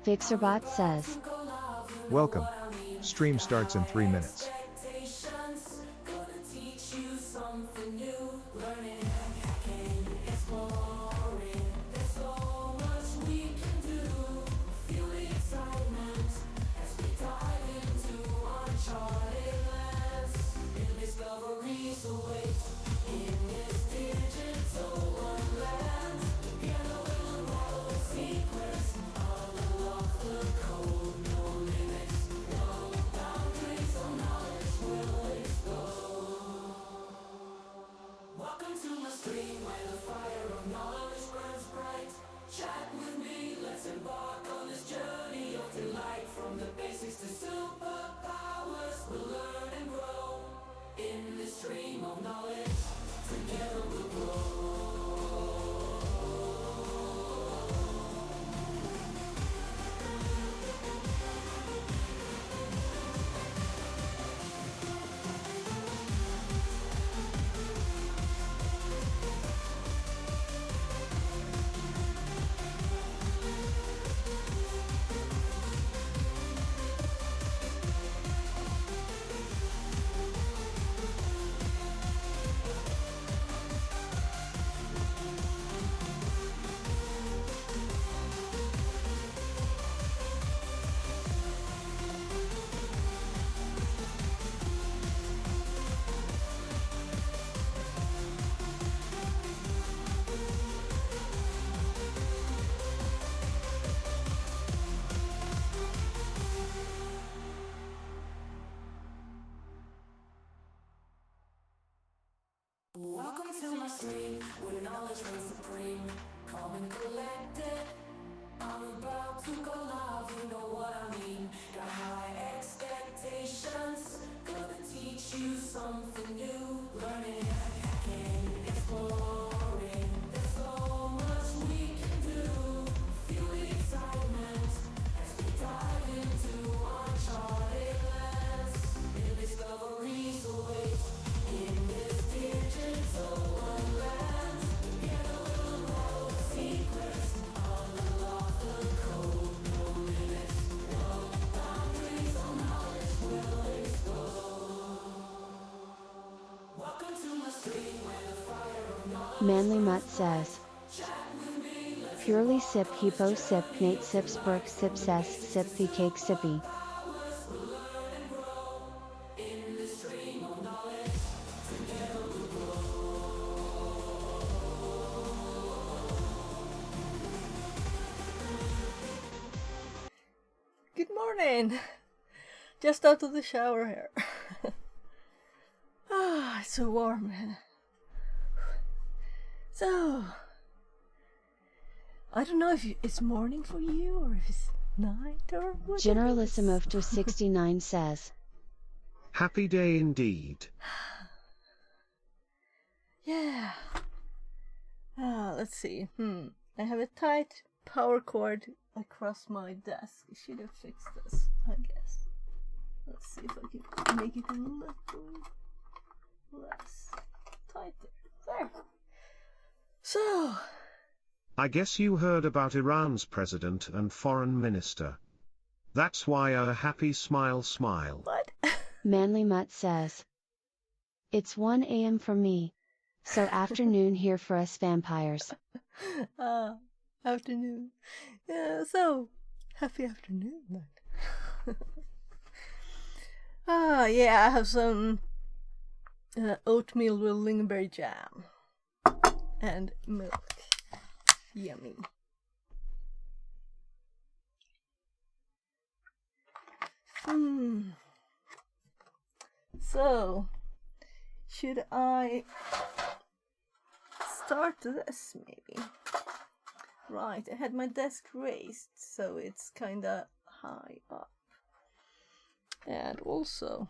Fixerbot says, Welcome. Stream starts in 3 minutes. Welcome to my stream, where knowledge reigns supreme. Calm and collected, I'm about to go live, you know what I mean. Got high expectations, gonna teach you something new. Learning, hacking, exploring, there's so much we can do. Feel the excitement as we dive into uncharted lands. New discoveries await in this digital wonderland. Get a little more secrets, unlock the code. No limits, no boundaries, all knowledge will explode. Welcome to my stream where the fire of knowledge. Manly Mutt says, purely sip hippo sip nate sip spurk sip ses sip the cake sippy. Good morning! Just out of the shower here. It's so warm. So, I don't know if it's morning for you or if it's night or what. Generalissimo 69 says, Happy day indeed. Yeah. Let's see. I have a tight power cord across my desk. I should have fixed this, I guess. Let's see if I can make it a little less tighter. There. So, I guess you heard about Iran's president and foreign minister. That's why a happy smile smile. what? Manly Mutt says, it's 1 a.m. for me, so afternoon here for us vampires. Afternoon. Yeah, so, happy afternoon then. Yeah, I have some oatmeal with lingonberry jam and milk. Yummy. So, should I start this maybe? Right, I had my desk raised, so it's kinda high up. And also,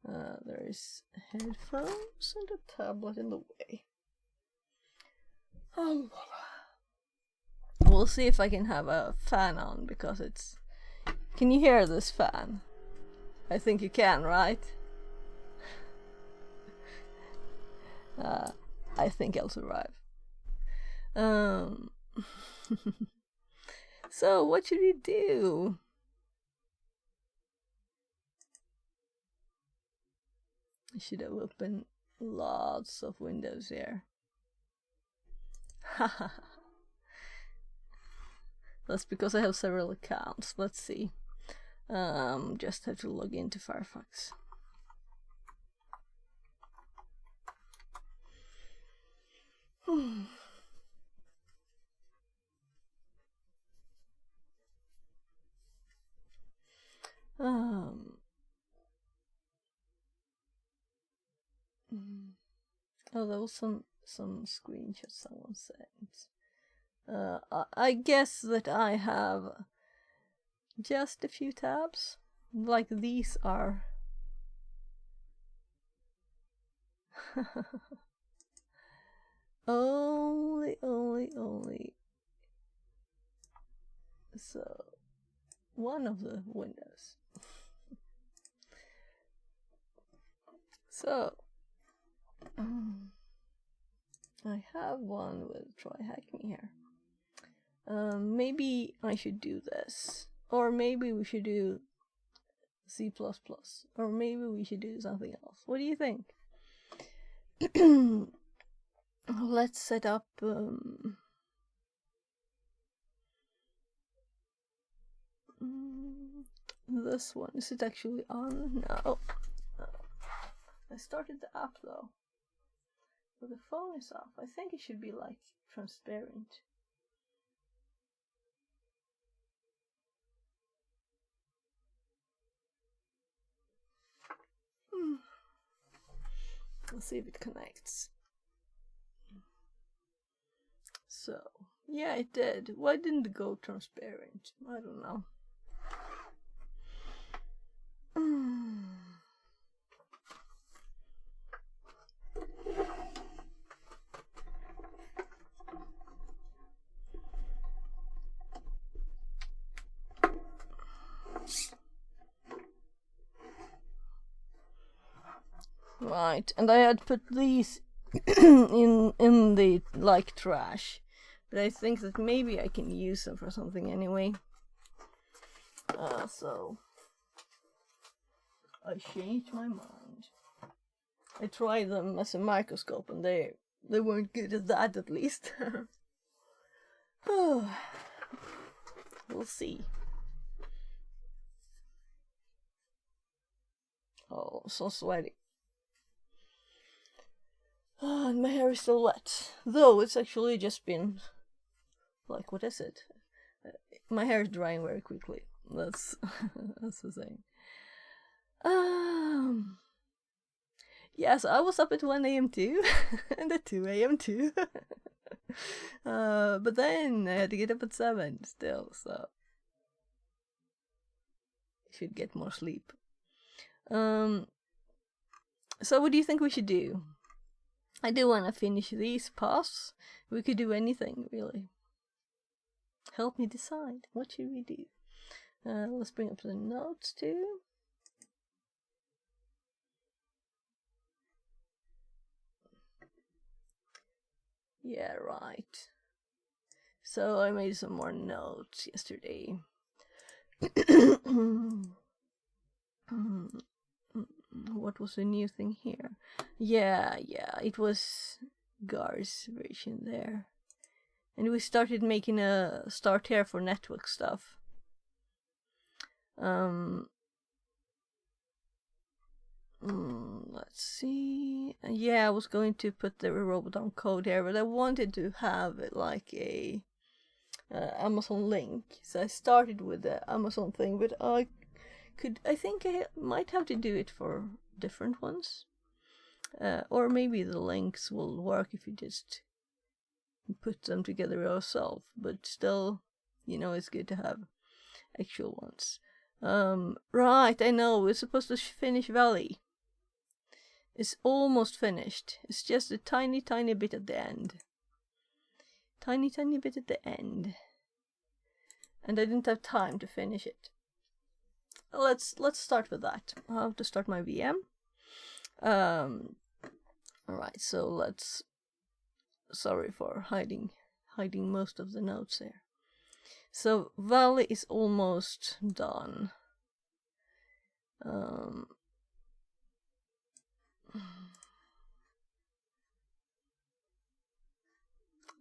there's headphones and a tablet in the way. We'll see if I can have a fan on, because it's... Can you hear this fan? I think you can, right? I think I'll survive. So what should we do? I should have opened lots of windows here. That's because I have several accounts. Let's see. Just have to log into Firefox. Oh, there was some screenshots someone sent. I guess that I have just a few tabs. Like these are. only. So, one of the windows. So, I have one with TryHackMe here. Maybe I should do this. Or maybe we should do C++. Or maybe we should do something else. What do you think? Let's set up... this one. Is it actually on? No. I started the app though. But the phone is off. I think it should be like transparent. Let's see if it connects. So, yeah, it did. Why didn't it go transparent? I don't know. Right, and I had put these in the like trash, but I think that maybe I can use them for something anyway. So I changed my mind. I tried them as a microscope, and they weren't good at that, at least. We'll see. Oh, I'm so sweaty. And my hair is still wet. Though it's actually just been... like, what is it? My hair is drying very quickly. That's the thing. Yes, I was up at 1 a.m. too. And at 2 a.m. too. But then I had to get up at 7 still, so... I should get more sleep. So what do you think we should do? I do want to finish these paths. We could do anything, really. Help me decide. What should we do? Let's bring up the notes too. Yeah, right. So I made some more notes yesterday. What was the new thing here? Yeah, it was Gar's version there. And we started making a start here for network stuff. Let's see. Yeah, I was going to put the Robotom code here, but I wanted to have it like a Amazon link. So I started with the Amazon thing, but I think I might have to do it for different ones. Or maybe the links will work if you just put them together yourself, but still, it's good to have actual ones. Right, I know, we're supposed to finish Valley. It's almost finished. It's just a tiny bit at the end. Tiny bit at the end. And I didn't have time to finish it. Let's start with that. I have to start my VM. Alright, so let's sorry for hiding most of the notes there. So Valley is almost done.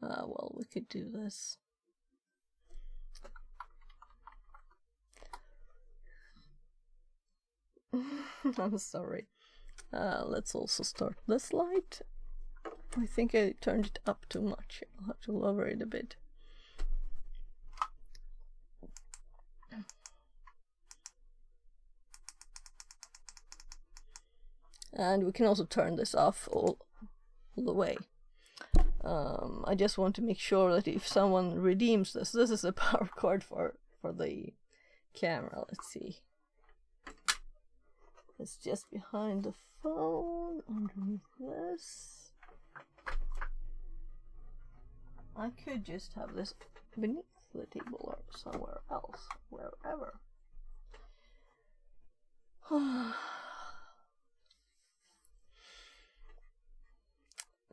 Well, we could do this. I'm sorry. Let's also start this light. I think I turned it up too much. I'll have to lower it a bit. And we can also turn this off all the way. I just want to make sure that if someone redeems this is a power cord for the camera. Let's see. It's just behind the phone, underneath this. I could just have this beneath the table or somewhere else, wherever.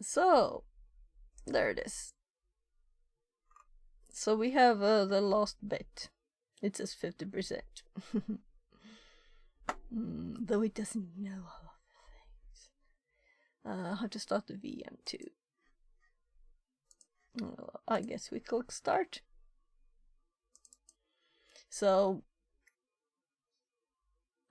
So, there it is. So we have the last bit. It says 50%. Though it doesn't know all of the things. I have to start the VM too. I guess we click start. So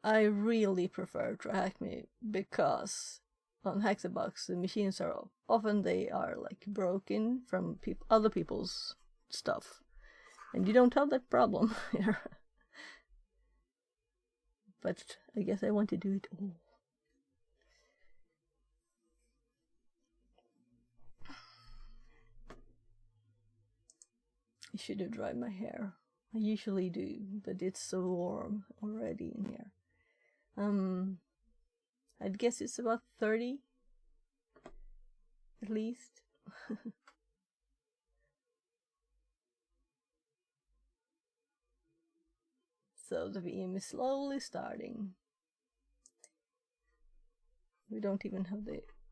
I really prefer TryHackMe because on Hack the Box the machines are often like broken from other people's stuff, and you don't have that problem here. But I guess I want to do it all. I should have dried my hair. I usually do, but it's so warm already in here. I'd guess it's about 30 at least. So the VM is slowly starting. We don't even have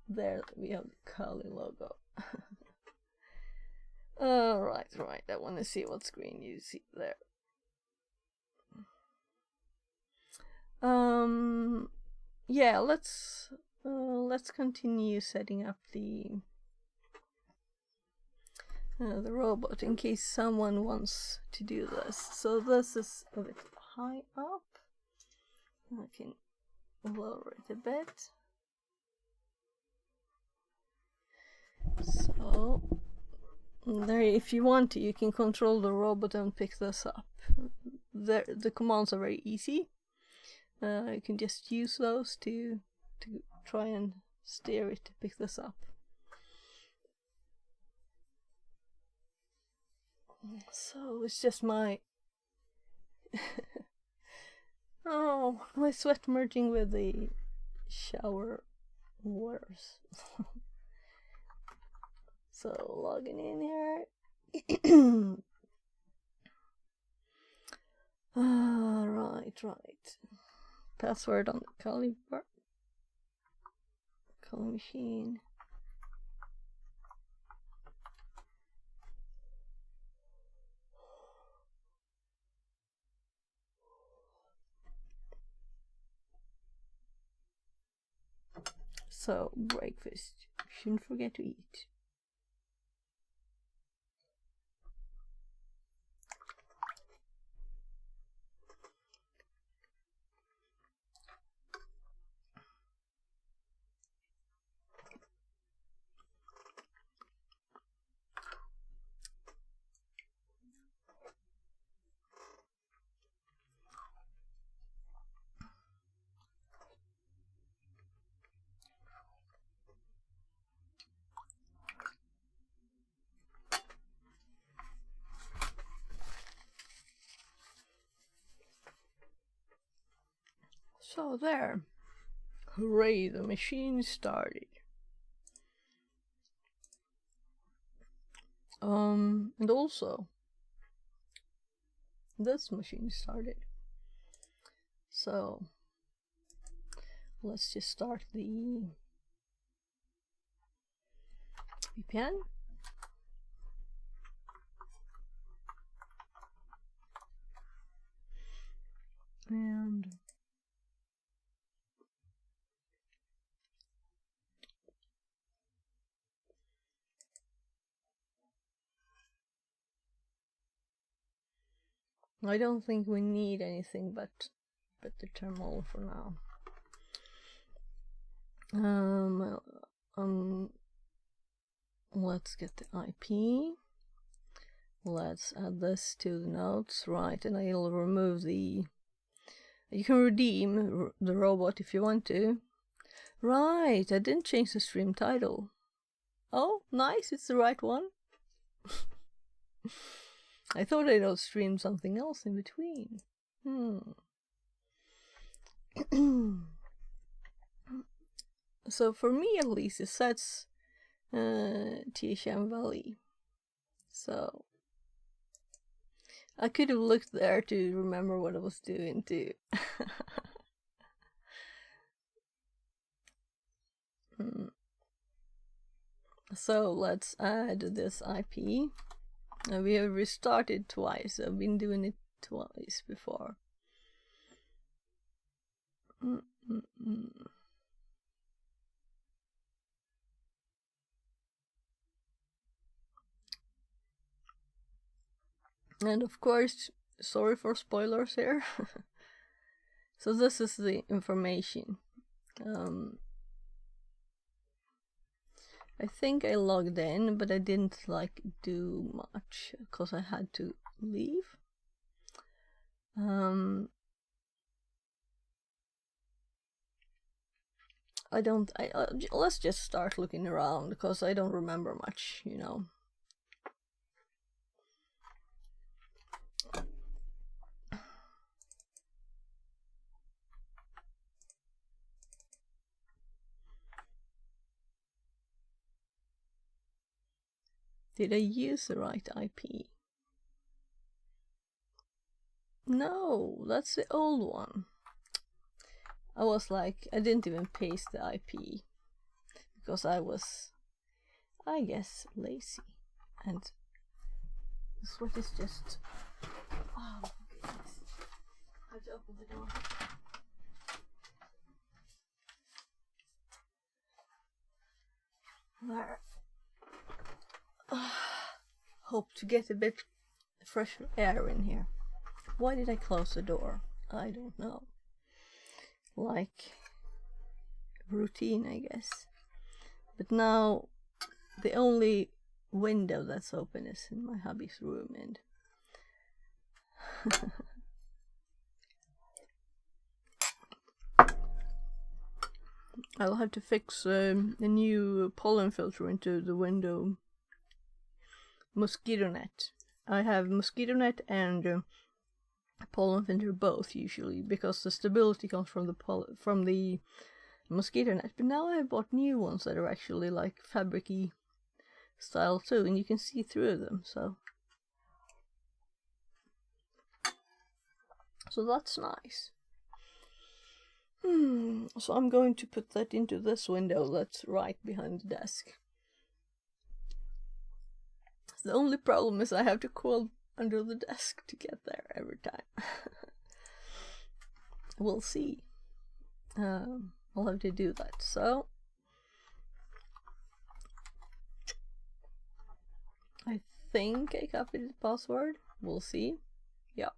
there we have the Kali logo. Right. I want to see what screen you see there. Yeah, let's continue setting up the robot in case someone wants to do this. So this is a bit high up. I can lower it a bit. So there, if you want to, you can control the robot and pick this up. The commands are very easy. You can just use those to try and steer it to pick this up. So it's just my oh, my sweat merging with the shower waters. So logging in here. Right. Password on the Kali machine. So breakfast. Shouldn't forget to eat. So there. Hooray, the machine started. And also, this machine started. So, let's just start the VPN. And I don't think we need anything but the terminal for now. Let's get the IP. Let's add this to the notes, right? And I'll remove the. You can redeem the robot if you want to. Right, I didn't change the stream title. Oh, nice, it's the right one. I thought I'd stream something else in between. So for me at least, it sets THM Valley. So I could have looked there to remember what I was doing too. So let's add this IP. We have restarted twice. I've been doing it twice before. And of course, sorry for spoilers here. So this is the information. I think I logged in, but I didn't do much because I had to leave. Let's just start looking around because I don't remember much, you know. Did I use the right IP? No, that's the old one. I was like, I didn't even paste the IP because I was, I guess, lazy. And this what is just, oh my goodness. I have to open the door. There. Hope to get a bit fresh air in here. Why did I close the door? I don't know. Like routine, I guess. But now the only window that's open is in my hubby's room, and I'll have to fix a new pollen filter into the window mosquito net. I have mosquito net and pollen filter both usually because the stability comes from the mosquito net. But now I bought new ones that are actually like fabricy style too, and you can see through them. So that's nice. So I'm going to put that into this window that's right behind the desk. The only problem is I have to crawl under the desk to get there every time. We'll see. I'll have to do that. So I think I copied the password. We'll see. Yep.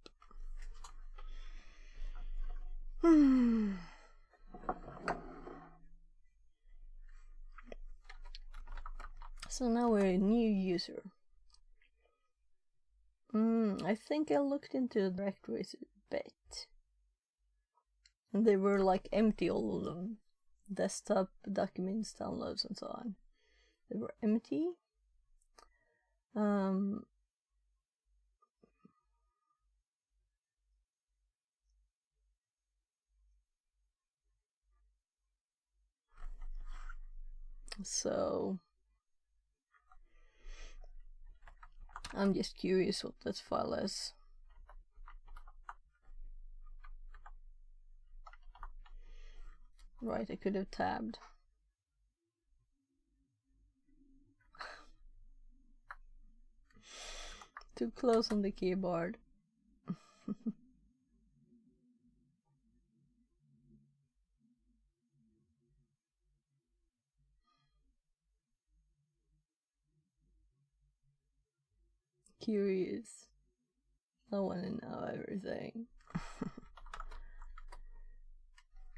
So now we're a new user. I think I looked into the directories a bit. And they were like empty, all of them. Desktop, documents, downloads, and so on. They were empty. So I'm just curious what this file is. Right, I could have tabbed. Too close on the keyboard. curious. I want to know everything.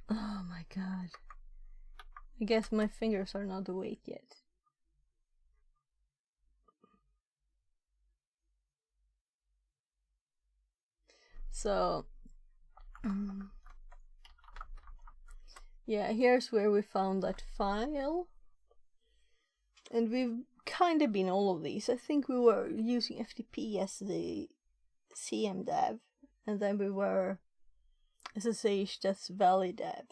Oh my god. I guess my fingers are not awake yet. So, yeah, here's where we found that file. And we've kind of been all of these. I think we were using FTP as the CM dev, and then we were SSH, that's Valley dev.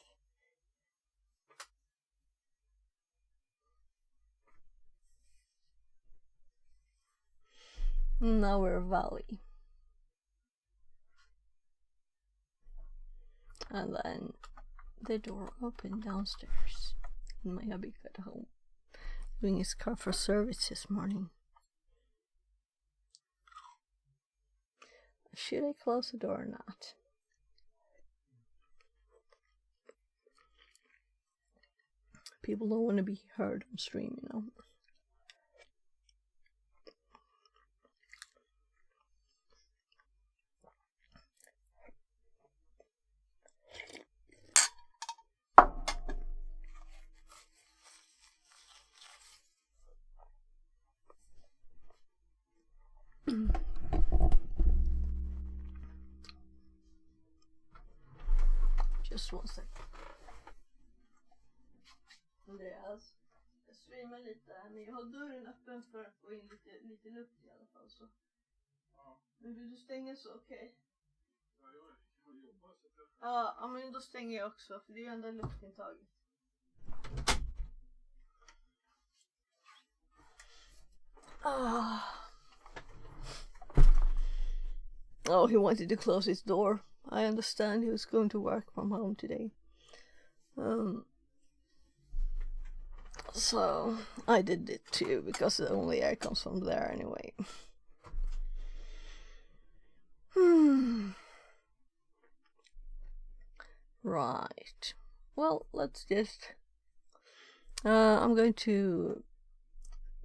Now we're Valley. And then the door opened downstairs. And my hubby got home, doing his car for service this morning. Should I close the door or not? People don't want to be heard on stream, you know. Just one second. Andreas, jag streamar lite, men jag har dörren öppen för att få in lite luft i alla fall. Så. Ja. Men vill du stänga så okej? Ja, jag jobbar så att ja, men då stänger jag också, för det är ju enda luftintaget. Oh, he wanted to close his door. I understand he was going to work from home today. So I did it too, because the only air comes from there anyway. Right. Well, let's just... I'm going to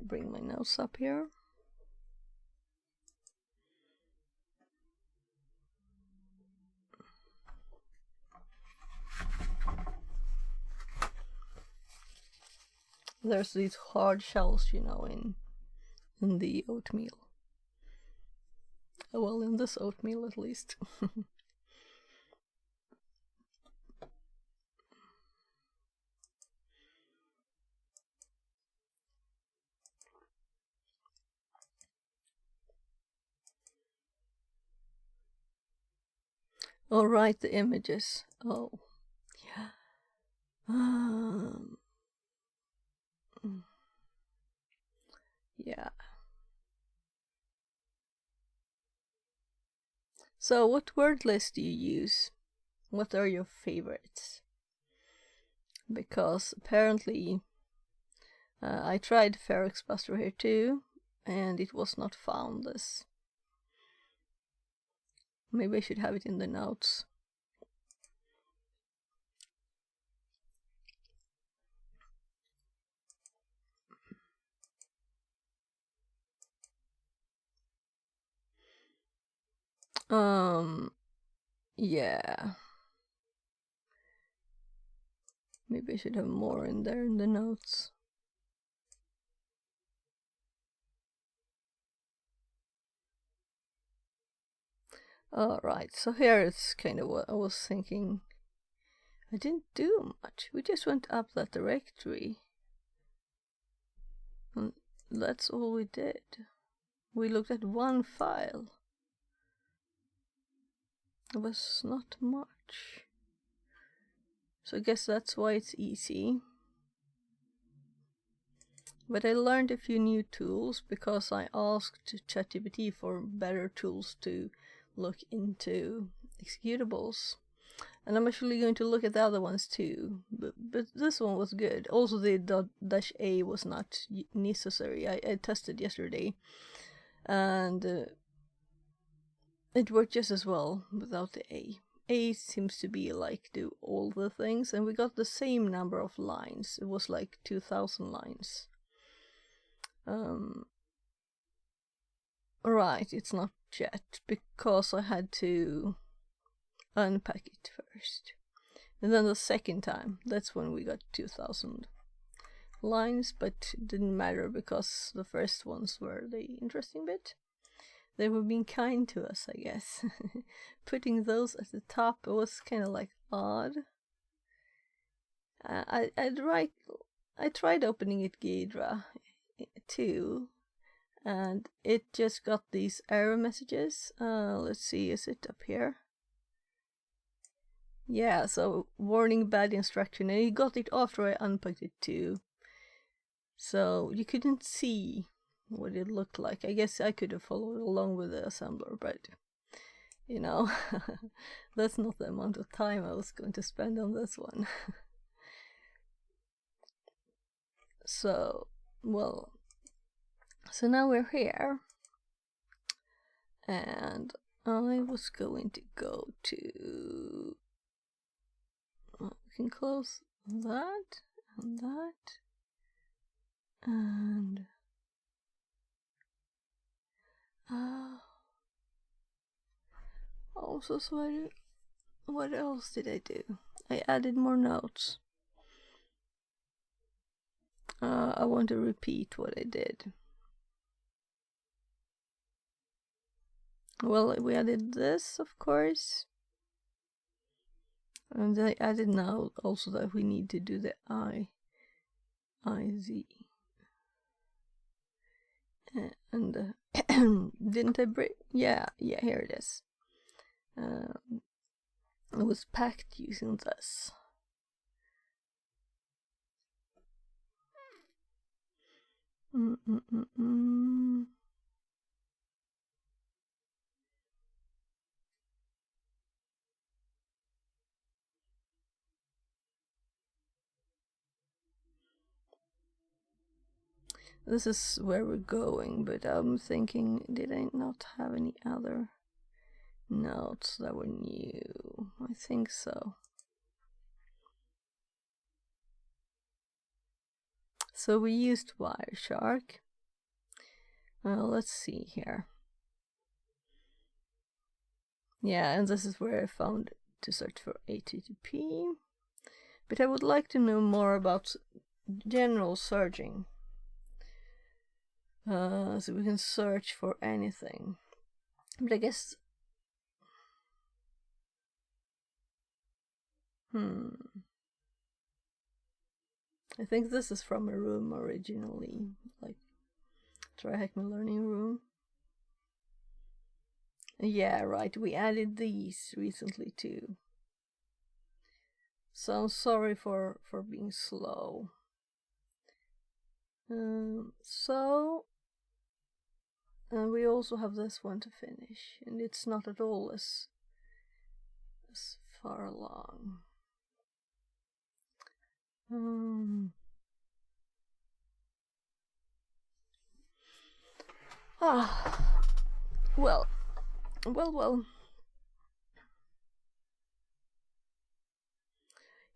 bring my notes up here. There's these hard shells, you know, in the oatmeal. Well, in this oatmeal at least. All right, the images. Oh, yeah. Yeah. So, what word list do you use? What are your favorites? Because apparently, I tried Ferox Buster here too, and it was not found as. Maybe I should have it in the notes. Yeah. Maybe I should have more in there in the notes. Alright, so here it's kind of what I was thinking. I didn't do much. We just went up that directory. And that's all we did. We looked at one file. It was not much. So I guess that's why it's easy. But I learned a few new tools because I asked ChatGPT for better tools to look into executables. And I'm actually going to look at the other ones too. But this one was good. Also the -a was not necessary. I tested yesterday. And it worked just as well without the A. A seems to be like do all the things, and we got the same number of lines. It was like 2,000 lines. Right, it's not yet, because I had to unpack it first. And then the second time, that's when we got 2,000 lines, but it didn't matter because the first ones were the interesting bit. They were being kind to us, I guess. Putting those at the top was kind of like odd. I tried opening it Ghidra too, and it just got these error messages. Let's see, is it up here? Yeah, so warning, bad instruction, and it got it after I unpacked it too. So you couldn't see what it looked like. I guess I could have followed along with the assembler, but you know, that's not the amount of time I was going to spend on this one. So, well, so now we're here, and I was going to go to, we can close that, and that, and oh, I'm so sorry. What else did I do? I added more notes. I want to repeat what I did. Well, we added this, of course. And I added now also that we need to do the IZ. And didn't I break? Yeah, here it is. It was packed using this. This is where we're going, but I'm thinking, did I not have any other notes that were new? I think so. So we used Wireshark. Let's see here. Yeah, and this is where I found to search for HTTP. But I would like to know more about general searching. So we can search for anything. But I guess... I think this is from a room originally, like TryHackMe learning room. Yeah, right, we added these recently too. So I'm sorry for being slow. And we also have this one to finish, and it's not at all as far along. Well.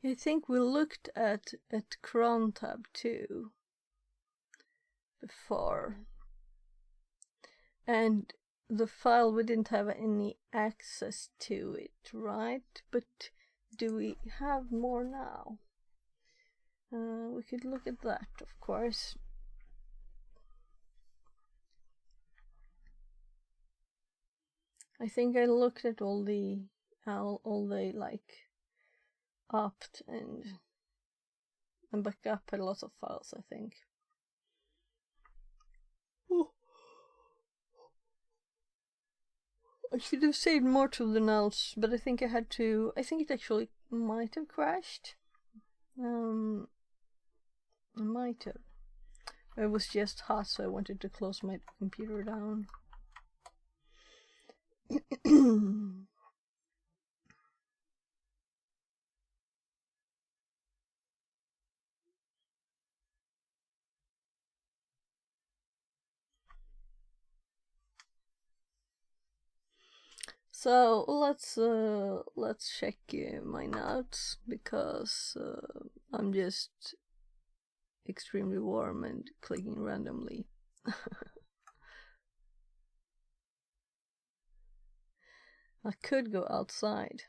I think we looked at cron tab too before, and the file, we didn't have any access to it, right? But do we have more now? We could look at that, of course. I think I looked at all the like opt and back up a lot of files, I think. Ooh. I should have saved more to the notes, but I think I had to. I think it actually might have crashed. It might have. It was just hot, so I wanted to close my computer down. So let's check my notes, because I'm just extremely warm and clicking randomly. I could go outside.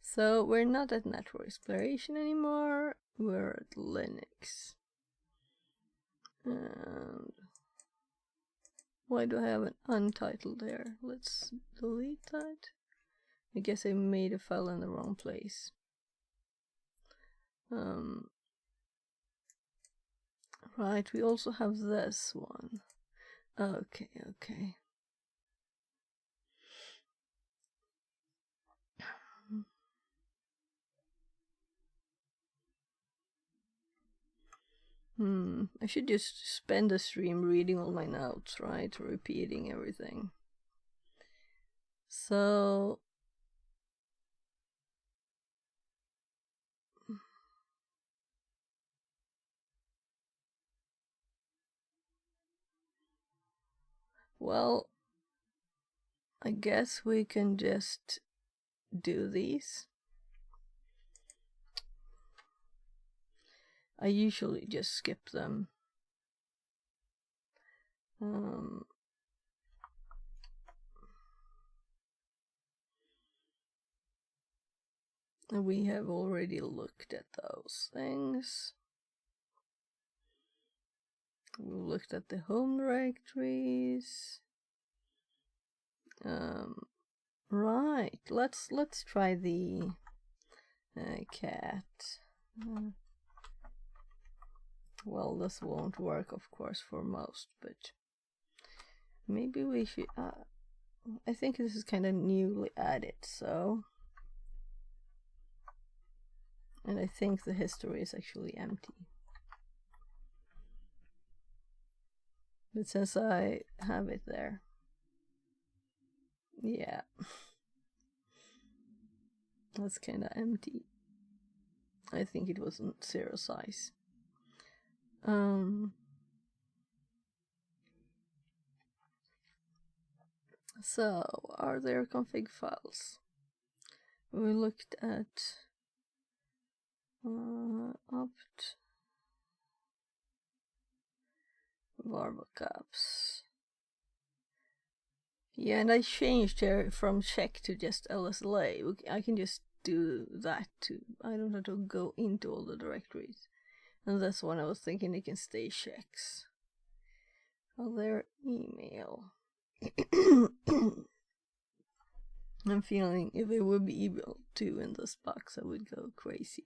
So we're not at network exploration anymore, we're at Linux. And why do I have an untitled there? Let's delete that. I guess I made a file in the wrong place. Right, we also have this one. Okay. I should just spend the stream reading all my notes, right? Repeating everything. So well, I guess we can just do these. I usually just skip them. We have already looked at those things. We looked at the home directories. Right, let's try the cat. Well, this won't work, of course, for most, but maybe we should. I think this is kind of newly added, so. And I think the history is actually empty. But since I have it there, yeah, that's kind of empty. I think it wasn't zero size. So, are there config files? We looked at opt varbacaps. Yeah, and I changed here from check to just LSLA. I can just do that too. I don't have to go into all the directories. And that's when I was thinking it can stay checks. Oh, their email. I'm feeling if it would be able to in this box, I would go crazy.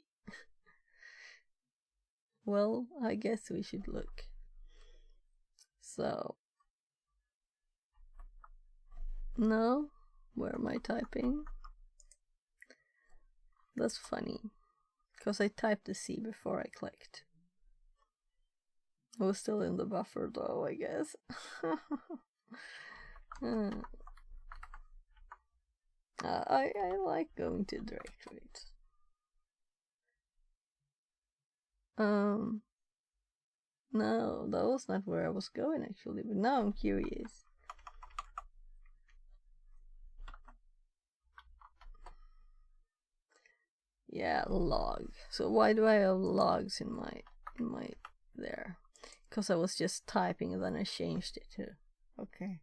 Well, I guess we should look. So, no, where am I typing? That's funny, because I typed the C before I clicked. I was still in the buffer though, I guess. I like going to directories. No, that was not where I was going actually, but now I'm curious. Yeah, log. So why do I have logs in my there? Because I was just typing and then I changed it to okay.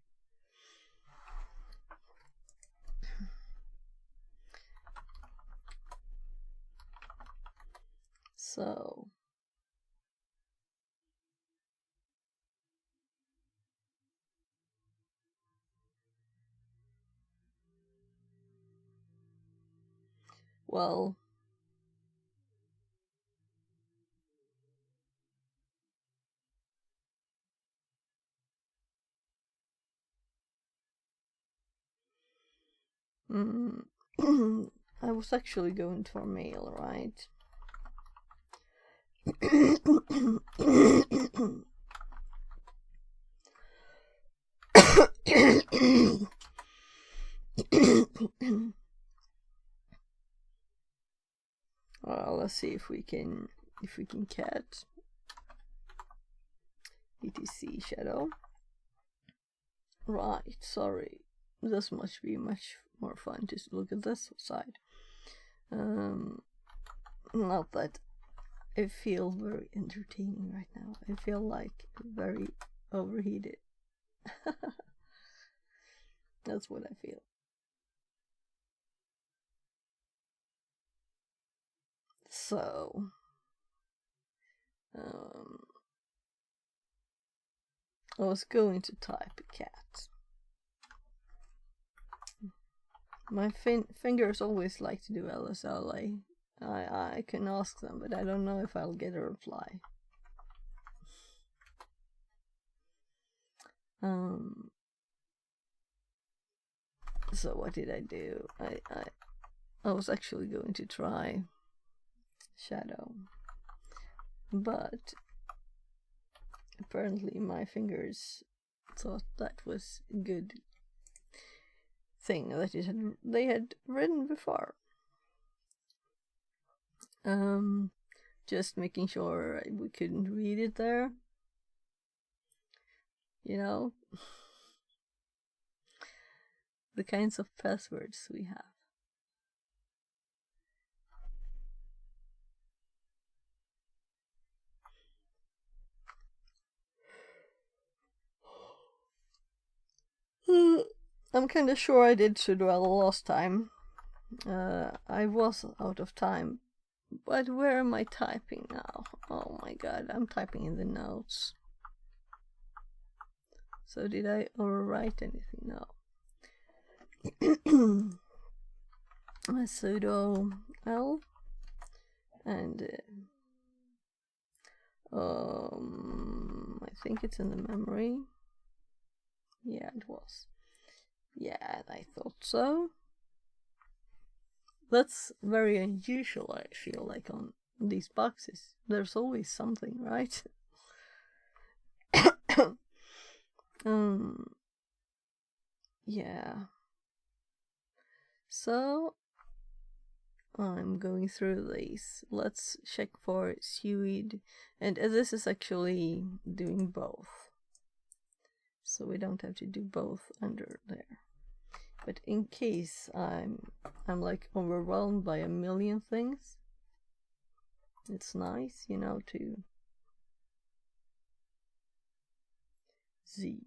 So well, I was actually going to our mail, right? Well, let's see if we can cat etc shadow. Right, sorry. This must be much more fun to look at this side. Not that I feel very entertaining right now. I feel like very overheated. That's what I feel. So, I was going to type cat. My fingers always like to do LSLA. I can ask them, but I don't know if I'll get a reply. So what did I do? I was actually going to try shadow, but apparently my fingers thought that was a good thing that they had written before. Just making sure we couldn't read it there. You know, the kinds of passwords we have. I'm kind of sure I did so well last time. I was out of time. But where am I typing now? Oh my god, I'm typing in the notes. So did I overwrite anything? No. Sudo L and I think it's in the memory. Yeah, it was. Yeah, I thought so. That's very unusual, I feel like, on these boxes. There's always something, right? Yeah. So I'm going through these. Let's check for suede, and this is actually doing both, so we don't have to do both under there. But in case I'm like overwhelmed by a million things, it's nice, you know, to Z.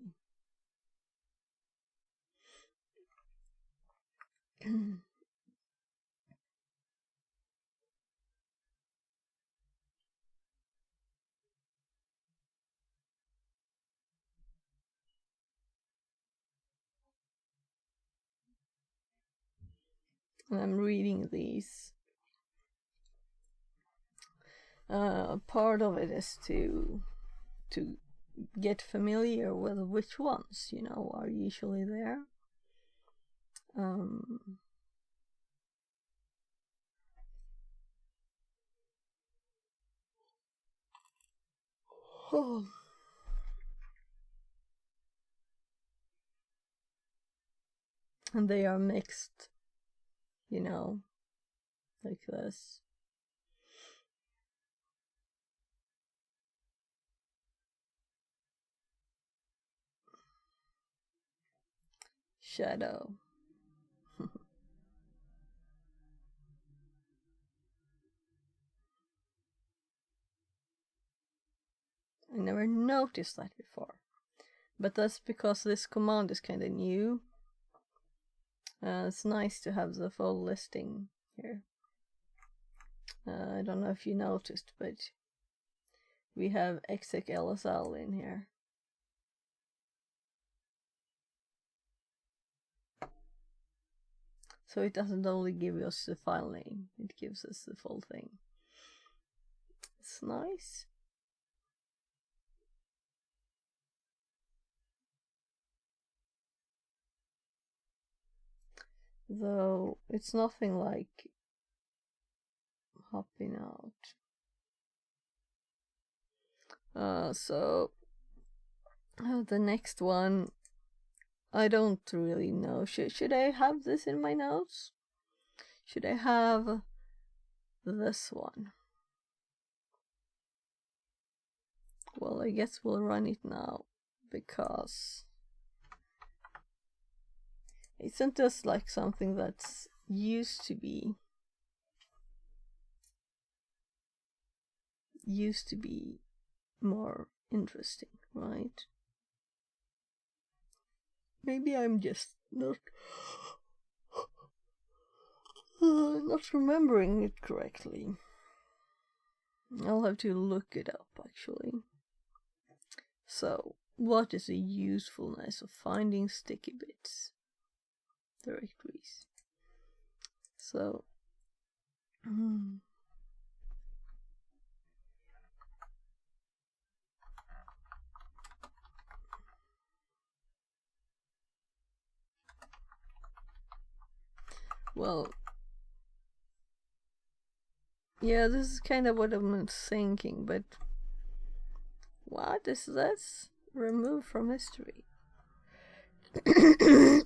And I'm reading these. Part of it is to get familiar with which ones, you know, are usually there. Oh. And they are mixed, you know, like this. Shadow. I never noticed that before. But that's because this command is kind of new. It's nice to have the full listing here. I don't know if you noticed, but we have exec LSL in here. So it doesn't only give us the file name, it gives us the full thing. It's nice. Though it's nothing like hopping out. So the next one, I don't really know. Should I have this in my notes? Should I have this one? Well, I guess we'll run it now, because isn't this like something that's used to be used to be more interesting, right? Maybe I'm just not remembering it correctly. I'll have to look it up, actually. So, what is the usefulness of finding sticky bits directories? So, well, yeah, this is kind of what I'm thinking, but what is this? Remove from history.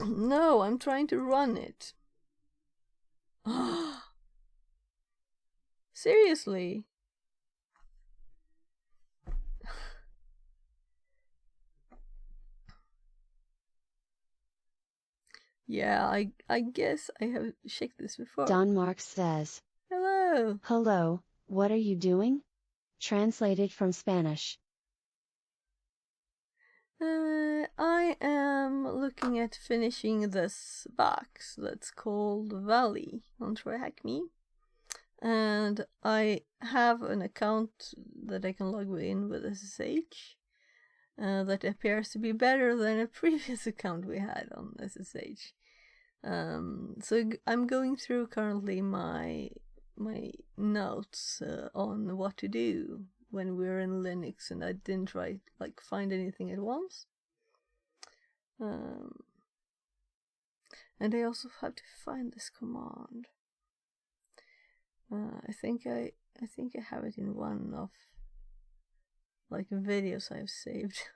No, I'm trying to run it. Seriously? Yeah, I guess I have checked this before. Don Marks says, Hello. hello, what are you doing? Translated from Spanish. I am looking at finishing this box that's called Valley on TryHackMe. And I have an account that I can log in with SSH. That appears to be better than a previous account we had on SSH. So I'm going through currently my notes on what to do when we're in Linux, and I didn't try find anything at once. And I also have to find this command. I think I have it in one of videos I've saved.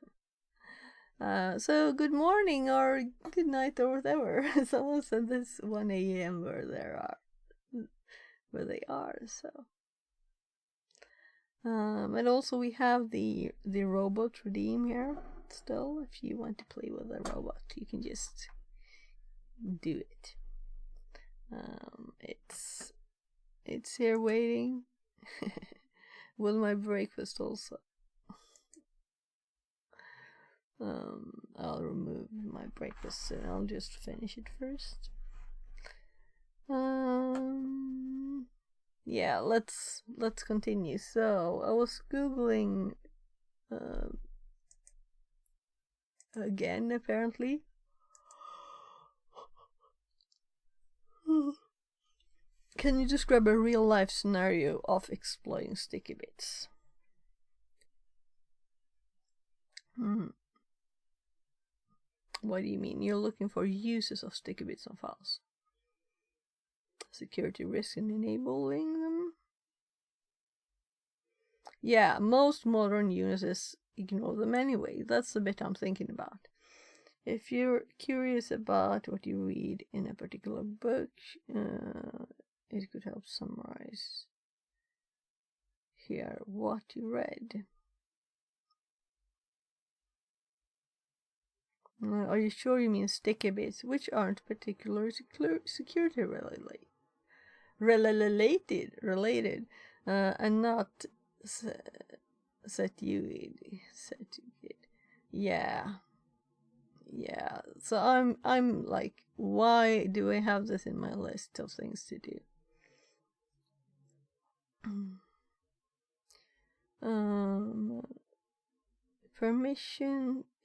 So good morning or good night or whatever. Someone said this 1 a.m. where they are. So, and also we have the robot redeem here. Still, if you want to play with a robot, you can just do it. It's here waiting with my breakfast also. I'll remove my breakfast and I'll just finish it first. Yeah, let's continue. So I was googling again, apparently. Can you describe a real life scenario of exploiting sticky bits? What do you mean? You're looking for uses of sticky bits on files. Security risk in enabling them? Yeah, most modern users ignore them anyway. That's the bit I'm thinking about. If you're curious about what you read in a particular book, it could help summarize here what you read. Are you sure you mean sticky bits, which aren't particularly security related, and not set you. Yeah. So I'm like, why do I have this in my list of things to do?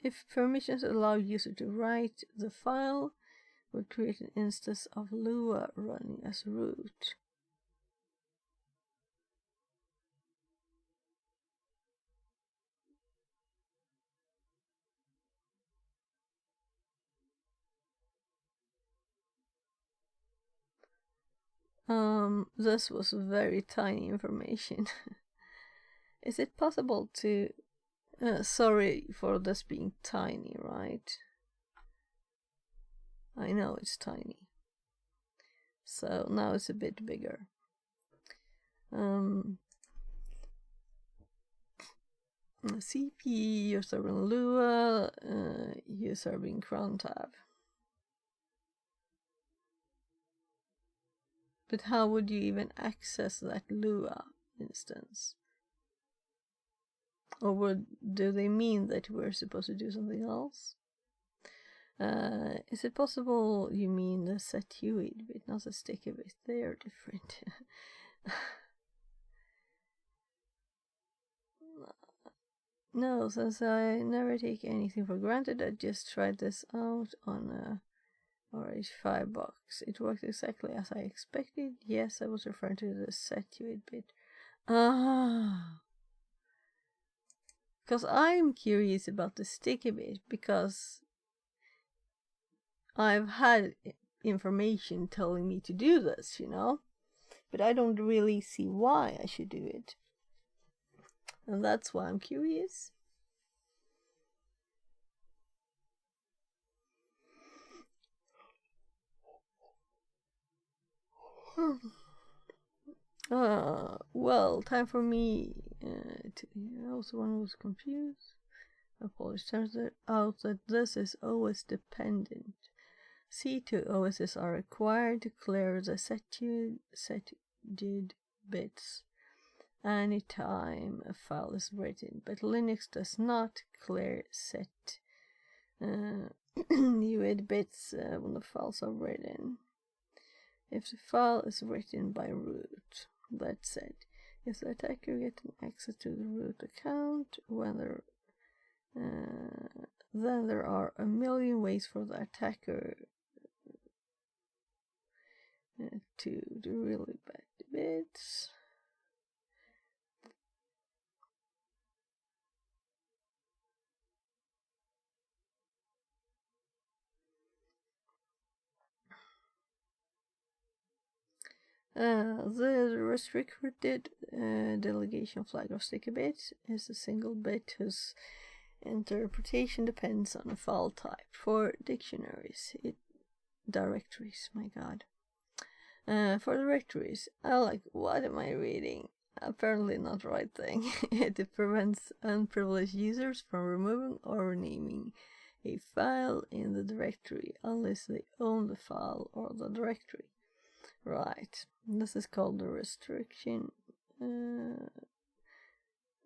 If permissions allow user to write the file, we'll create an instance of Lua running as root. This was very tiny information. Is it possible to... sorry for this being tiny, right? I know it's tiny. So now it's a bit bigger. CP, you're serving Lua, you're serving crontab. But how would you even access that Lua instance? Or do they mean that we're supposed to do something else? Is it possible you mean the set UID bit, not the sticky bit? They are different. No, since I never take anything for granted, I just tried this out on a RH5 box. It worked exactly as I expected. Yes, I was referring to the set UID bit. Because I'm curious about the sticky bit, because I've had information telling me to do this, you know? But I don't really see why I should do it. And that's why I'm curious. Well, time for me I was the one who was confused. Apologies. Turns out that this is OS dependent. C2 OSs are required to clear the setUID bits anytime a file is written, but Linux does not clear set UID bits when the files are written. If the file is written by root, that said, if the attacker gets access to the root account, then there are a million ways for the attacker to do really bad bits. The restricted delegation flag or sticky bit is a single bit whose interpretation depends on a file type. For dictionaries, directories, my god. For directories, what am I reading? Apparently not the right thing. It prevents unprivileged users from removing or renaming a file in the directory unless they own the file or the directory. Right, this is called the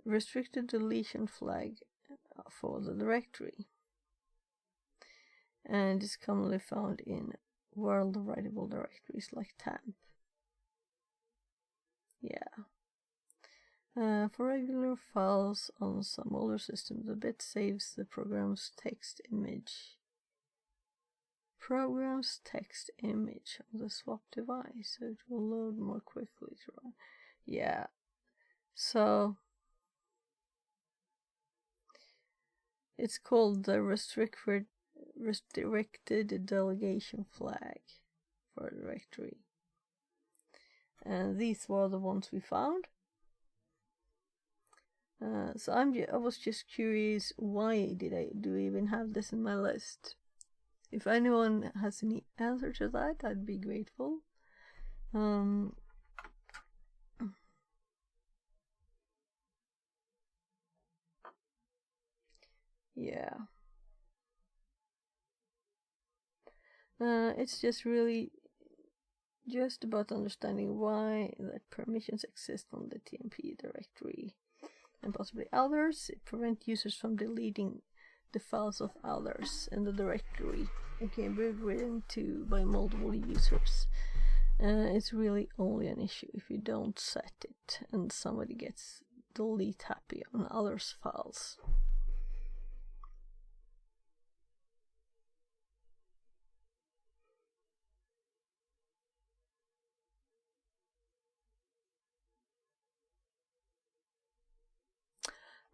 restricted deletion flag for the directory, and is commonly found in world writable directories like temp. Yeah. For regular files on some older systems, the bit saves the program's text image on the swap device, so it will load more quickly to run. Yeah, so it's called the restricted delegation flag for a directory, and these were the ones we found. So I was just curious, why did I even have this in my list? If anyone has any answer to that, I'd be grateful. Yeah. It's just really just about understanding why that permissions exist on the TMP directory and possibly others. It prevents users from deleting the files of others in the directory. It can be written to by multiple users. It's really only an issue if you don't set it and somebody gets delete happy on others' files.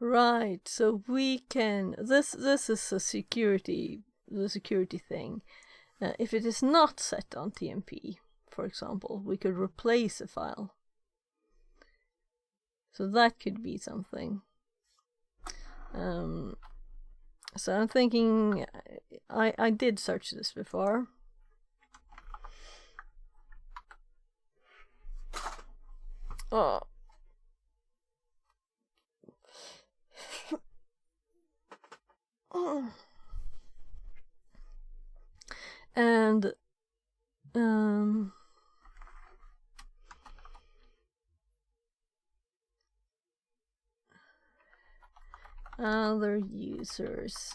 Right, so we can, this is the security thing. If it is not set on TMP, for example, we could replace a file. So that could be something. So I'm thinking, I did search this before. Oh. And other users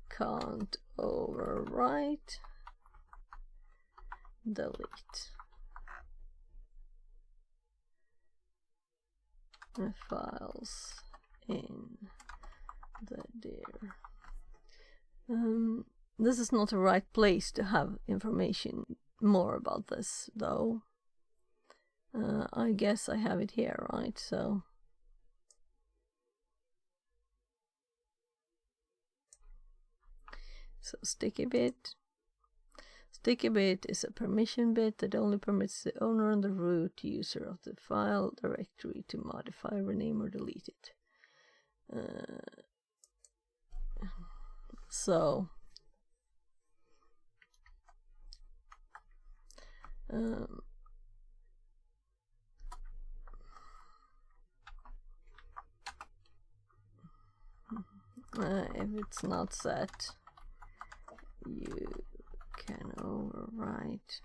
can't overwrite, delete the files in the dir. This is not the right place to have information more about this, though. I guess I have it here, right? So sticky bit. Sticky bit is a permission bit that only permits the owner and the root user of the file directory to modify, rename, or delete it. If it's not set, you can overwrite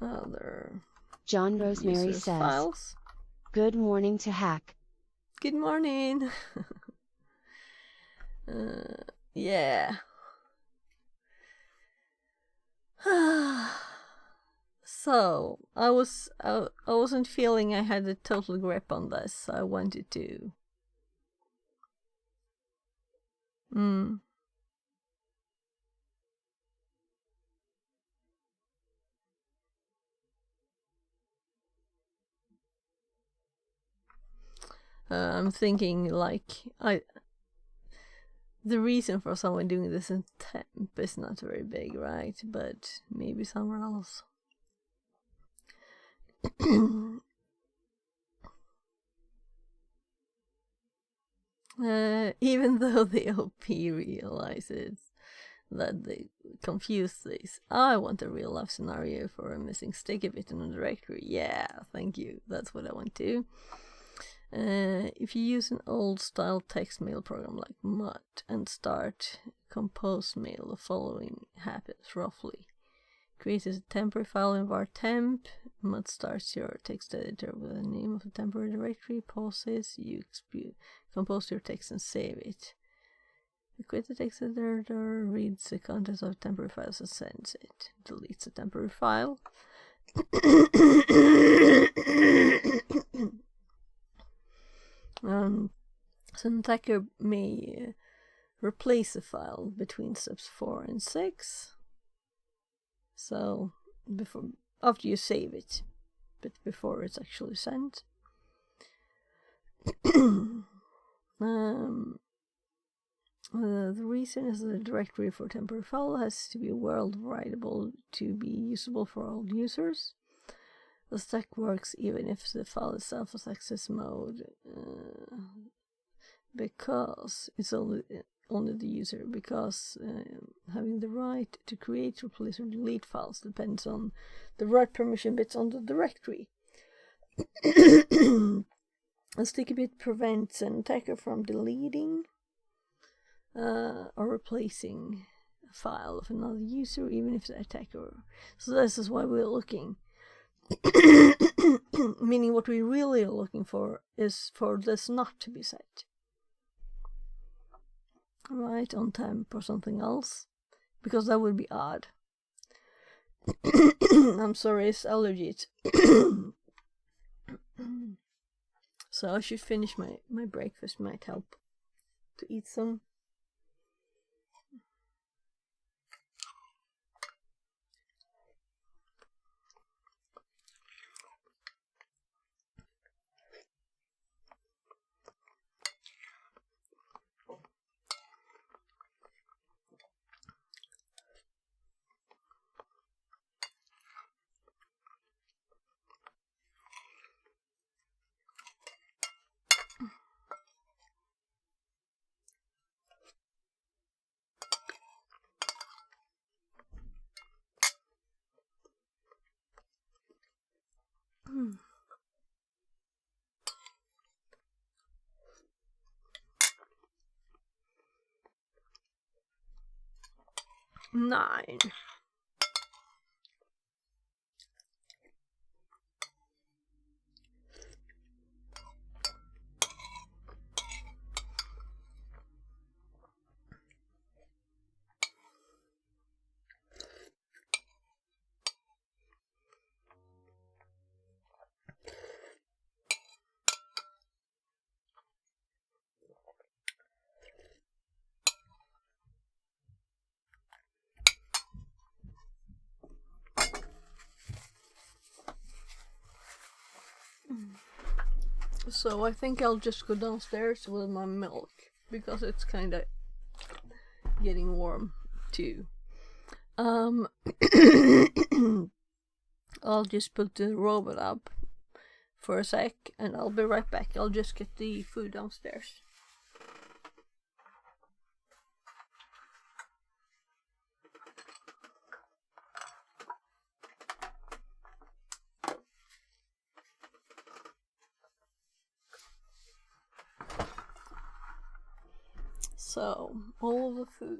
other John Rosemary users' says, files. Good morning to hack. Good morning. Yeah. So I wasn't feeling I had a total grip on this. I wanted to. I'm thinking the reason for someone doing this in temp is not very big, right? But maybe somewhere else. Even though the OP realizes that they confuse this, I want a real life scenario for a missing sticky bit in a directory. Yeah, thank you. That's what I want to. If you use an old style text mail program like Mutt and start compose mail, the following happens roughly. Creates a temporary file in var temp. Mutt starts your text editor with the name of the temporary directory, pauses, you compose your text and save it. Create the text editor, reads the contents of temporary files and sends it. Deletes the temporary file. So an attacker may replace a file between steps 4 and 6. So after you save it, but before it's actually sent. The reason is that the directory for temporary file has to be world writable to be usable for all users. The stack works even if the file itself is access mode, because it's only the user, because having the right to create, replace, or delete files depends on the right permission bits on the directory. A sticky bit prevents an attacker from deleting or replacing a file of another user, even if the attacker. So this is why we're looking. Meaning what we really are looking for is for this not to be set. Right, on temp or something else. Because that would be odd. I'm sorry, it's allergies. So I should finish my breakfast, might help to eat some. Nine. So I think I'll just go downstairs with my milk because it's kind of getting warm too. I'll just put the robot up for a sec and I'll be right back. I'll just get the food downstairs. So, all the food.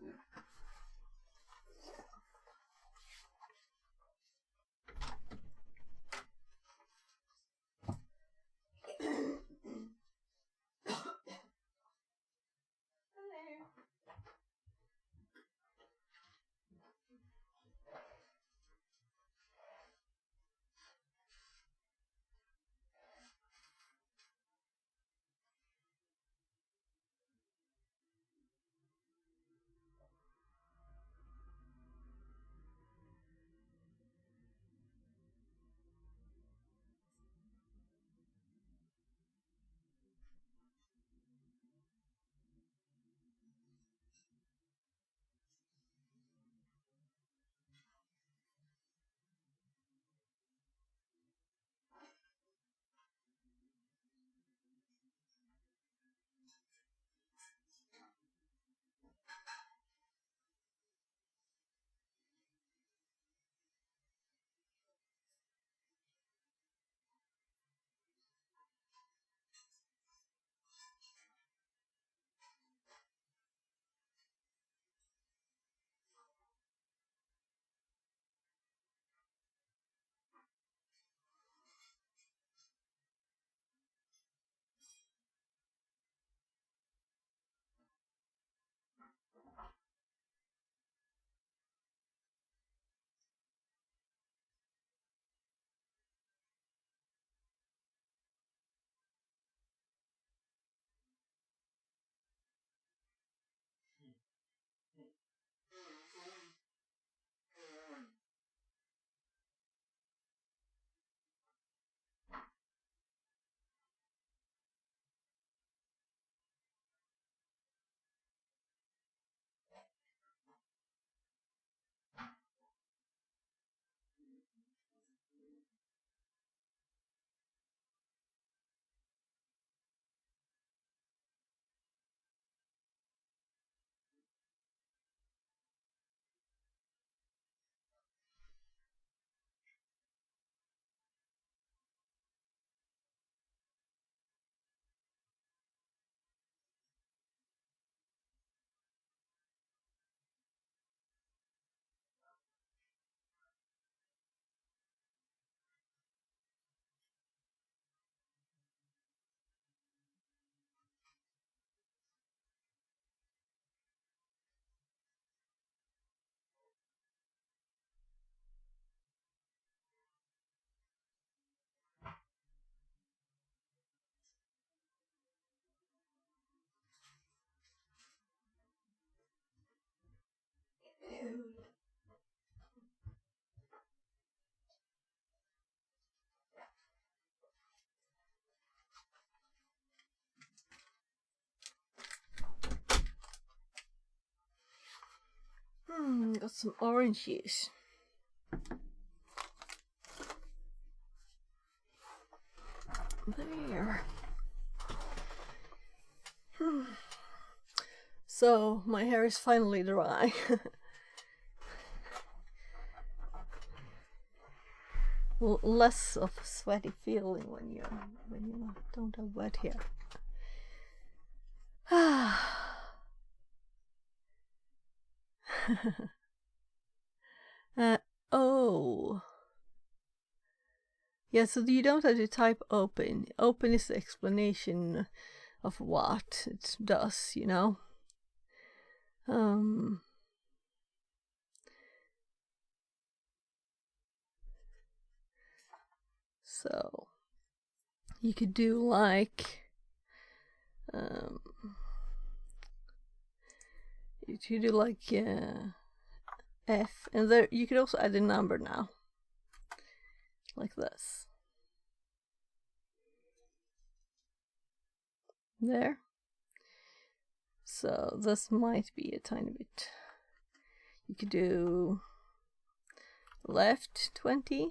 Got some orange juice. There. So, my hair is finally dry. Less of a sweaty feeling when you don't have wet hair. Oh. Yeah, so you don't have to type open. Open is the explanation of what it does, you know? So you could do like you could do like F, and there you could also add a number now, like this. There. So this might be a tiny bit. You could do left 20.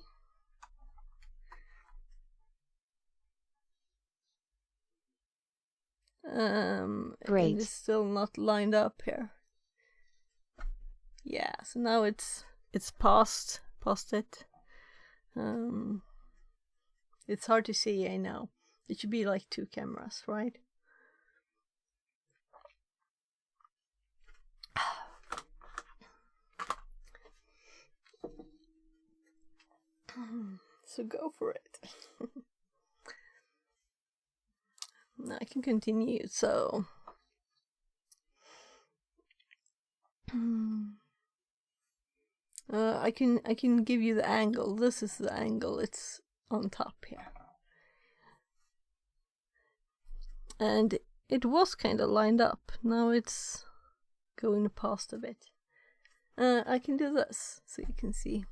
Great. And it's still not lined up here. Yeah, so now it's past it. It's hard to see, I know. It should be like 2 cameras, right? So go for it. Now I can continue, so I can give you the angle. This is the angle. It's on top here. And it was kind of lined up. Now it's going past a bit. I can do this so you can see.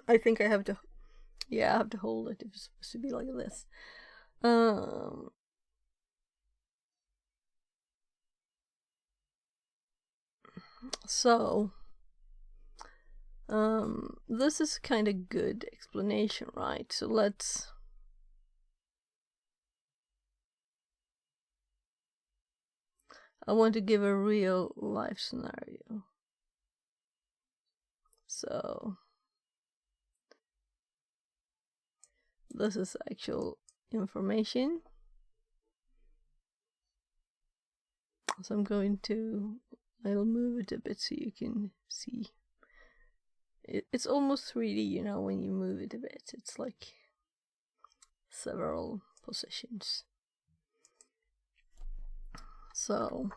I think I have to, yeah, I have to hold it if it's supposed to be like this. So, this is kind of good explanation, right? So I want to give a real life scenario. So, this is actual information. So I'll move it a bit so you can see. It's almost 3D, you know, when you move it a bit. It's like several positions. So,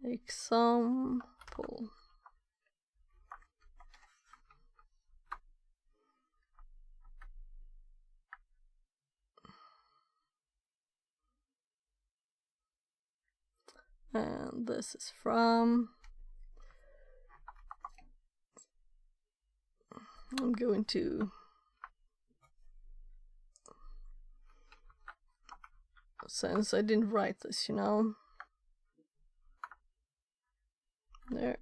example. And this is from, I'm going to since I didn't write this, you know. There.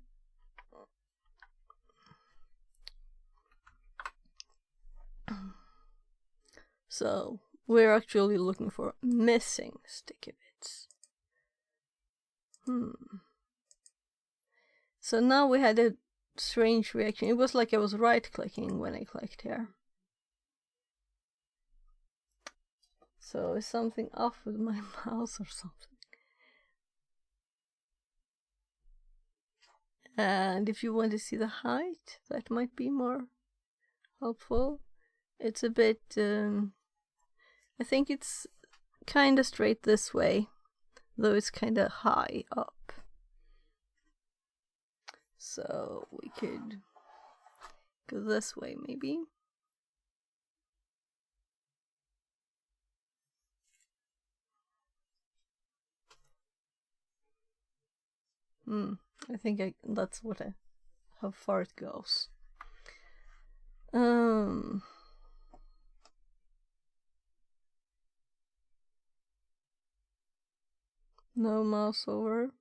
So we're actually looking for missing sticky bits. So now we had a strange reaction. It was like I was right-clicking when I clicked here. So is something off with my mouse or something? And if you want to see the height, that might be more helpful. It's a bit, I think it's kind of straight this way, though it's kind of high up. So we could go this way maybe. I think that's how far it goes. No mouse over.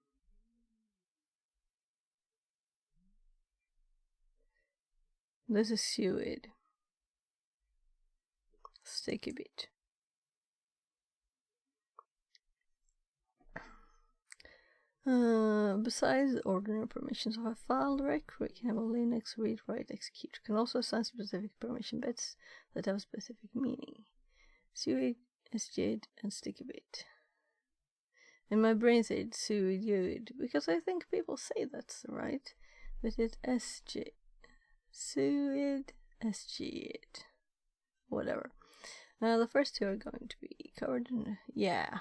This is suet. Sticky bit. Besides the ordinary permissions of a file directory, we can have a Linux read, write, execute. We can also assign specific permission bits that have a specific meaning. Suet, SJ, and sticky bit. And my brain said suet, because I think people say that's right. But it's SJ. Suet, SJ, whatever. The first two are going to be covered in, yeah.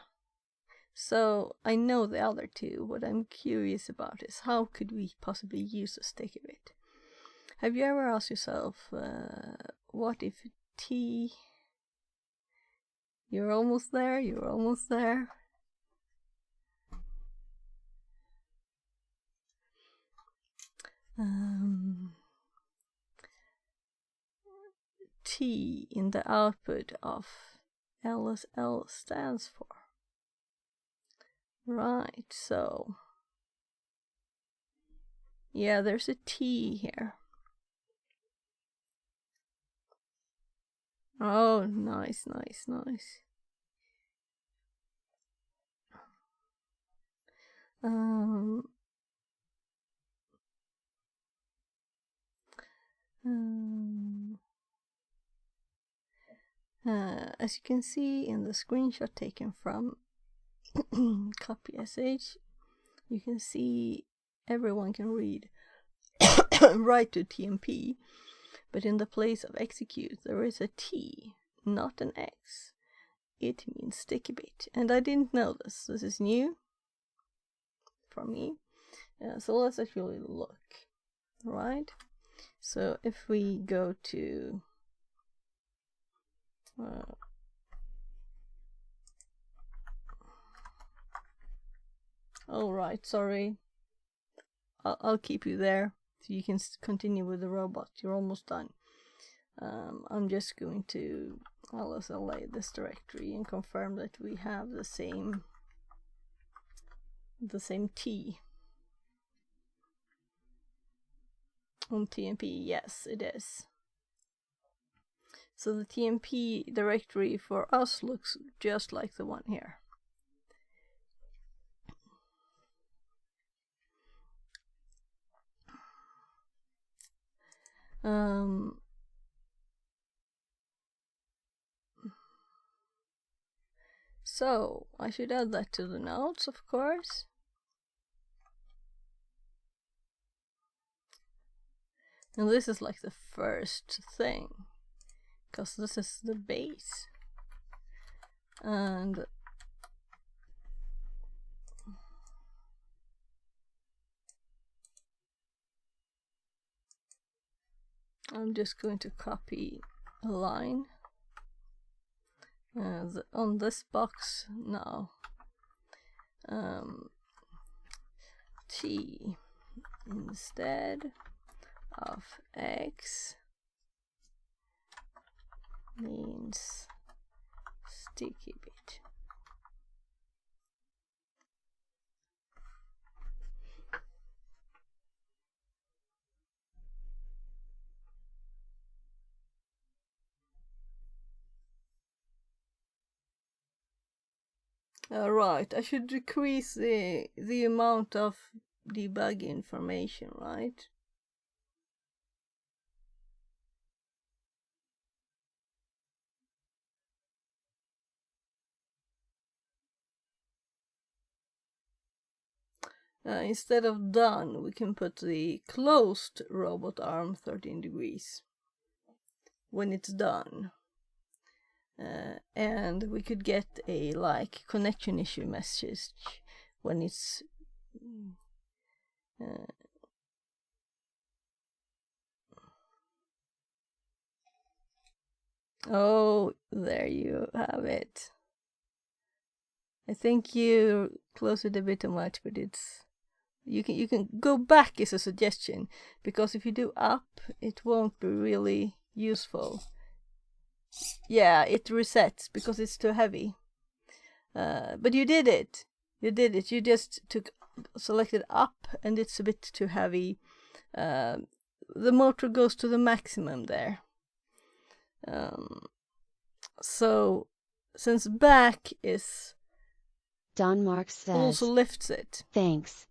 So I know the other two. What I'm curious about is how could we possibly use a sticky bit? Have you ever asked yourself, what if T? You're almost there. You're almost there. T in the output of LSL stands for. Right, so yeah, there's a T here. Oh, nice. As you can see in the screenshot taken from copy sh, you can see everyone can read write to TMP, but in the place of execute there is a T, not an X. It means sticky bit, and I didn't know this. This is new for me. So let's actually look, right? So if we go to all right, sorry, I'll keep you there so you can continue with the robot. You're almost done. I'm just going to LSLA this directory and confirm that we have the same T on TMP. Yes, it is. So the TMP directory for us looks just like the one here. So I should add that to the notes, of course. And this is like the first thing, because this is the base. And I'm just going to copy a line on this box now. T instead of X means sticky bit. Right, I should decrease the amount of debug information, right? Instead of done, we can put the closed robot arm 13 degrees when it's done. And we could get a like connection issue message when it's oh, there you have it. I think you closed it a bit too much, but it's you can go back as a suggestion, because if you do up, it won't be really useful. Yeah, it resets because it's too heavy. But you did it. You just selected up, and it's a bit too heavy. The motor goes to the maximum there. So since back is Don Mark says also lifts it. Thanks.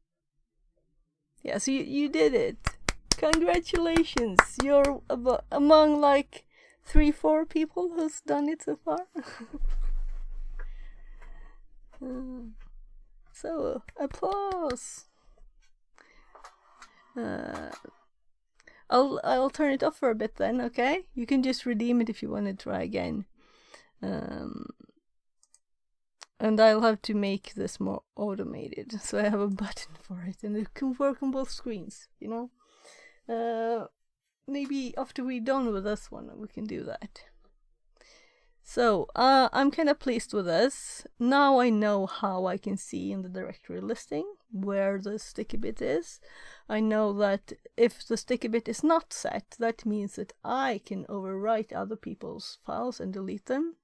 Yeah, so you did it. Congratulations. You're among like 3-4 people who's done it so far. So applause. I'll turn it off for a bit then, okay? You can just redeem it if you want to try again. And I'll have to make this more automated, so I have a button for it, and it can work on both screens, you know? Maybe after we're done with this one, we can do that. So, I'm kind of pleased with this. Now I know how I can see in the directory listing where the sticky bit is. I know that if the sticky bit is not set, that means that I can overwrite other people's files and delete them.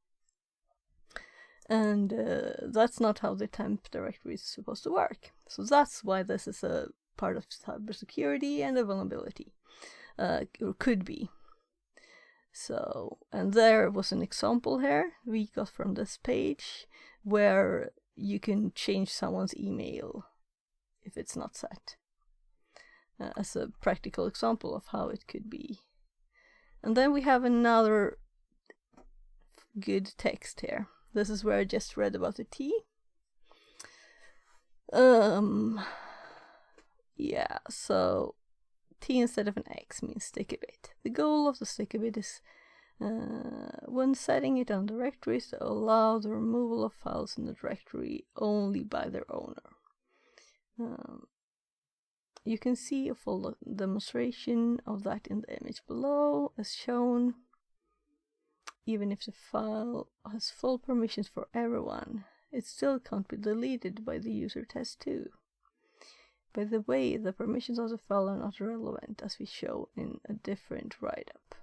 And that's not how the temp directory is supposed to work. So that's why this is a part of cybersecurity and a vulnerability, or could be. So, and there was an example here we got from this page where you can change someone's email if it's not set, as a practical example of how it could be. And then we have another good text here. This is where I just read about the T. Yeah, so T instead of an X means sticky bit. The goal of the sticky bit is, when setting it on directories, to allow the removal of files in the directory only by their owner. You can see a full demonstration of that in the image below, as shown. Even if the file has full permissions for everyone, it still can't be deleted by the user test too. By the way, the permissions of the file are not relevant, as we show in a different write-up.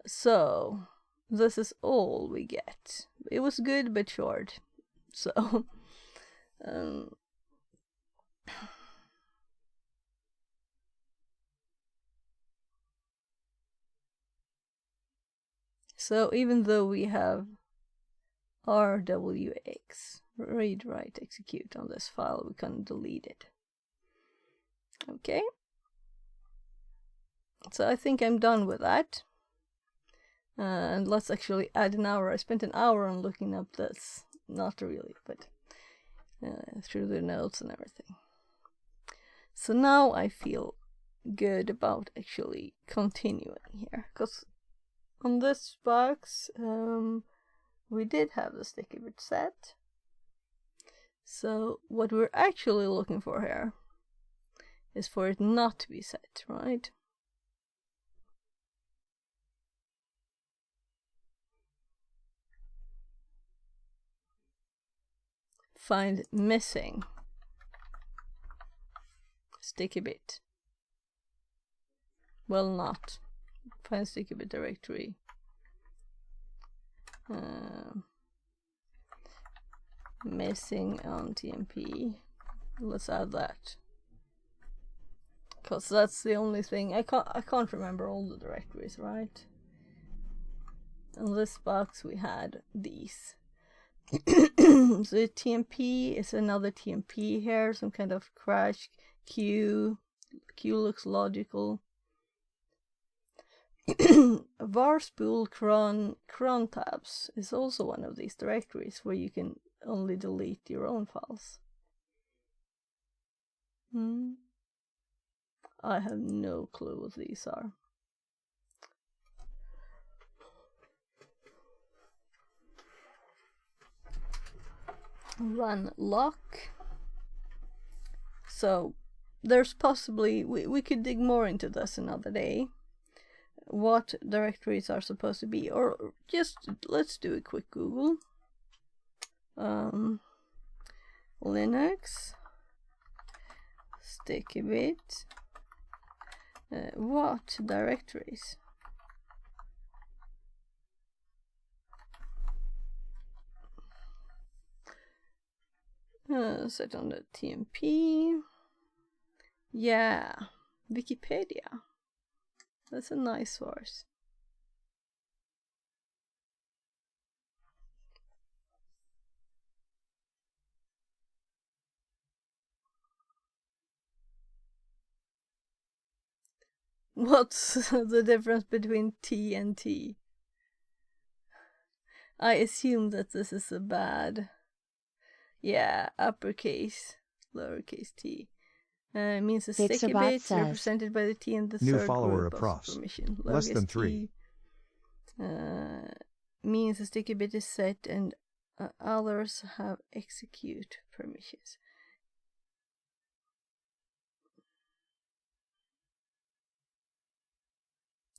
So, this is all we get. It was good but short. So, so even though we have RWX, read, write, execute on this file, we can delete it. Okay. So I think I'm done with that. And let's actually add an hour. I spent an hour on looking up this. Not really, but through the notes and everything. So now I feel good about actually continuing here. Because on this box, we did have the sticky bit set. So what we're actually looking for here is for it not to be set, right? Find missing sticky bit. Well, not. Find sticky bit directory. Missing on TMP. Let's add that, because that's the only thing. I can't remember all the directories, right? In this box we had these. The TMP is another TMP here, some kind of crash queue. Queue looks logical. var spool cron tabs is also one of these directories where you can only delete your own files. I have no clue what these are. Run lock. So there's possibly, we could dig more into this another day, what directories are supposed to be, or just let's do a quick Google. Linux sticky bit, what directories? Set on the TMP. Yeah, Wikipedia. That's a nice source. What's the difference between T and T? I assume that this is a bad. Yeah, uppercase, lowercase t. Means a sticky bit represented by the T and the New third follower group of permission. Less than 3. Means a sticky bit is set and others have execute permissions.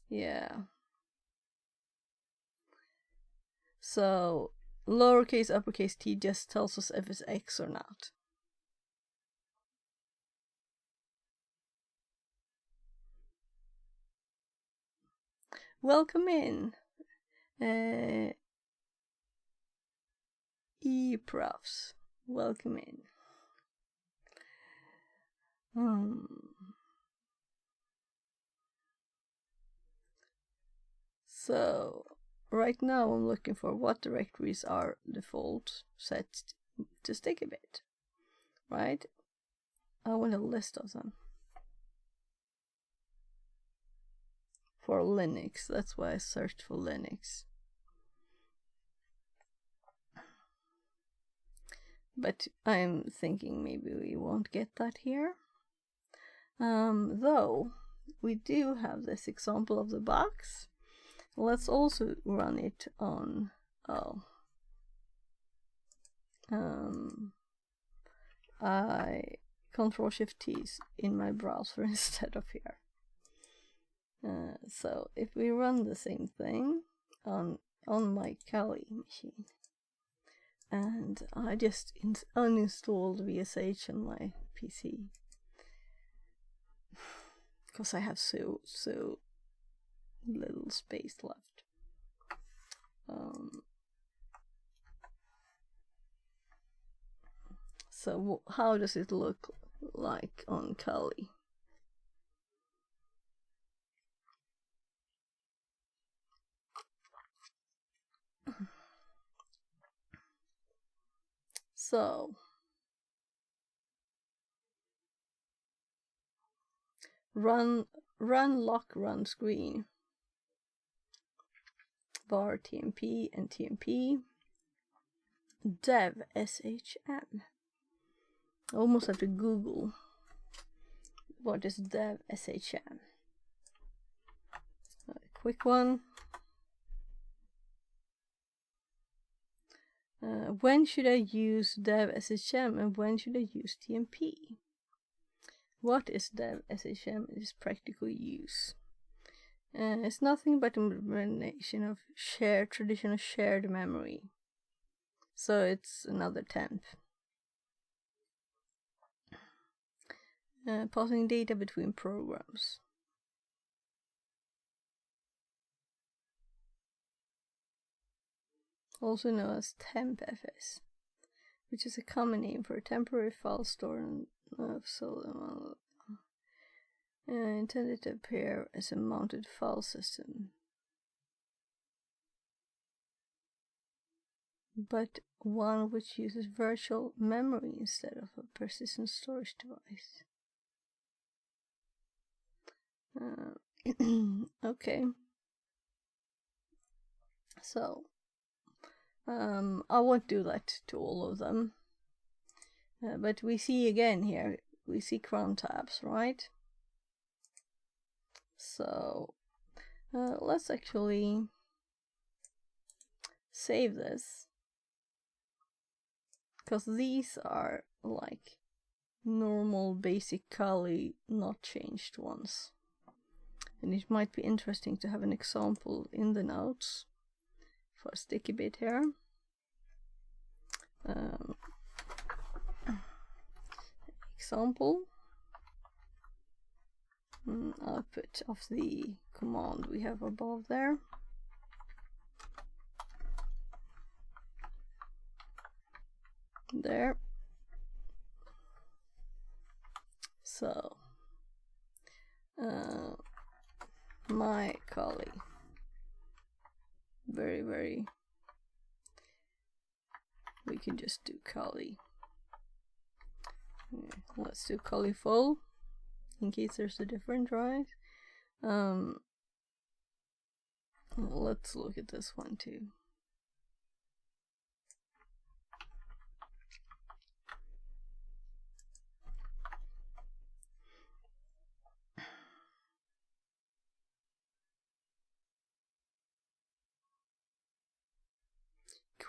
Yeah. So lowercase uppercase t just tells us if it's X or not. Welcome in. E-profs. Welcome in. So, right now I'm looking for what directories are default set to stick a bit. Right? I want a list of them. For Linux, that's why I searched for Linux. But I'm thinking maybe we won't get that here. Though, we do have this example of the box. Let's also run it on, I Control-Shift-T in my browser instead of here. So if we run the same thing on my Kali machine, and I just uninstalled VSH on my PC because I have so little space left. So how does it look like on Kali? So run lock run screen var tmp and tmp dev shm. I almost have to Google what is dev shm. A quick one. When should I use dev shm and when should I use tmp? What is dev shm in its practical use? It's nothing but a combination of traditional shared memory. So it's another temp. Passing data between programs. Also known as tempfs, which is a common name for a temporary file store intended to appear as a mounted file system, but one which uses virtual memory instead of a persistent storage device. Okay. So, I won't do that to all of them. But we see again here, we see cron tabs, right? So, let's actually save this. Because these are like normal basic Kali not changed ones. And it might be interesting to have an example in the notes for a sticky bit here. Example output of the command we have above there. There. So my Kali, very we can just do Kali. Let's do Kali full in case there's a different, right? Let's look at this one too.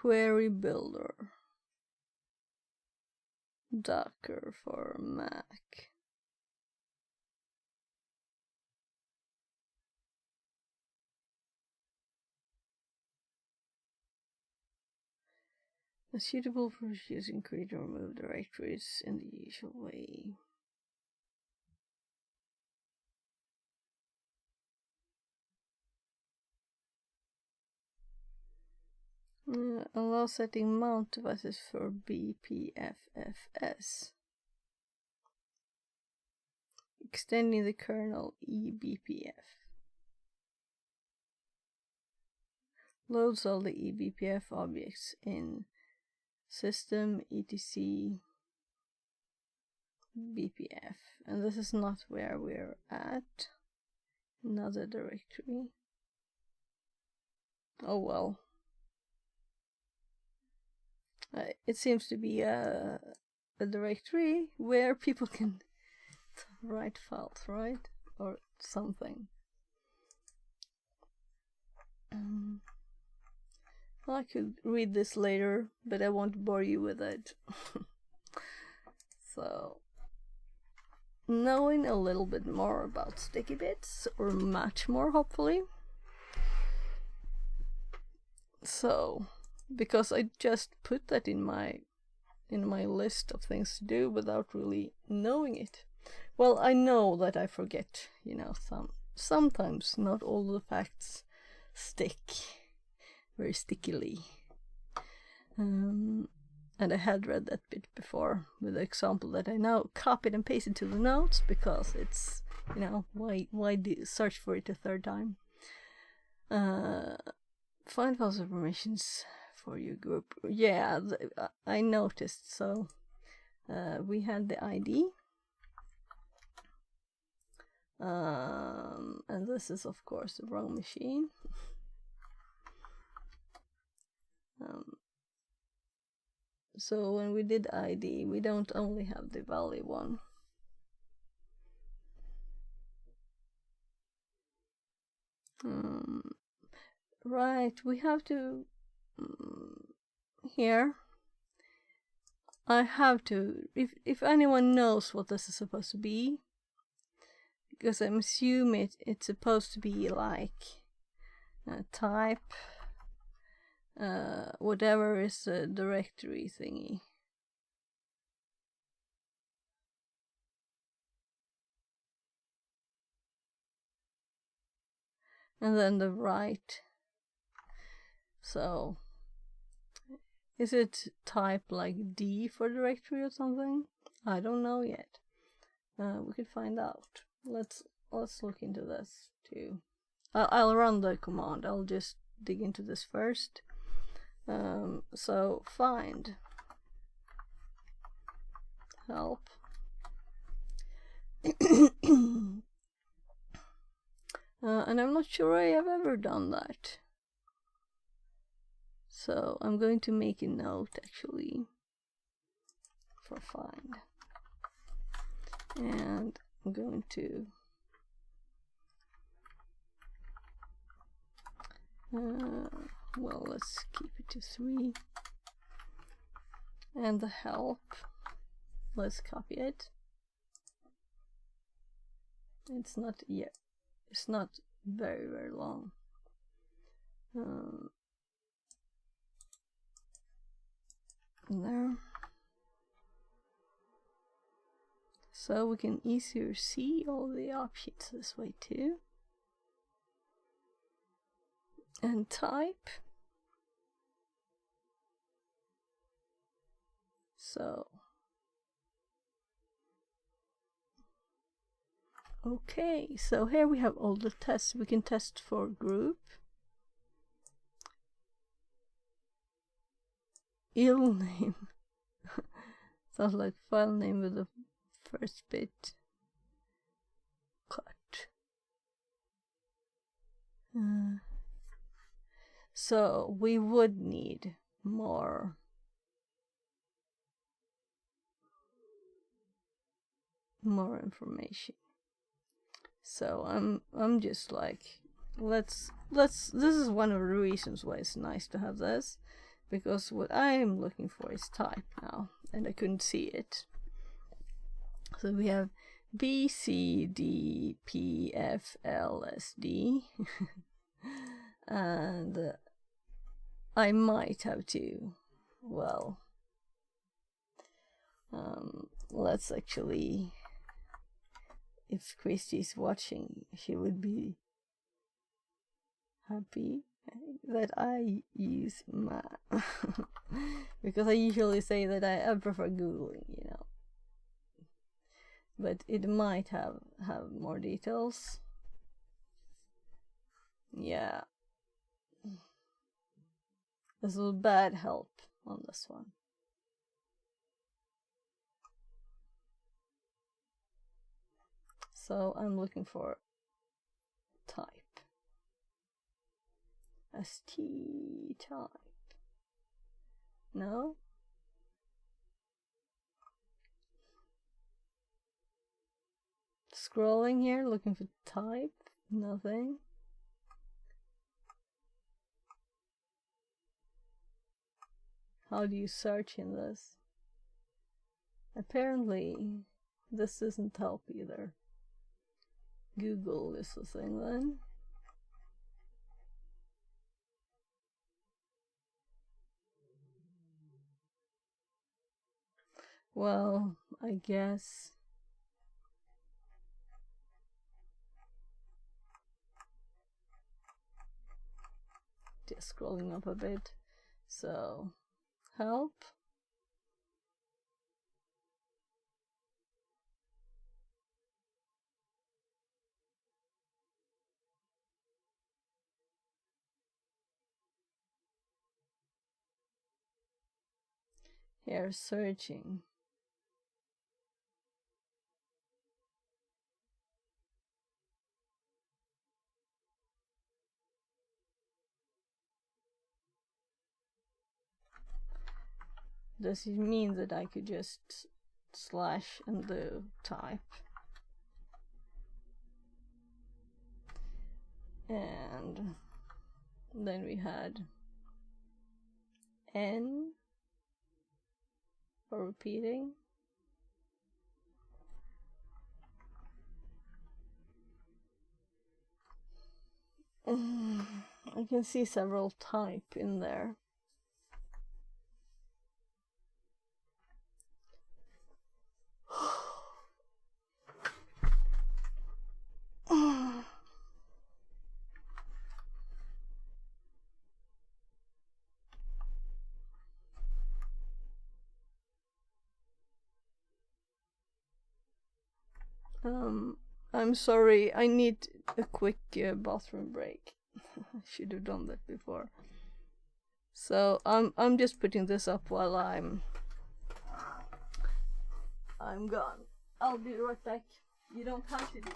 Query Builder, Docker for Mac. It's suitable for using create and remove directories in the usual way. Allow setting mount devices for BPFFS. Extending the kernel eBPF. Loads all the eBPF objects in system etc BPF. And this is not where we're at. Another directory. Oh well. It seems to be a directory where people can write files, right? Or something. I could read this later, but I won't bore you with it. So, knowing a little bit more about sticky bits, or much more hopefully. So, because I just put that in my list of things to do without really knowing it. Well, I know that I forget, sometimes not all the facts stick very stickily. And I had read that bit before with the example that I now copied and pasted to the notes because it's, why search for it a third time? Find files and permissions for your group. Yeah, I noticed. So we had the ID. And this is of course the wrong machine. So when we did ID, we don't only have the Valley one. Right, we have to here. I have to, if anyone knows what this is supposed to be, because I'm assuming it's supposed to be like type whatever is a directory thingy. And then the right. So is it type like D for directory or something? I don't know yet. We could find out. Let's look into this too. I'll run the command. I'll just dig into this first. So find help. And I'm not sure I have ever done that. So I'm going to make a note actually for find. And I'm going to well, let's keep it to 3. And the help, let's copy it. It's not yet. It's not very, very long. There. So we can easier see all the options this way too. And type. So. Okay, so here we have all the tests. We can test for group. Ill name. Sounds like file name with the first bit cut. So we would need more information. So I'm just like, let's this is one of the reasons why it's nice to have this, because what I'm looking for is type now, and I couldn't see it. So we have B, C, D, P, F, L, S, D. And I might have to, well, let's actually, if Christy's watching, she would be happy that I use my because I usually say that I prefer Googling, you know. But it might have more details. Yeah. This was bad help on this one. So I'm looking for type. ST type. No? Scrolling here, looking for type. Nothing. How do you search in this? Apparently, this doesn't help either. Google is the thing then. Well, I guess just scrolling up a bit. So, help. Here, searching. Does it mean that I could just slash and do type? And then we had N for repeating. I can see several type in there. I'm sorry, I need a quick bathroom break. I should have done that before. So I'm just putting this up while I'm gone. I'll be right back. You don't have to do it.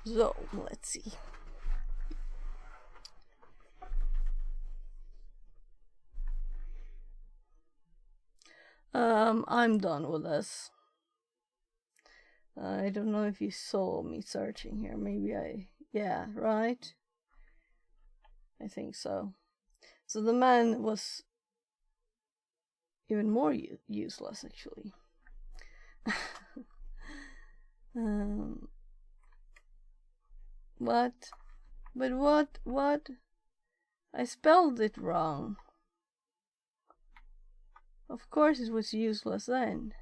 So let's see. I'm done with this. I don't know if you saw me searching here. Maybe yeah, right? I think so. So the man was even more useless, actually. What? But what? I spelled it wrong. Of course it was useless then.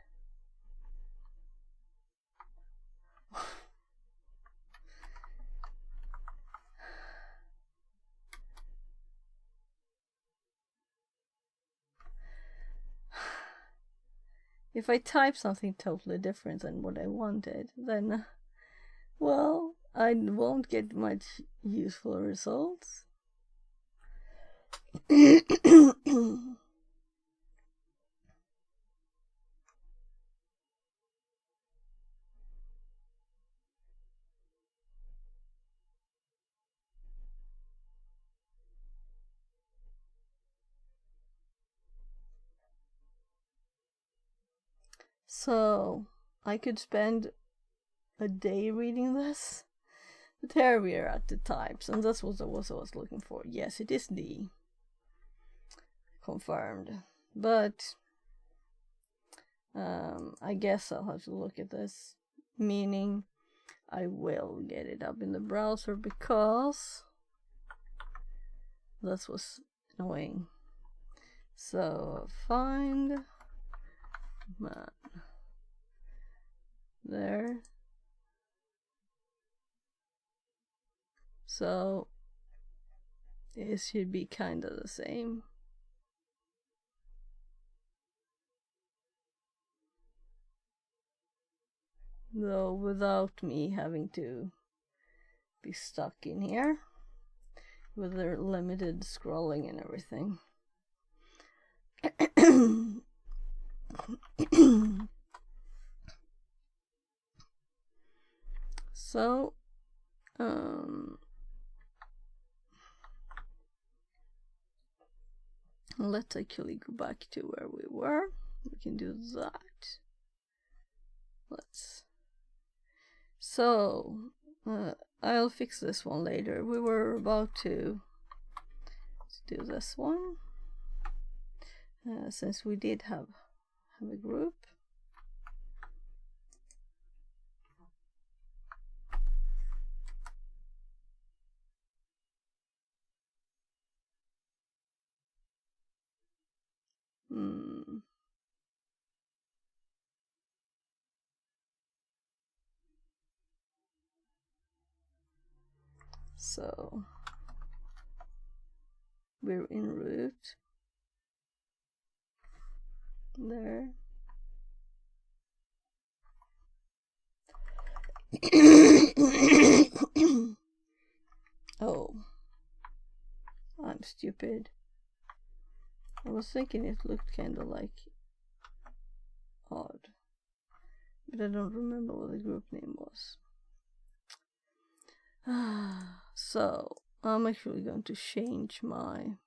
If I type something totally different than what I wanted, then, well, I won't get much useful results. So, I could spend a day reading this. But here we are at the types, and that's what I was looking for. Yes, it is D. Confirmed. But I guess I'll have to look at this. Meaning I will get it up in the browser because this was annoying. So find man. There. So it should be kind of the same. Though without me having to be stuck in here with their limited scrolling and everything. So let's actually go back to where we were. We can do that. So I'll fix this one later. We were about to do this one since we did have a group. So we're in root there. Oh, I'm stupid. I was thinking it looked kind of like odd, but I don't remember what the group name was. So I'm actually going to change my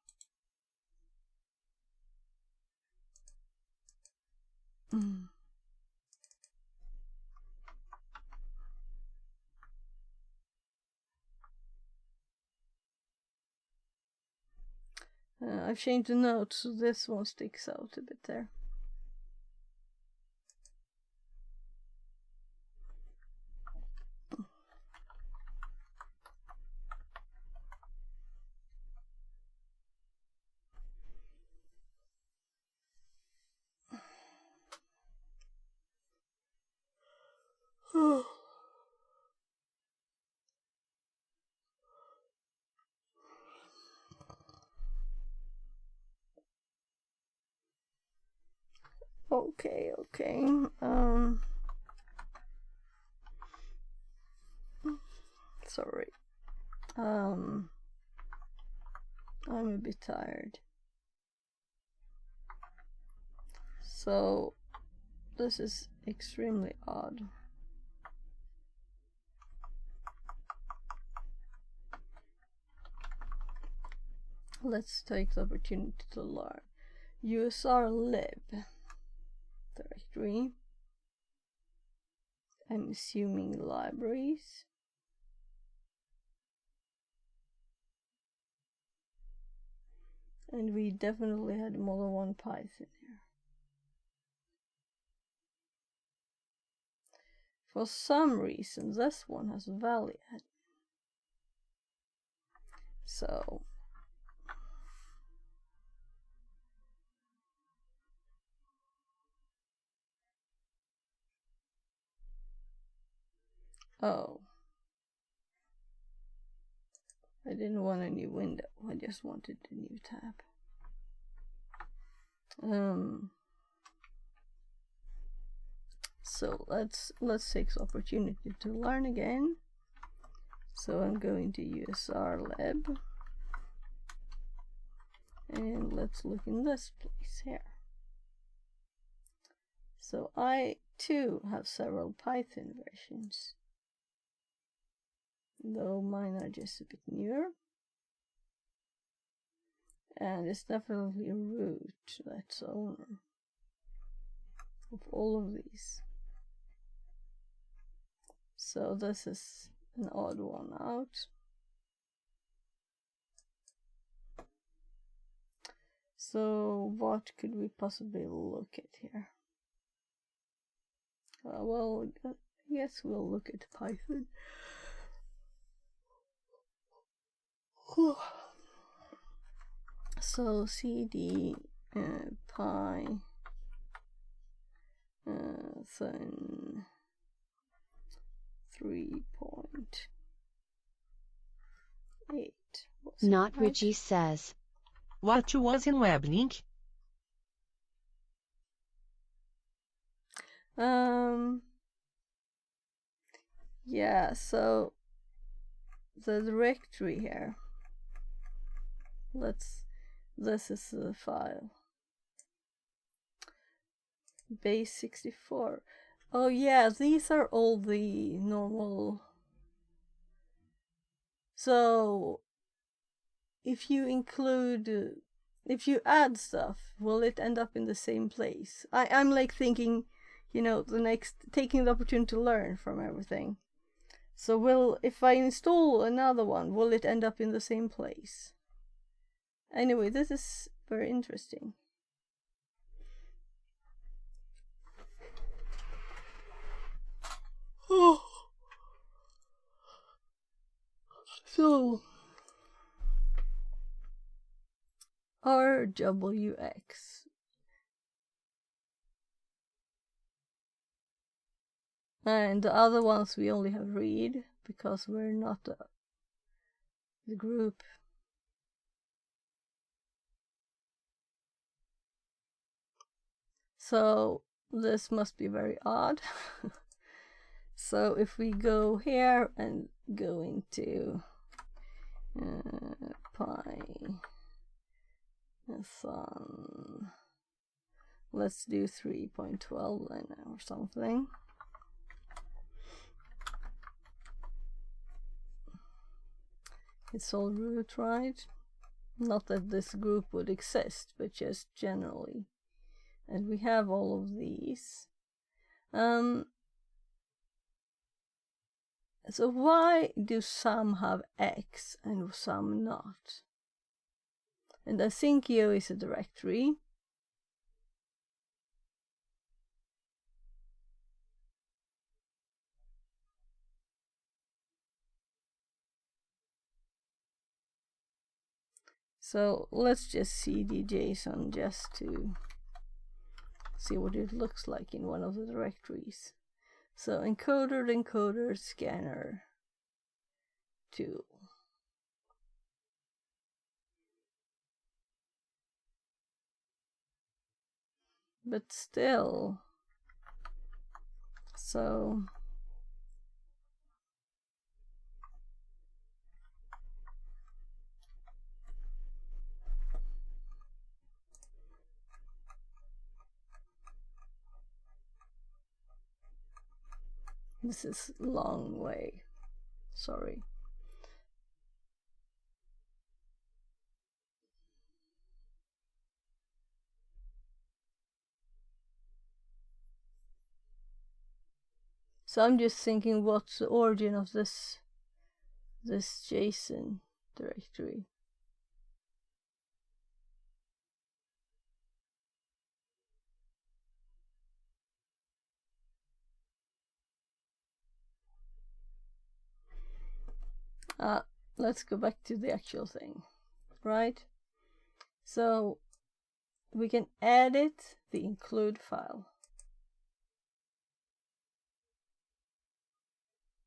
I've changed the notes so this one sticks out a bit there. Okay. Sorry. I'm a bit tired. So this is extremely odd. let's take the opportunity to learn. USR lib directory. I'm assuming libraries. And we definitely had more than one Python here. For some reason, this one has Valley admin. So oh, I didn't want a new window. I just wanted a new tab. So let's take the opportunity to learn again. So I'm going to USR lib, and let's look in this place here. So I too have several Python versions, though mine are just a bit newer. And it's definitely root that's the owner of all of these. So this is an odd one out. So what could we possibly look at here? Well, I guess we'll look at Python. So cd Python 3.8. Not Richie says. What was in web link? Yeah, so the directory here. This is the file. Base 64. Oh yeah, these are all the normal. So if you add stuff, will it end up in the same place? I'm like thinking, taking the opportunity to learn from everything. So if I install another one, will it end up in the same place? Anyway, this is very interesting. Oh. So RWX. And the other ones we only have read because we're not the group. So this must be very odd. So if we go here and go into Python, let's do 3.12 then or something. It's all root, right? Not that this group would exist, but just generally. And we have all of these. So why do some have X and some not? And I think Yo is a directory. So let's just cd JSON just to see what it looks like in one of the directories. So encoder, scanner, tool. But still, so this is a long way. Sorry. So I'm just thinking, what's the origin of this JSON directory? Let's go back to the actual thing, right? So we can edit the include file.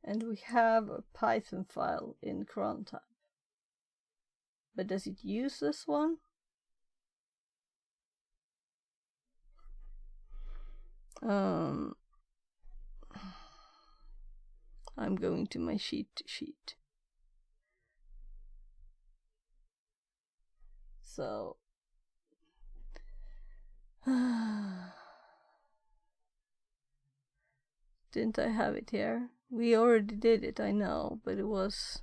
And we have a Python file in cron tab. But does it use this one? I'm going to my sheet. So didn't I have it here? We already did it, I know, but it was...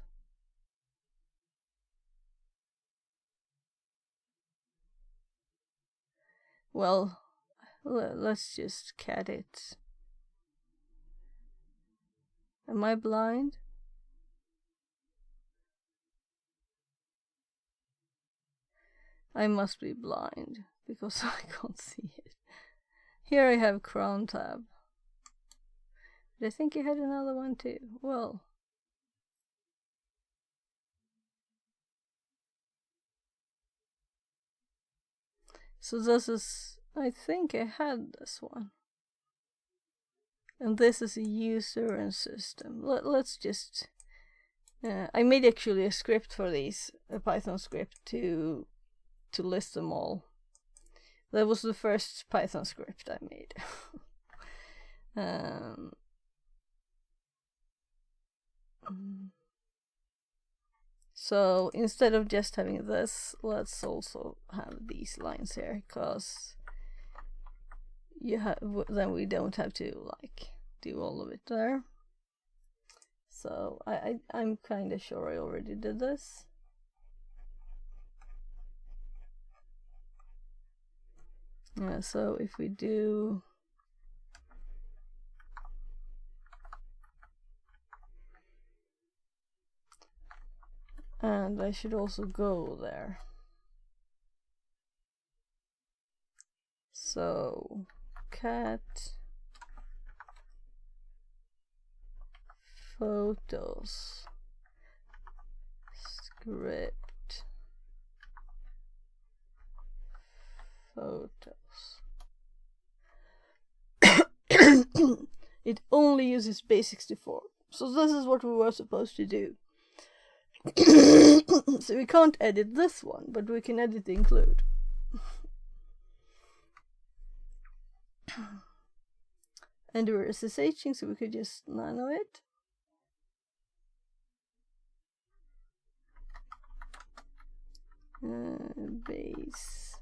Well, let's just cat it. Am I blind? I must be blind, because I can't see it. Here I have cron tab. But I think you had another one too. Well... So this is... I think I had this one. And this is a user and system. Let's just... I made actually a script for these, a Python script to list them all. That was the first Python script I made. So instead of just having this, let's also have these lines here, because then we don't have to like do all of it there. So I'm kind of sure I already did this. Yeah, so if we do and I should also go there. So cat photos script photos. It only uses base64. So this is what we were supposed to do. So we can't edit this one, but we can edit the include. And we're SSHing, so we could just nano it. Base.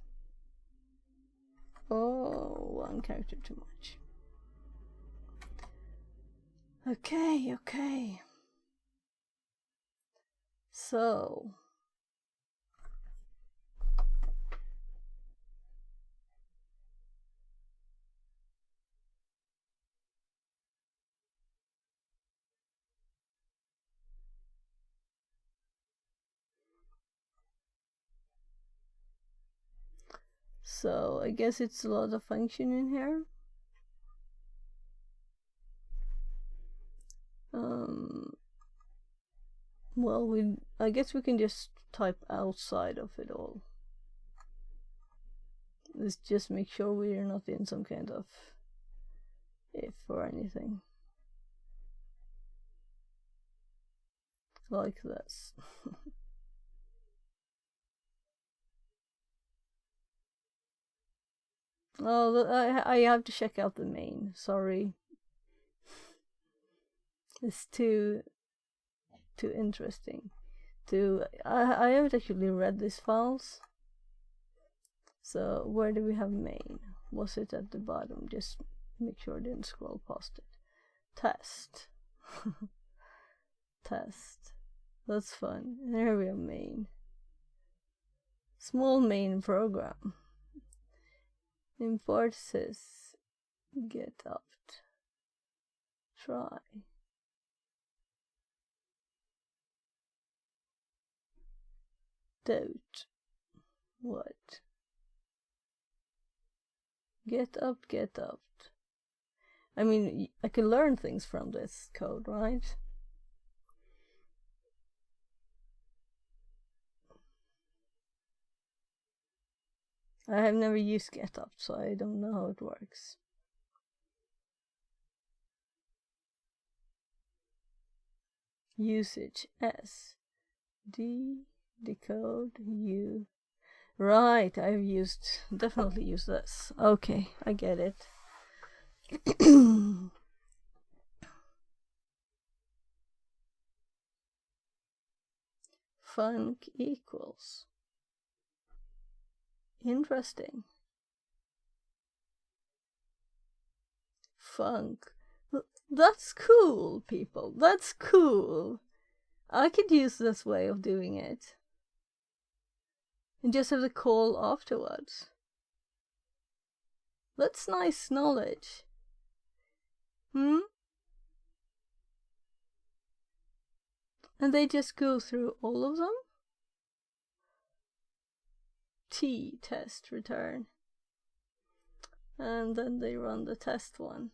Oh, one character too much. Okay. So I guess it's a lot of function in here. Well, I guess we can just type outside of it all. Let's just make sure we're not in some kind of if or anything. Like this. Oh, I have to check out the main. Sorry. It's too interesting. I haven't actually read these files. So where do we have main? Was it at the bottom? Just make sure I didn't scroll past it. Test. Test. That's fun. And here we have main. Small main program. Import sys get opt Try. Doubt. What? Get up, get up. I mean, I can learn things from this code, right? I have never used get up, so I don't know how it works. Usage S. D. Decode. U. Right, I've definitely used this. Okay, I get it. Func equals. Interesting. Func. That's cool, people. That's cool. I could use this way of doing it. And just have the call afterwards. That's nice knowledge. And they just go through all of them? T test return. And then they run the test one.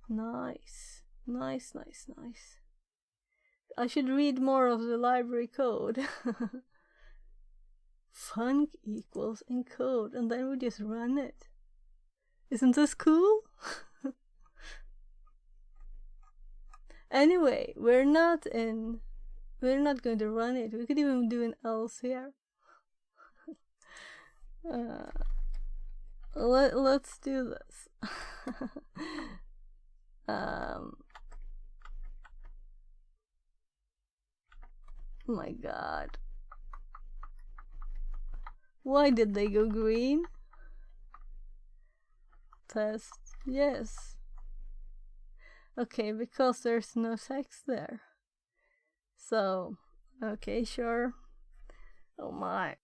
Nice. Nice, nice, nice. I should read more of the library code. Func equals encode, and then we just run it. Isn't this cool? Anyway, we're not going to run it. We could even do an else here. Let's do this. My god. Why did they go green? Test. Yes. Okay, because there's no text there. So, okay, sure. Oh my.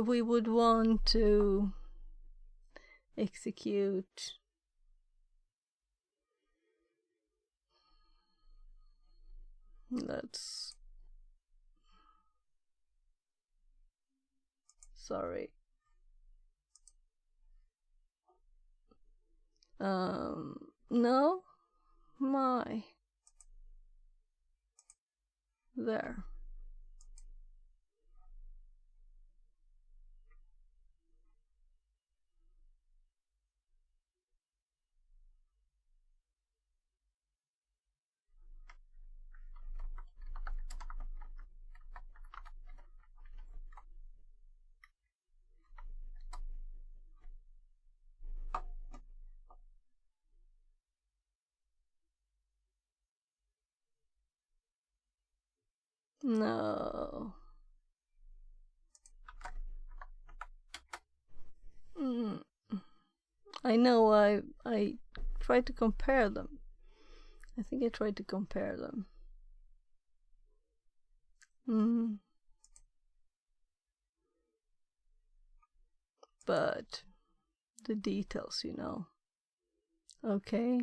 We would want to execute sorry. No, my there. No. I know I tried to compare them. I think I tried to compare them. But the details, you know. Okay.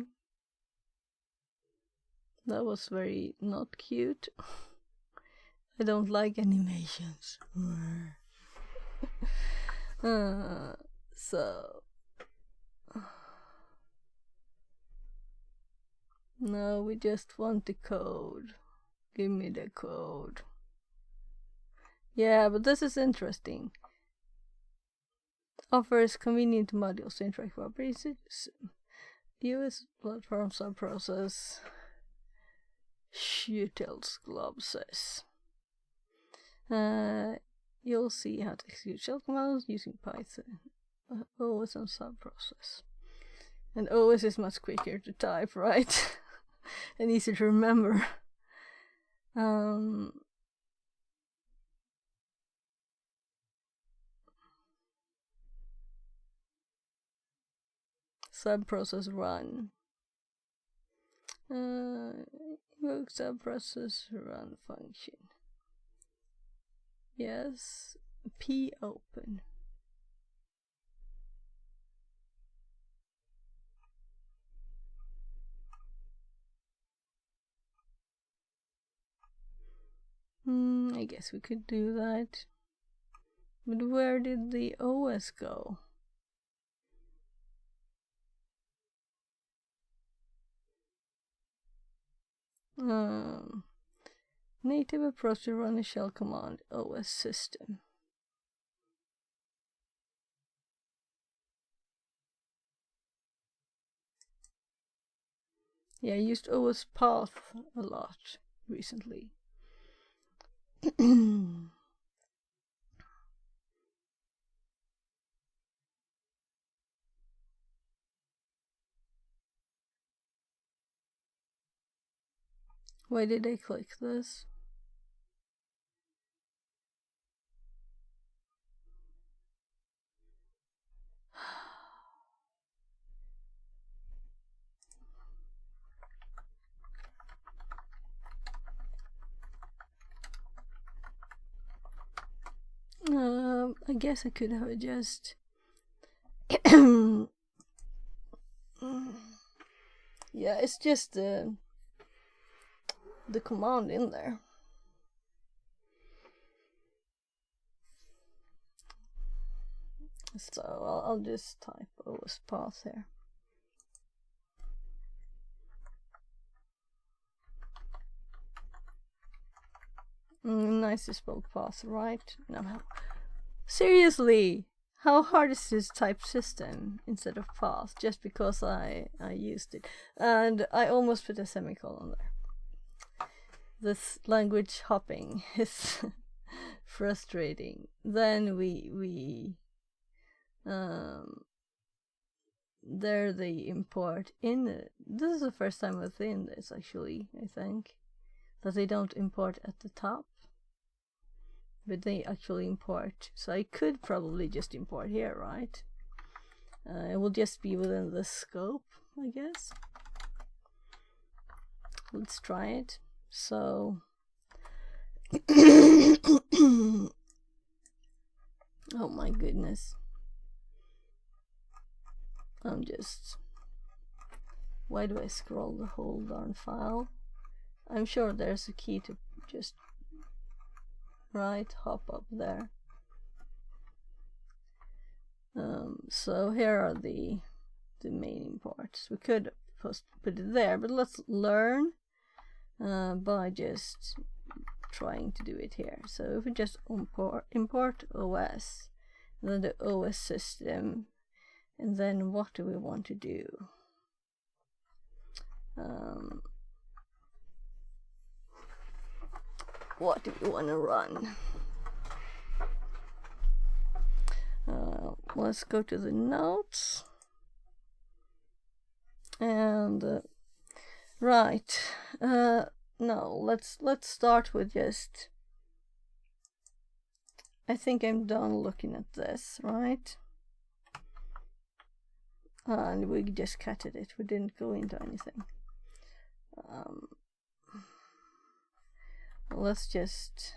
That was very not cute. I don't like animations. So no, we just want the code. Give me the code. Yeah, but this is interesting. Offers convenient modules to interact with operations. US platform subprocess. Shutels Glob says. You'll see how to execute shell commands using Python. OS and subprocess. And OS is much quicker to type, right? And easier to remember. Subprocess run. Invoke subprocess run function. Yes. P open. I guess we could do that. But where did the OS go? Native approach to run a shell command OS system. Yeah, I used OS path a lot recently. Why did I click this? I guess I could have just yeah, it's just the command in there. So I'll just type OS path here. Nice to spell path, right? No. Seriously, how hard is this type system instead of path? Just because I used it, and I almost put a semicolon there. This language hopping is frustrating. Then we there they import in it. This is the first time I've seen this actually, I think, that they don't import at the top, but they actually import. So I could probably just import here, right? It will just be within the scope, I guess. Let's try it. So oh my goodness, I'm just, why do I scroll the whole darn file? I'm sure there's a key to just hop up there. So here are the main imports. We could put it there, but let's learn by just trying to do it here. So if we just import OS, and then the OS system, and then what do we want to do? What do we want to run? Let's go to the notes, and right. No, let's start with just, I think I'm done looking at this, right? And we just cutted it. We didn't go into anything. Let's just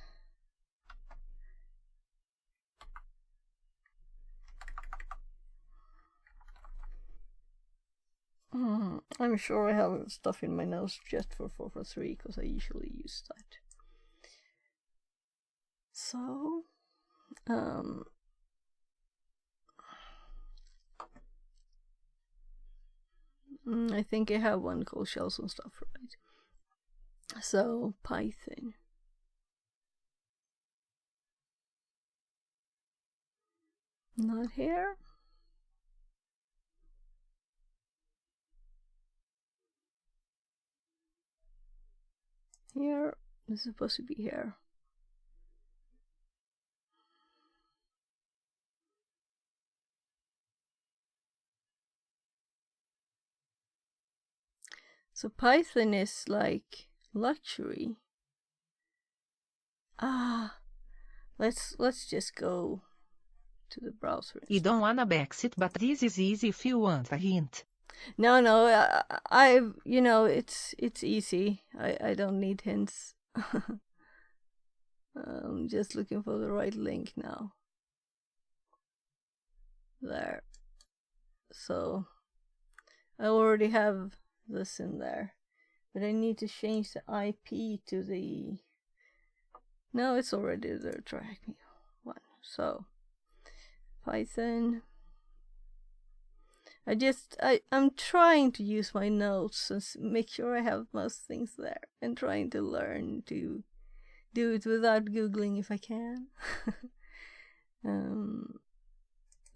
I'm sure I have stuff in my notes just for 443 because I usually use that. So I think I have one called shells and stuff, right? So Python. Not here. Here. This is supposed to be here. So Python is like luxury. Let's just go to the browser. You don't wanna backseat, but this is easy if you want a hint. No, it's easy. I don't need hints. I'm just looking for the right link now. There. So I already have this in there, but I need to change the IP to the No, it's already the TryHackMe one. So Python. I'm trying to use my notes and make sure I have most things there, and trying to learn to do it without Googling if I can.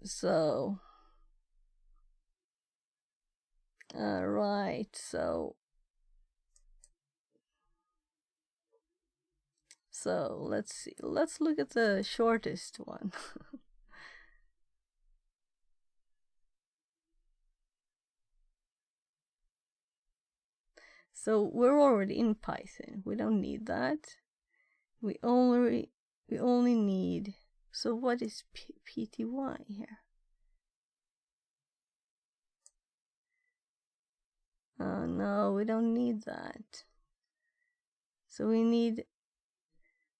So right, so let's see. Let's look at the shortest one. So we're already in Python. We don't need that. We only need. So what is PTY here? Oh no, we don't need that. So we need,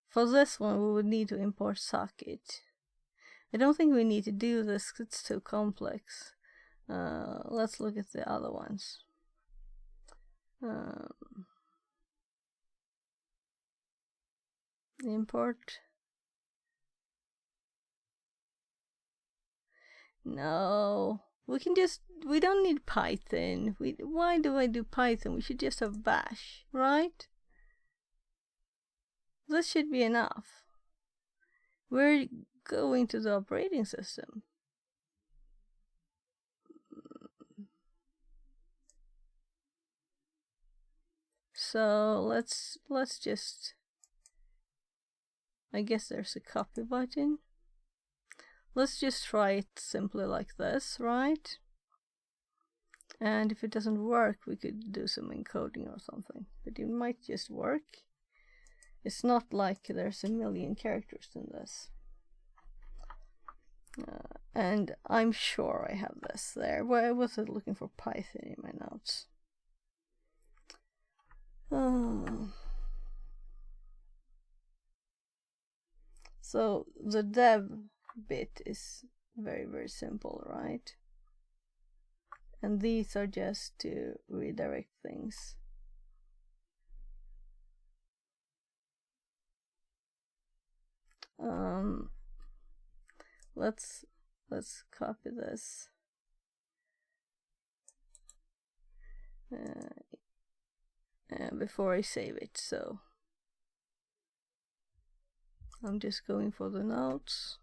for this one, we would need to import socket. I don't think we need to do this, it's too complex. Let's look at the other ones. Import. No, we don't need Python. Why do I do Python? We should just have bash, right? This should be enough. We're going to the operating system. So let's just, I guess there's a copy button. Let's just try it simply like this, right? And if it doesn't work, we could do some encoding or something, but it might just work. It's not like there's a million characters in this. And I'm sure I have this there. Why was I looking for Python in my notes? So the dev bit is very, very simple, right? And these are just to redirect things. Let's copy this. Before I save it, so I'm just going for the notes.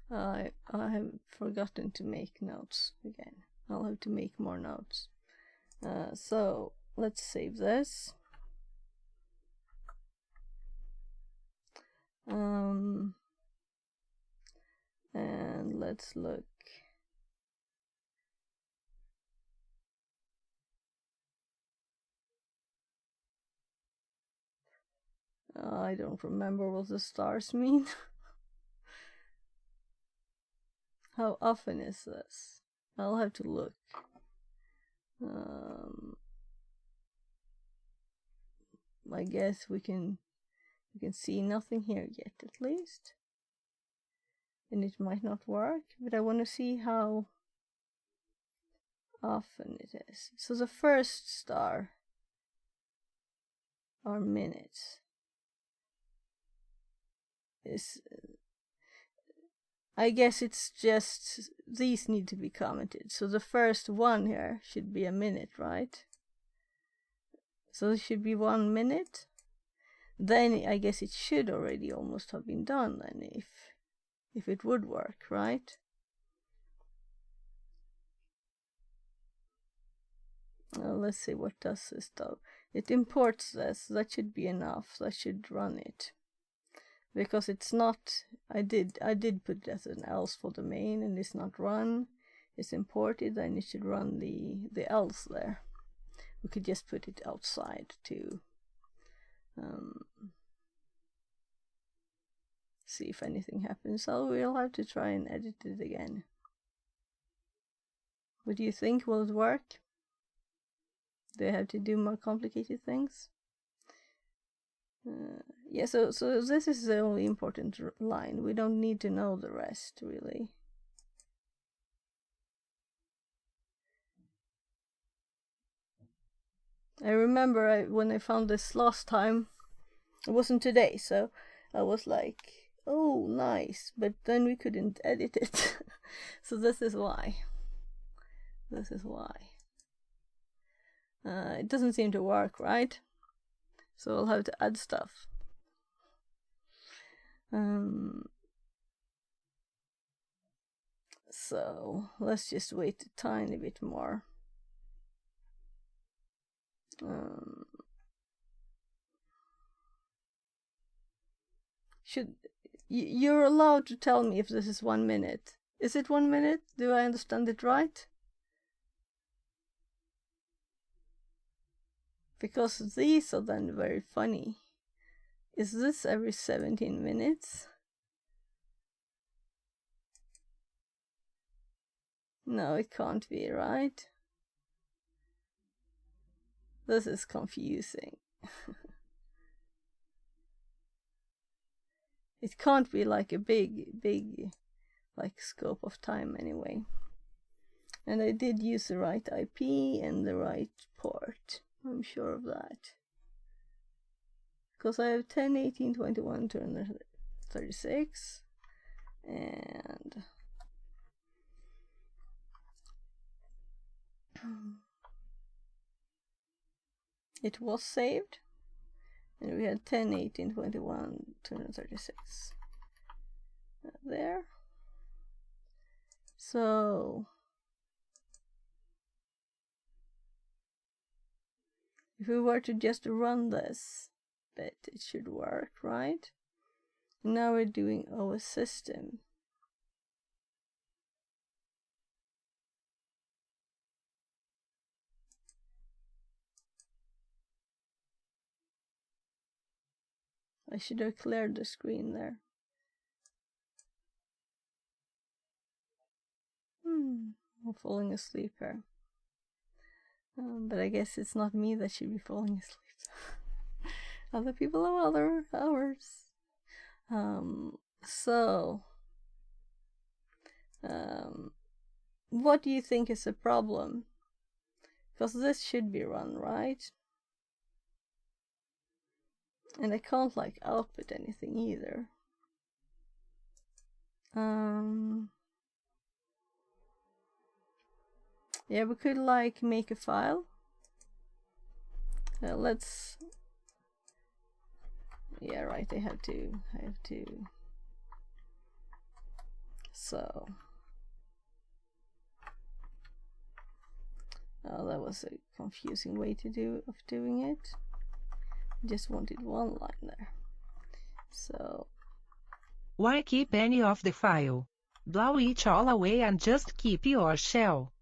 I have forgotten to make notes again. I'll have to make more notes. So let's save this. And let's look. I don't remember what the stars mean. How often is this? I'll have to look. I guess we can see nothing here yet, at least. And it might not work, but I want to see how often it is. So the first star are minutes. I guess it's just these need to be commented. So the first one here should be a minute, right? So it should be 1 minute. Then I guess it should already almost have been done then, if it would work, right? Let's see, what does this do? It imports this. That should be enough. That should run it. Because it's not, I did put it as an else for the main, and it's not run. It's imported, then it should run the else there. We could just put it outside to see if anything happens. So we'll have to try and edit it again. What do you think? Will it work? Do I have to do more complicated things? Yeah, so this is the only important line. We don't need to know the rest, really. I remember when I found this last time, it wasn't today, so I was like, oh, nice, but then we couldn't edit it. So this is why. This is why. It doesn't seem to work, right? So I'll have to add stuff. So let's just wait a tiny bit more. You're allowed to tell me if this is 1 minute. Is it 1 minute? Do I understand it right? Because these are then very funny. Is this every 17 minutes? No, it can't be, right? This is confusing. It can't be like a big like scope of time anyway. And I did use the right IP and the right port. I'm sure of that. Because I have 10, 18, 21, 36. And it was saved. And we had 10, 18, 21, 236. There. So if we were to just run this bit, it should work, right? Now we're doing our system. I should have cleared the screen there. I'm falling asleep here. But I guess it's not me that should be falling asleep. Other people have other hours. What do you think is the problem? Because this should be run, right? And I can't like output anything either. Yeah, we could like make a file. Let's. Yeah, right. I have to. So. Oh, that was a confusing way to doing it. Just wanted one line there. So. Why keep any of the file? Blow it all away and just keep your shell.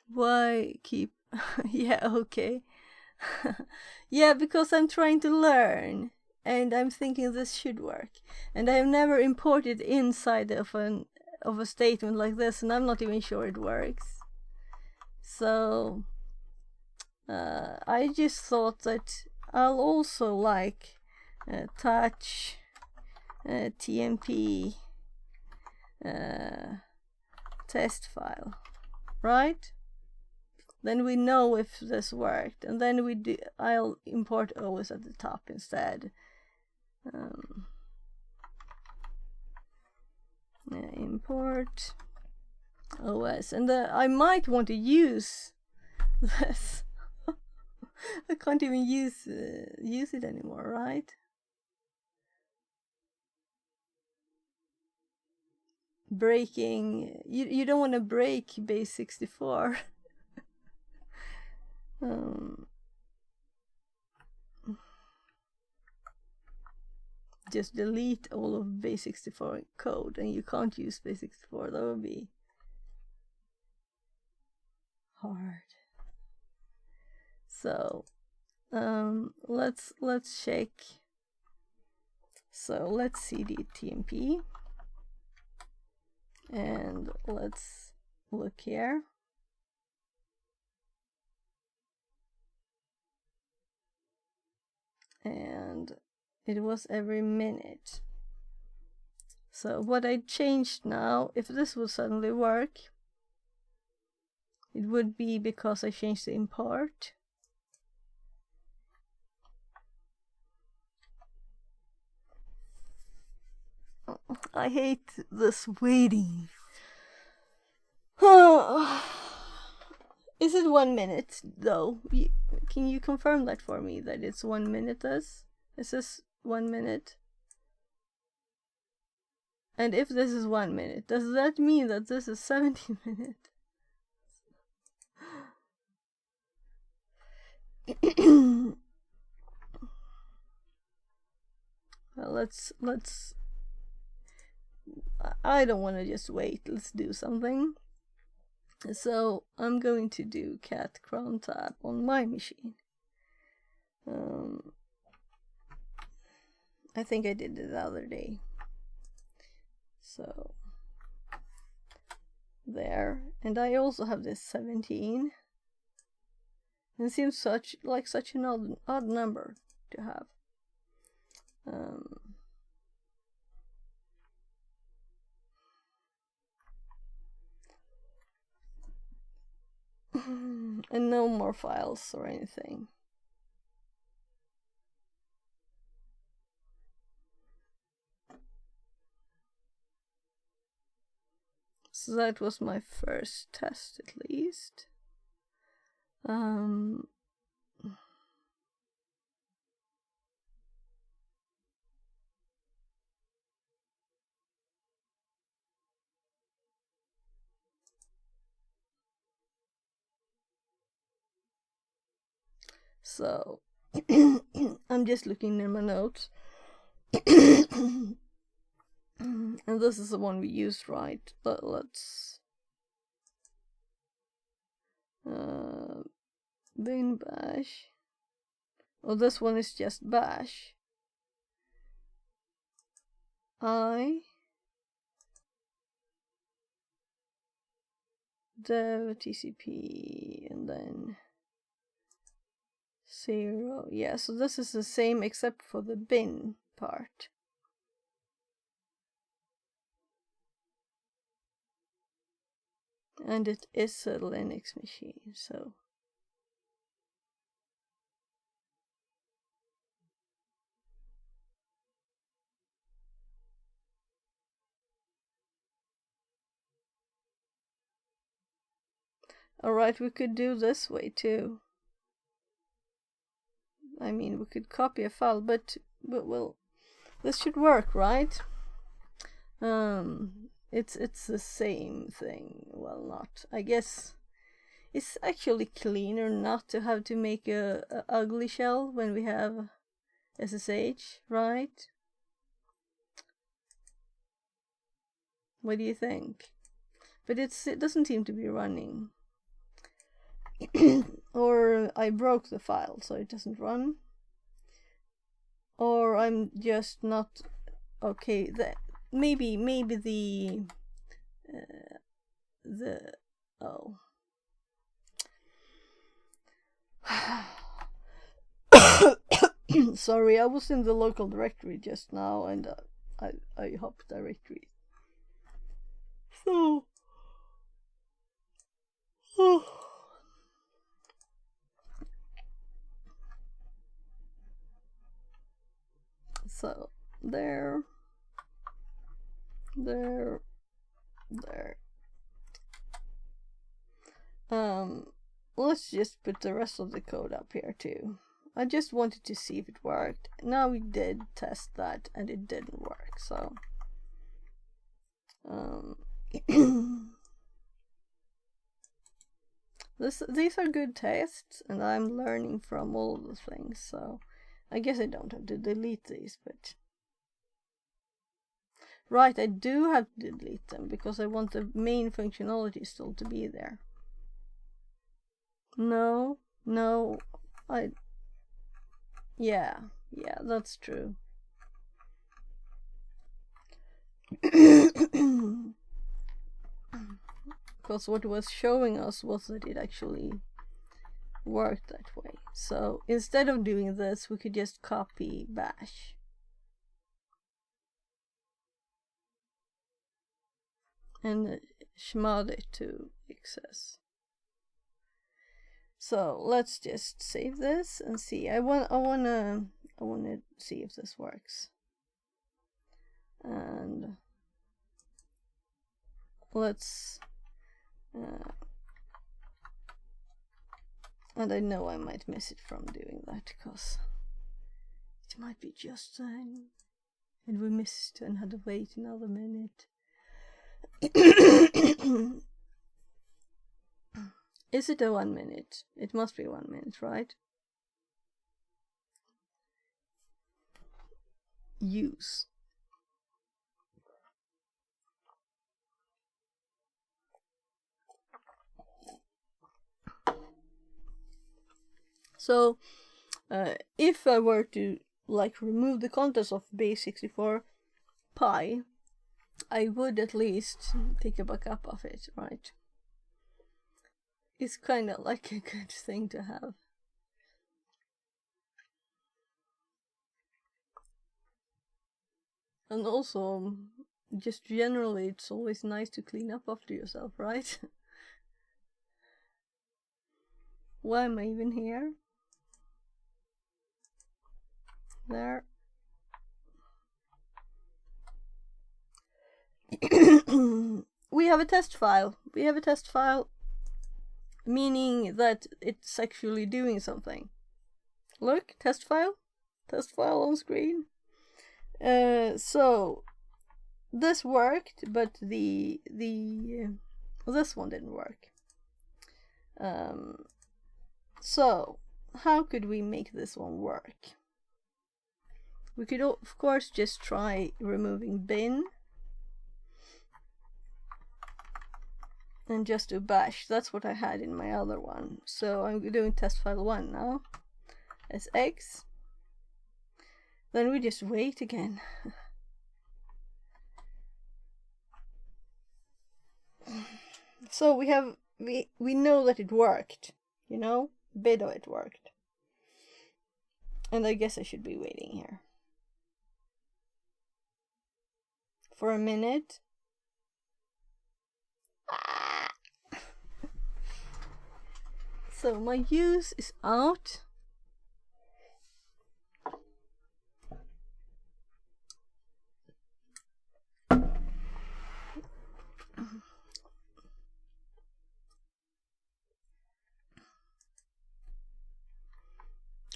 Why keep? Yeah, okay. Yeah, because I'm trying to learn and I'm thinking this should work. And I have never imported inside of a statement like this, and I'm not even sure it works. So I just thought that I'll also like touch TMP test file, right? Then we know if this worked, and then I'll import OS at the top instead. Import OS, and I might want to use this. I can't even use it anymore, right? Breaking. You don't want to break base 64. Just delete all of base 64 code, and you can't use base 64. That would be hard. So let's check. So let's cd tmp, and let's look here. and it was every minute. So what I changed now, if this would suddenly work, it would be because I changed the import. I hate this waiting. Is it 1 minute though? Can you confirm that for me, that it's 1 minute? Is this 1 minute? And if this is 1 minute, does that mean that this is 70 minutes? Well, let's I don't want to just wait. Let's do something. So I'm going to do cat cron tab on my machine. I think I did it the other day. So there, and I also have this 17. And it seems such an odd number to have. And no more files or anything. So that was my first test, at least. So I'm just looking in my notes. And this is the one we used, right? But let's bin bash. Oh, this one is just bash. Dev TCP and then 0. Yeah, so this is the same except for the bin part. And it is a Linux machine, so. Alright, we could do this way too. I mean, we could copy a file, but well, this should work, right? It's the same thing. Well, not. I guess it's actually cleaner not to have to make a ugly shell when we have SSH, right? What do you think? But it doesn't seem to be running. Or I broke the file so it doesn't run. Or I'm just not okay. Maybe the oh. Sorry, I was in the local directory just now and I hopped directory. So so there. Let's just put the rest of the code up here too. I just wanted to see if it worked. Now we did test that and it didn't work, so these are good tests and I'm learning from all the things, so I guess I don't have to delete these, but right, I do have to delete them because I want the main functionality still to be there. No, yeah, that's true. Because what it was showing us was that it actually work that way. So instead of doing this, we could just copy bash. And chmod it to XS. So let's just save this and see. I wanna see if this works. And let's and I know I might miss it from doing that because it might be just then, and we missed and had to wait another minute. Is it a 1 minute? It must be 1 minute, right? Use. So if I were to like remove the contents of base64 pi, I would at least take a backup of it, right? It's kind of like a good thing to have. And also, just generally, it's always nice to clean up after yourself, right? Why am I even here? There. We have a test file. We have a test file, meaning that it's actually doing something. Look, test file on screen. So this worked, but this one didn't work. So how could we make this one work? We could of course just try removing bin and just do bash. That's what I had in my other one. So I'm doing test file 1 now as x. Then we just wait again. So we know that it worked, you know, a bit of it worked. And I guess I should be waiting here for a minute. So my use is out.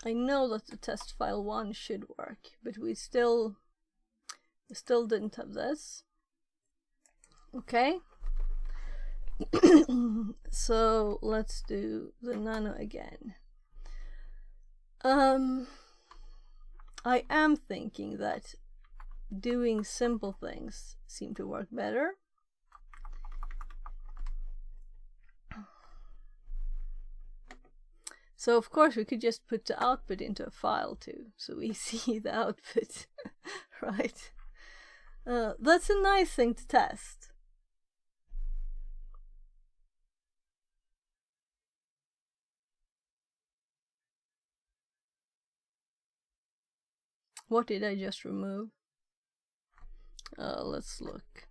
I know that the test file 1 should work, but we still didn't have this. Okay. So let's do the nano again. I am thinking that doing simple things seem to work better. So of course we could just put the output into a file too, so we see the output, right? That's a nice thing to test. What did I just remove? Let's look.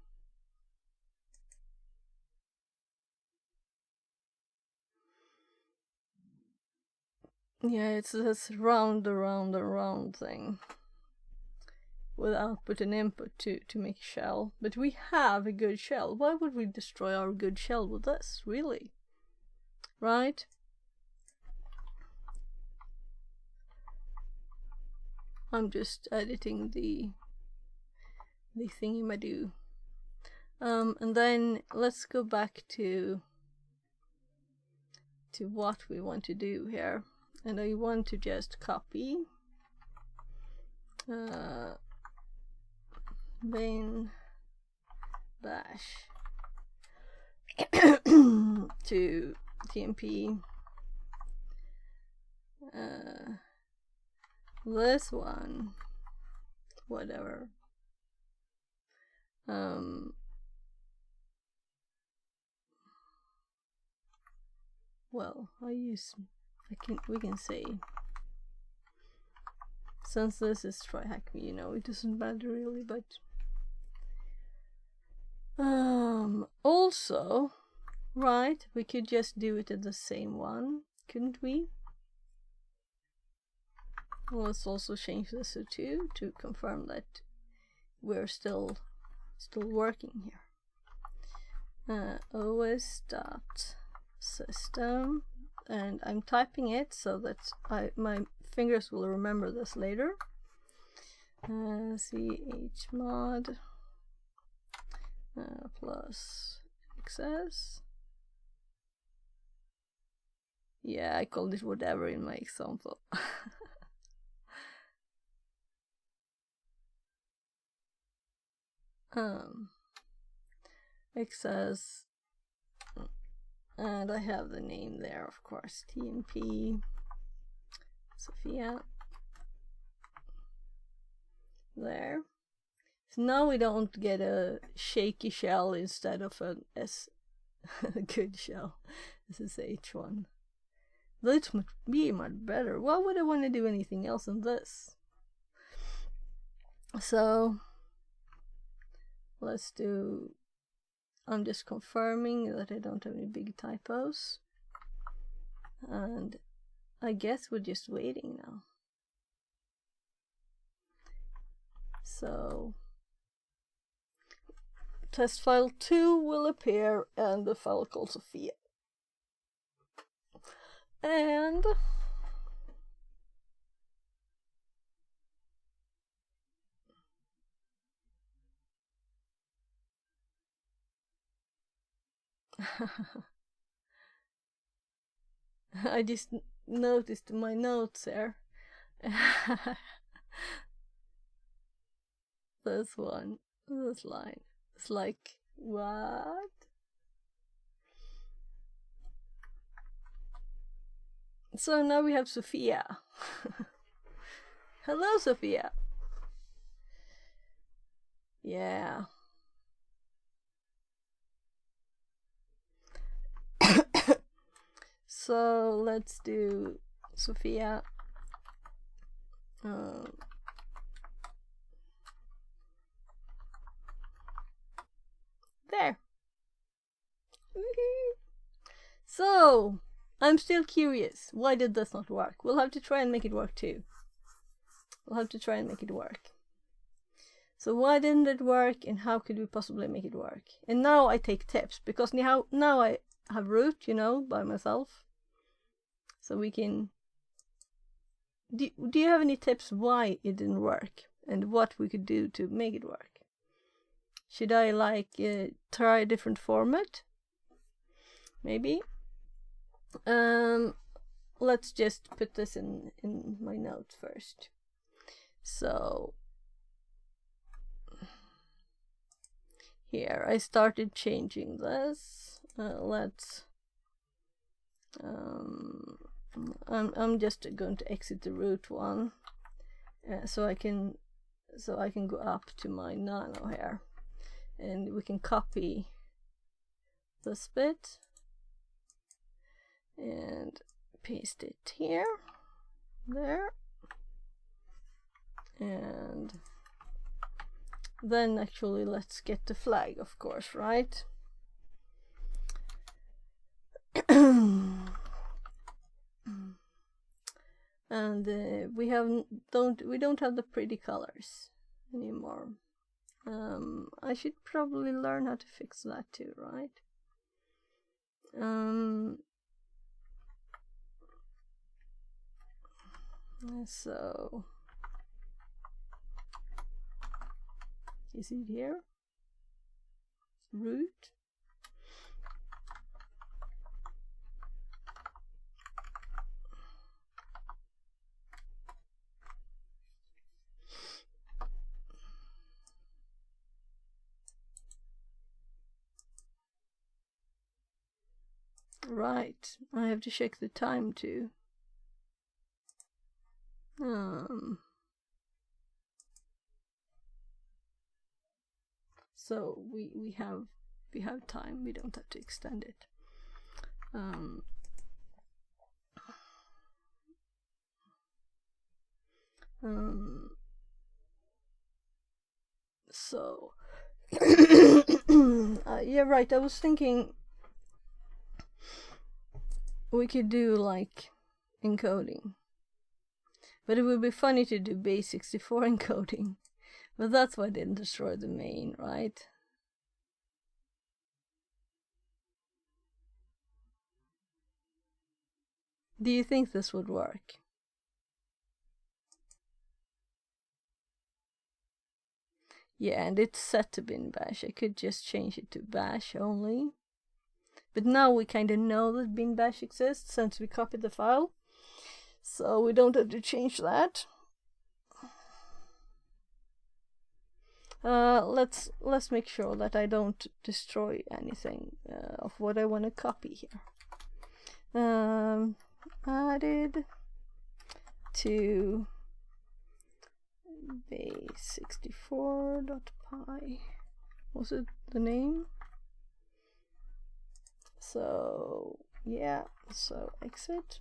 Yeah, it's this round thing with output and input to make shell. But we have a good shell. Why would we destroy our good shell with this, really? Right? I'm just editing the thingy-ma-do. And then let's go back to what we want to do here. And I want to just copy bin bash to tmp this one, whatever. Well, I use we can say, since this is TryHackMe, you know, it doesn't matter really, but also, right, we could just do it at the same one, couldn't we? Let's also change this to 2 to confirm that we're still working here. os.system, and I'm typing it so that my fingers will remember this later. chmod plus XS. Yeah, I called it whatever in my example. XS, and I have the name there, of course, TMP Sophia. There. So now we don't get a shaky shell instead of an good shell. This is H1. That would be much better. Why would I want to do anything else than this? So let's do, I'm just confirming that I don't have any big typos. And I guess we're just waiting now. So test file 2 will appear, and the file called Sophia. And I just noticed my notes there. This one, this line. It's like, what? So now we have Sophia. Hello, Sophia. Yeah. So let's do Sophia. There. So I'm still curious. Why did this not work? We'll have to try and make it work too. We'll have to try and make it work. So why didn't it work, and how could we possibly make it work? And now I take tips, because now I have root, you know, by myself. So we can... Do you have any tips why it didn't work, and what we could do to make it work? Should I try a different format? Maybe. Let's just put this in my notes first. So here I started changing this. I'm just going to exit the root one, so I can go up to my nano here, and we can copy this bit and paste it here, there, and then actually let's get the flag, of course, right? And we don't have the pretty colors anymore. I should probably learn how to fix that too, right? So you see it here, root. Right, I have to check the time too. So we have time. We don't have to extend it. So yeah, right, I was thinking we could do like encoding, but it would be funny to do base 64 encoding, but that's why I didn't destroy the main, right? Do you think this would work? Yeah, and it's set to bin bash. I could just change it to bash only. But now we kind of know that bin bash exists since we copied the file. So we don't have to change that. Let's make sure that I don't destroy anything of what I want to copy here. Added to base64.py. Was it the name? So yeah, so exit,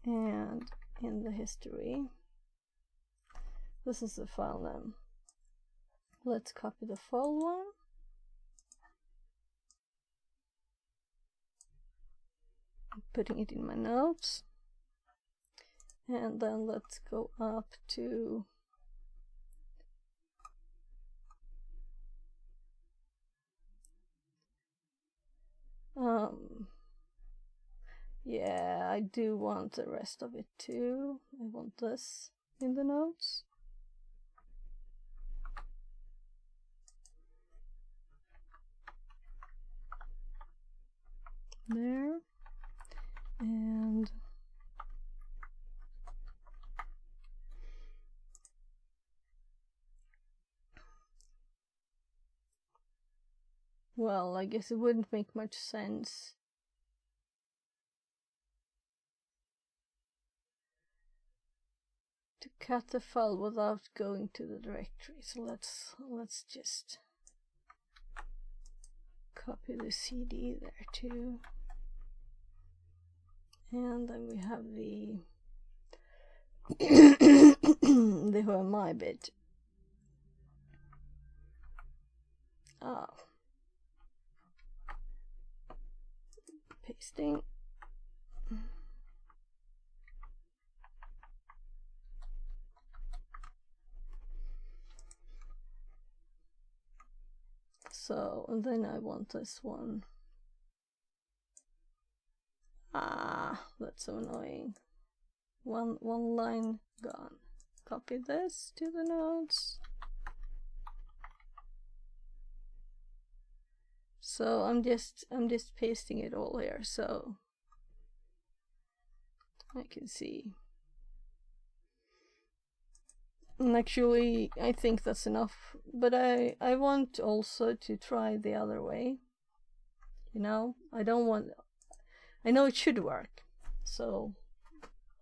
and in the history, this is the file name. Let's copy the full one. I'm putting it in my notes. And then let's go up to yeah, I do want the rest of it too. I want this in the notes. There. And well, I guess it wouldn't make much sense to cut the file without going to the directory. So let's just copy the CD there too. And then we have the the who am I bit. Oh. Pasting. So, and then I want this one. Ah, that's so annoying. One line gone. Copy this to the notes. So I'm just pasting it all here so I can see. And actually I think that's enough, but I want also to try the other way. You know, I know it should work. So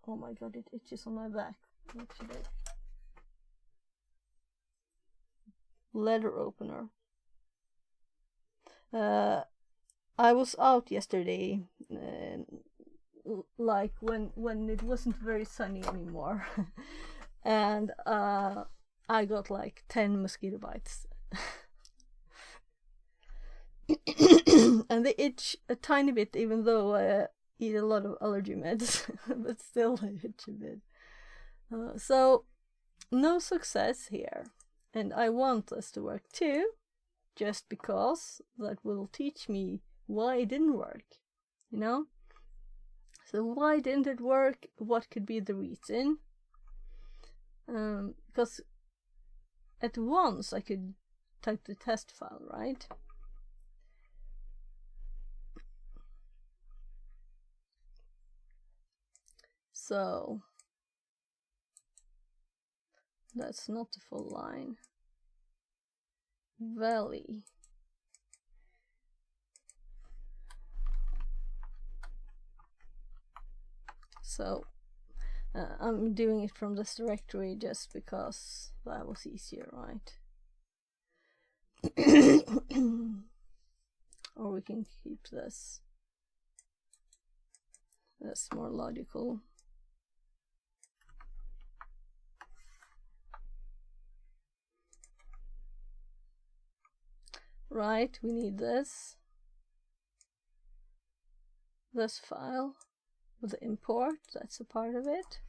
oh my god, it itches on my back. What should I? Letter opener. I was out yesterday, like when it wasn't very sunny anymore, and I got like 10 mosquito bites, and they itch a tiny bit, even though I eat a lot of allergy meds, but still they itch a bit. So no success here, and I want this to work too. Just because that will teach me why it didn't work, you know? So why didn't it work? What could be the reason? Because at once I could type the test file, right? So that's not the full line. Valley. So I'm doing it from this directory just because that was easier, right? Or we can keep this. That's more logical. Right, we need this file with the import, that's a part of it.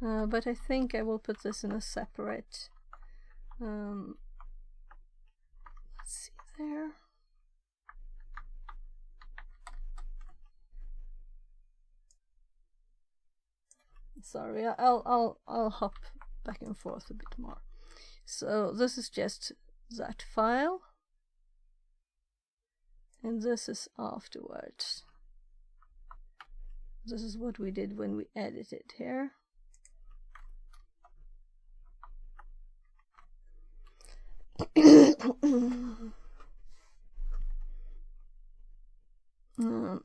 But I think I will put this in a separate, let's see there. Sorry, I'll hop back and forth a bit more. So this is just that file, and this is afterwards. This is what we did when we edited here.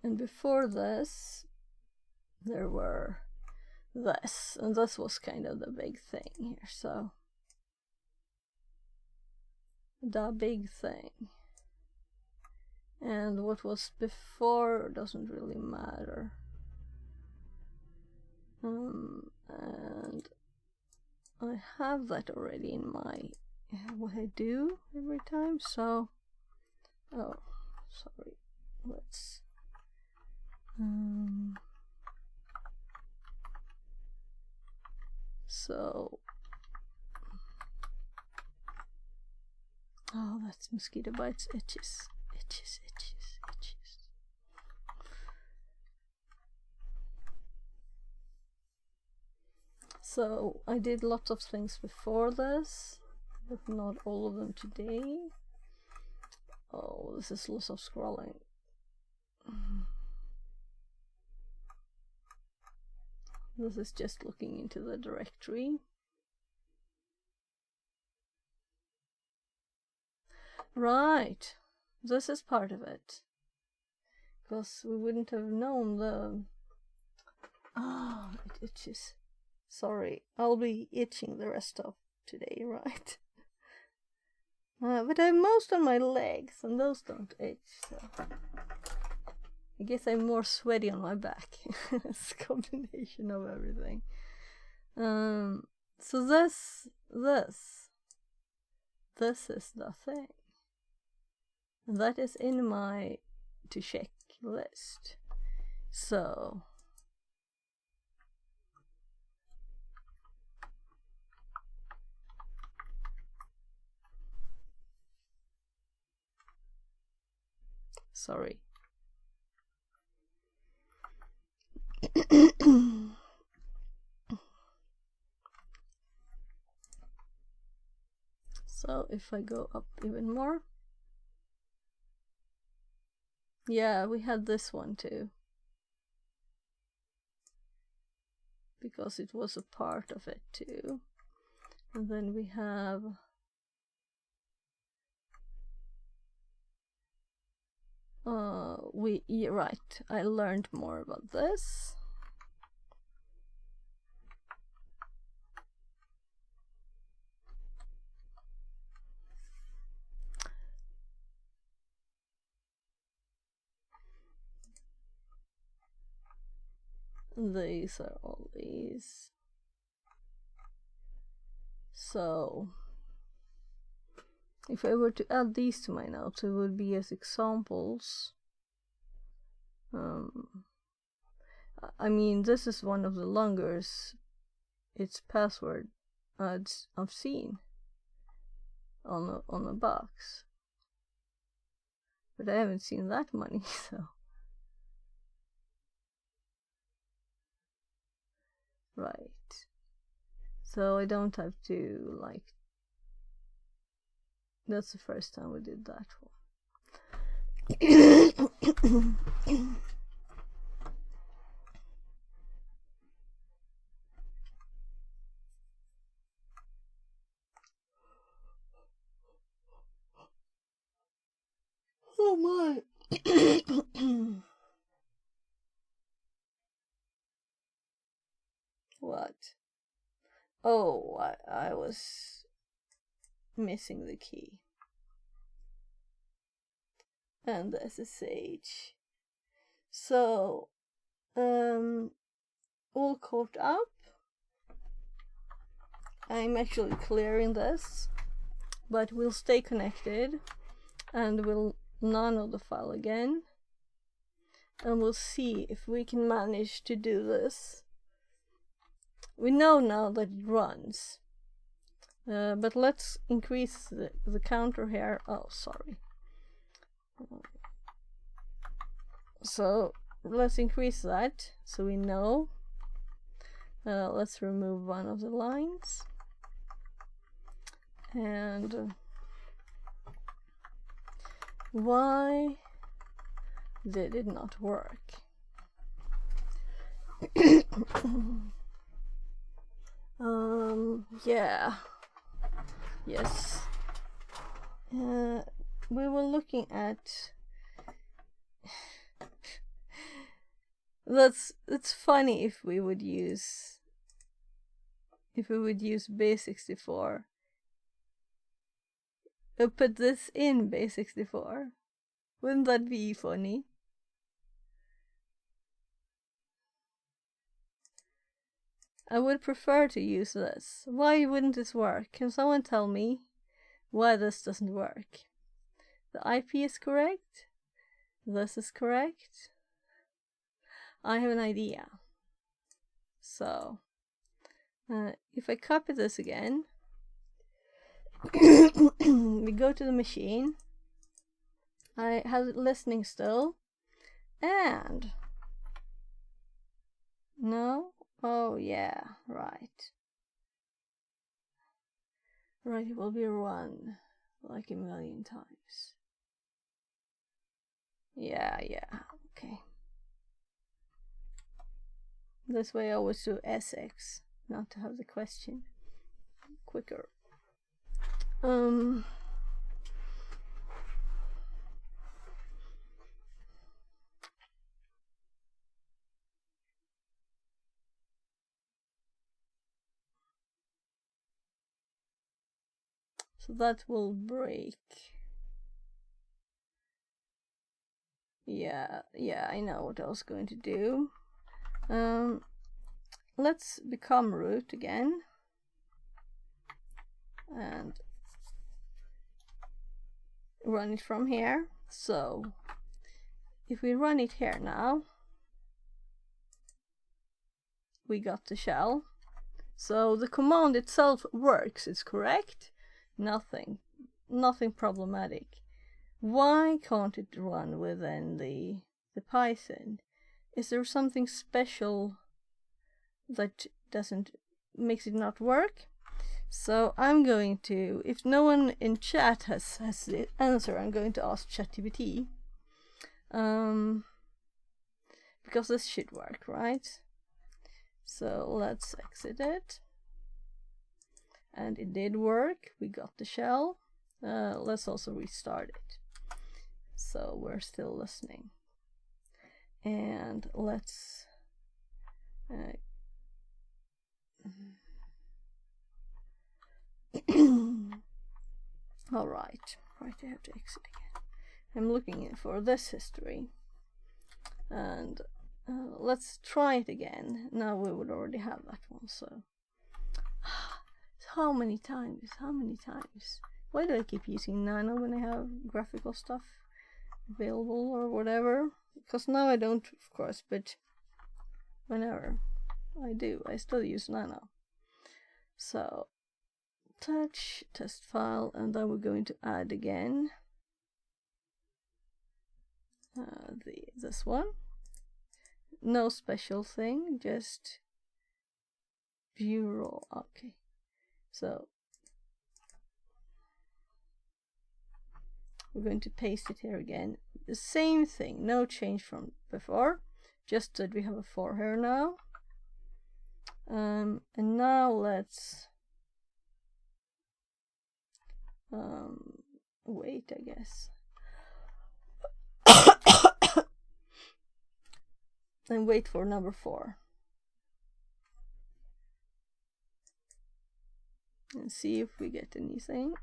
And before this, there were this, and this was kind of the big thing here. So the big thing, and what was before doesn't really matter. And I have that already in my what I do every time. So oh, sorry, let's so oh, that's mosquito bites, itches. So I did lots of things before this, but not all of them today. Oh, this is lots of scrolling. This is just looking into the directory. Right, this is part of it, because we wouldn't have known the... Oh, it itches. Sorry, I'll be itching the rest of today, right? But I have most on my legs, and those don't itch, so I guess I'm more sweaty on my back. It's a combination of everything. So this is the thing. And that is in my to check list. So sorry. So if I go up even more, yeah, we had this one too, because it was a part of it too. And then we have right, I learned more about this. These are all these. So if I were to add these to my notes, it would be as examples. I mean, this is one of the longest it's password ads I've seen on a box, but I haven't seen that many. So right, so I don't have to like. That's the first time we did that one. Oh my. What? Oh, I was missing the key. And the SSH. So, all caught up. I'm actually clearing this but we'll stay connected and we'll nano the file again, and we'll see if we can manage to do this. We know now that it runs, but let's increase the counter here. Oh, sorry. So let's increase that so we know. Let's remove one of the lines, and why did it not work? Yeah, yes. We were looking at. It's funny if we would use base64. Put this in base64. Wouldn't that be funny? I would prefer to use this. Why wouldn't this work? Can someone tell me why this doesn't work? The IP is correct. This is correct. I have an idea. So, if I copy this again, we go to the machine. I have it listening still, and no. Oh yeah, right. Right, it will be run like a million times. Yeah, okay. This way I always do SX, not to have the question quicker. So that will break. Yeah, I know what I was going to do. Let's become root again. And run it from here. So, if we run it here now, we got the shell. So the command itself works, it's correct. Nothing problematic. Why can't it run within the Python? Is there something special that makes it not work? So I'm going to, if no one in chat has the answer, I'm going to ask ChatGPT. Because this should work, right? So let's exit it. And it did work. We got the shell. Let's also restart it. So we're still listening. And let's all right, I have to exit again. I'm looking for this history, and let's try it again. Now we would already have that one. So how many times? Why do I keep using Nano when I have graphical stuff available or whatever? Because now I don't, of course, but whenever I do, I still use Nano. So touch test file, and then we're going to add again this one. No special thing, just view raw. Okay, so we're going to paste it here again. The same thing, no change from before, just that we have a 4 here now. And now let's wait, I guess. And wait for number 4. And see if we get anything.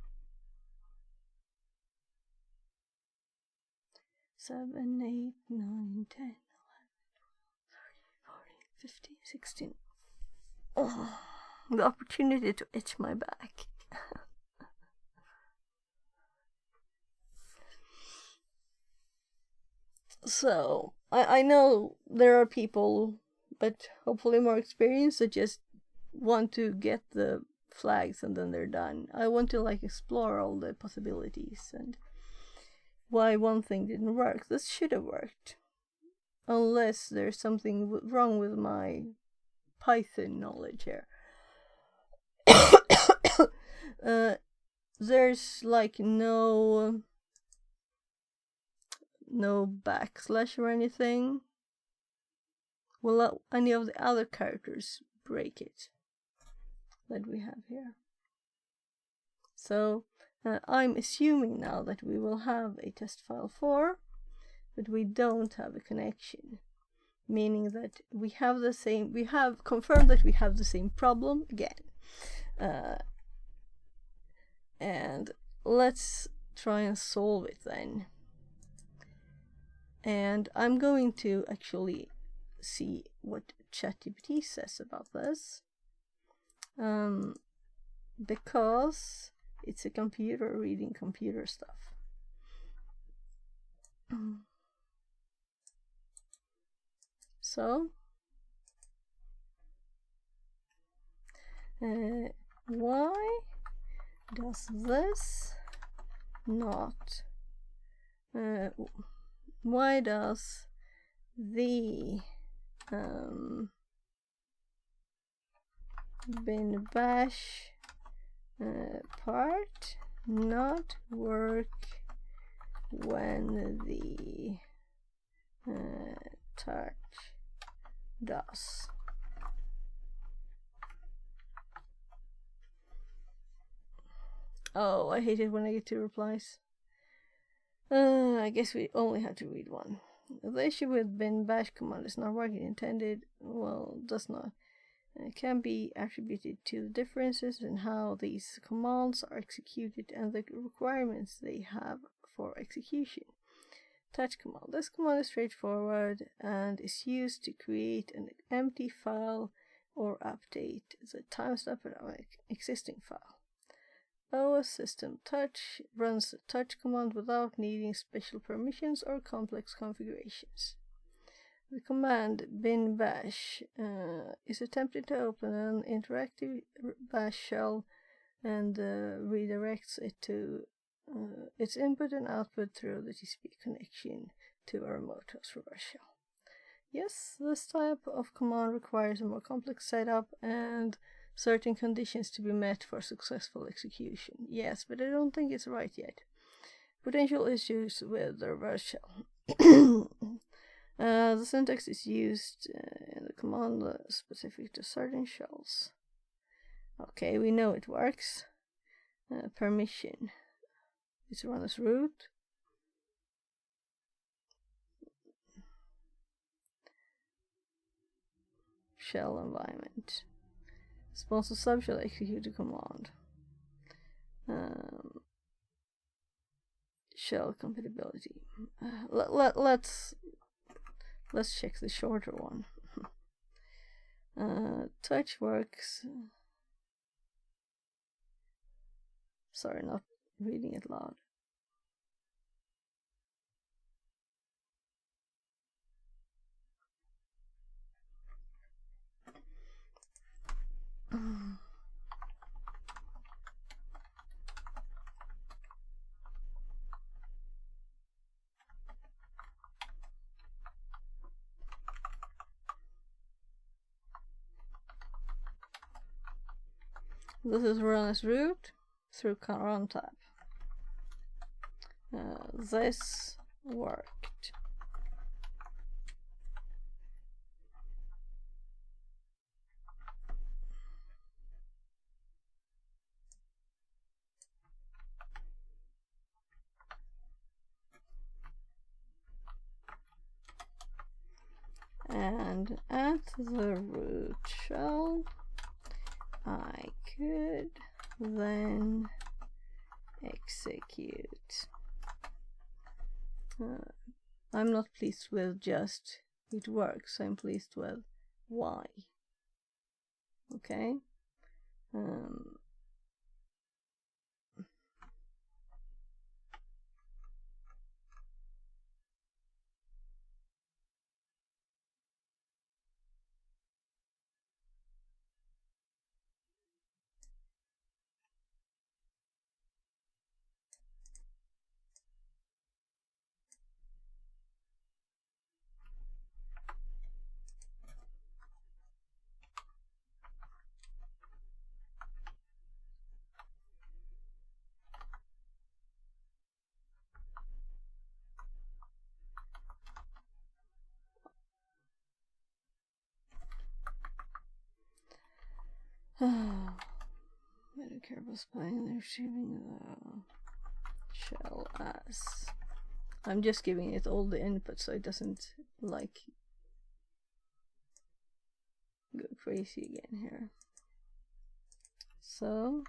7, 8, 9, 10, 11, 12, 13, 14, 15, 16. Oh, the opportunity to itch my back. So I know there are people, but hopefully more experienced, that just want to get the flags and then they're done. I want to like explore all the possibilities and why one thing didn't work. This should have worked, unless there's something wrong with my Python knowledge here. There's like no backslash or anything. Will any of the other characters break it that we have here? So I'm assuming now that we will have a test file 4, but we don't have a connection, meaning that we have confirmed that we have the same problem again. And let's try and solve it then. And I'm going to actually see what ChatGPT says about this, because it's a computer reading computer stuff. So why does this not why does the bin bash part not work when the touch does? Oh, I hate it when I get 2 replies. I guess we only have to read one. The issue with bin bash command is not working intended, well, does not, can be attributed to the differences in how these commands are executed and the requirements they have for execution. Touch command. This command is straightforward and is used to create an empty file or update the timestamp of an existing file. OS system touch runs the touch command without needing special permissions or complex configurations. The command bin bash is attempting to open an interactive bash shell and redirects it to its input and output through the TCP connection to a remote host reverse shell. Yes, this type of command requires a more complex setup and certain conditions to be met for successful execution. Yes, but I don't think it's right yet. Potential issues with the reverse shell. The syntax is used in the command specific to certain shells. Okay, we know it works. Permission. It's run as root. Shell environment. Sponsor sub shall execute the command. Shell compatibility. Let's check the shorter one. Touch works. Sorry, not reading it loud. This is run as root through run tab. This worked. And at the root shell, I could then execute. I'm not pleased with just it works, I'm pleased with why. Okay. Medicare was playing, they're receiving the shell as. I'm just giving it all the input so it doesn't like go crazy again here. So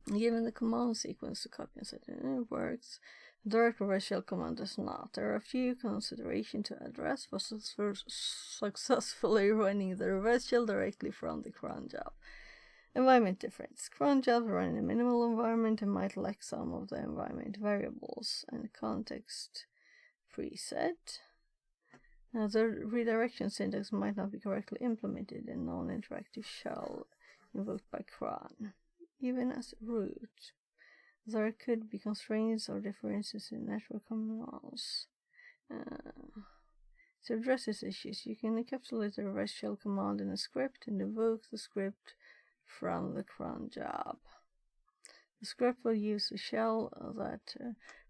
given the command sequence to copy and set it works. Direct reverse shell command does not. There are a few considerations to address for successfully running the reverse shell directly from the cron job. Environment difference. Cron jobs run in a minimal environment and might lack some of the environment variables and context preset. The redirection syntax might not be correctly implemented in non-interactive shell invoked by cron, even as root. There could be constraints or differences in network commands. To address these issues, you can encapsulate the reverse shell command in a script and invoke the script from the cron job. The script will use a shell that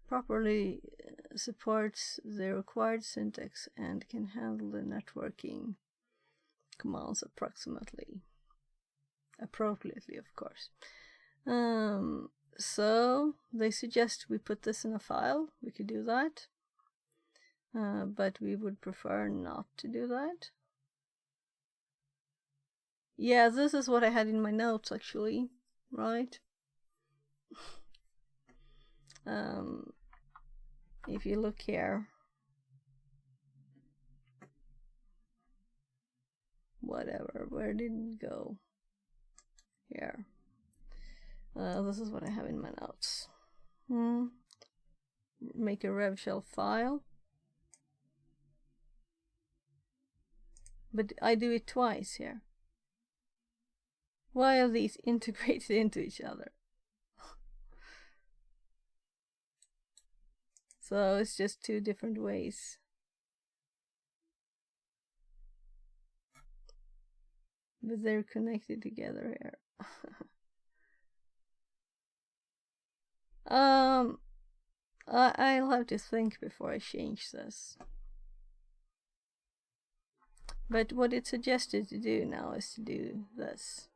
properly supports the required syntax and can handle the networking commands appropriately, of course. So they suggest we put this in a file. We could do that, but we would prefer not to do that. Yeah, this is what I had in my notes actually, right? If you look here, whatever, where did it go? Here. This is what I have in my notes. Make a rev shell file. But I do it twice here. Why are these integrated into each other? So it's just two different ways. But they're connected together here. I'll have to think before I change this. But what it suggested to do now is to do this.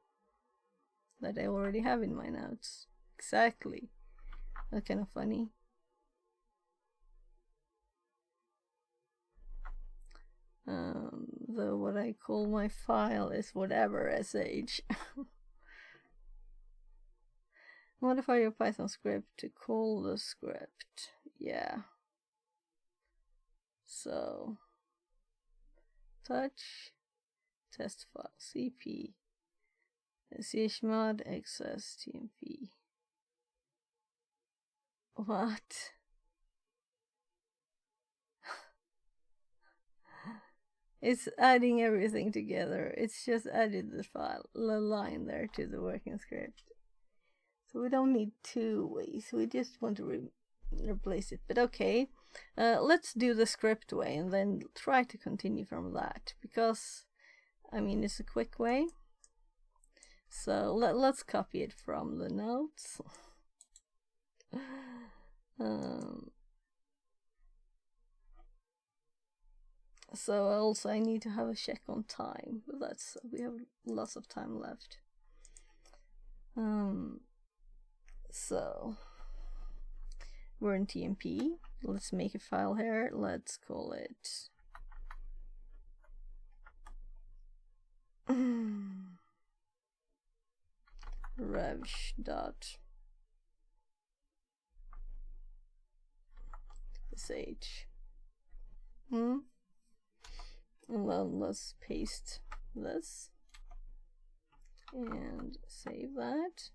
That I already have in my notes. Exactly. That's kind of funny. Though what I call my file is whatever sh. Modify your Python script to call the script. Yeah. So touch test file cp chmod access tmp. What? It's adding everything together. It's just added the line there to the working script. So we don't need two ways. We just want to replace it. But okay, let's do the script way and then try to continue from that. Because, I mean, it's a quick way. So let's copy it from the notes. So also I need to have a check on time, but we have lots of time left. So we're in TMP. Let's make a file here. Let's call it revsh dot sh. And then let's paste this and save that.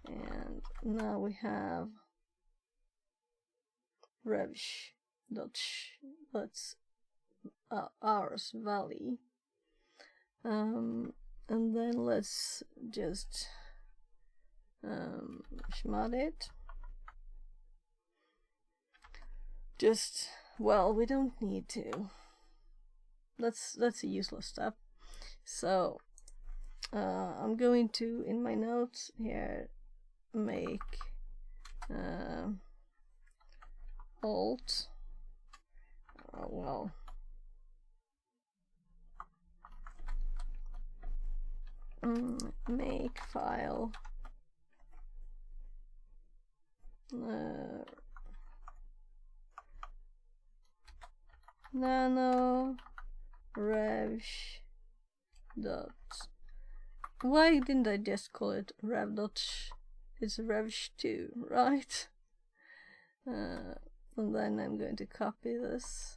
And now we have revsh dot that's ours valley. And then let's just schmod it. Just, well, we don't need to. That's a useless step. So I'm going to, in my notes here, make Alt. Oh well. Make file. Nano revsh dot. Why didn't I just call it rev dot? It's revsh2, right? And then I'm going to copy this.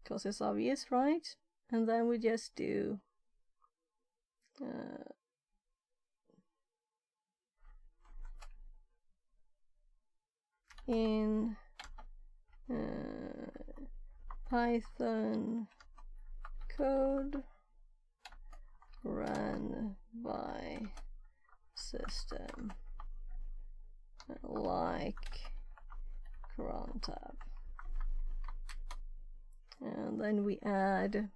Because it's obvious, right? And then we just do in Python code run by system like cron tab. And then we add,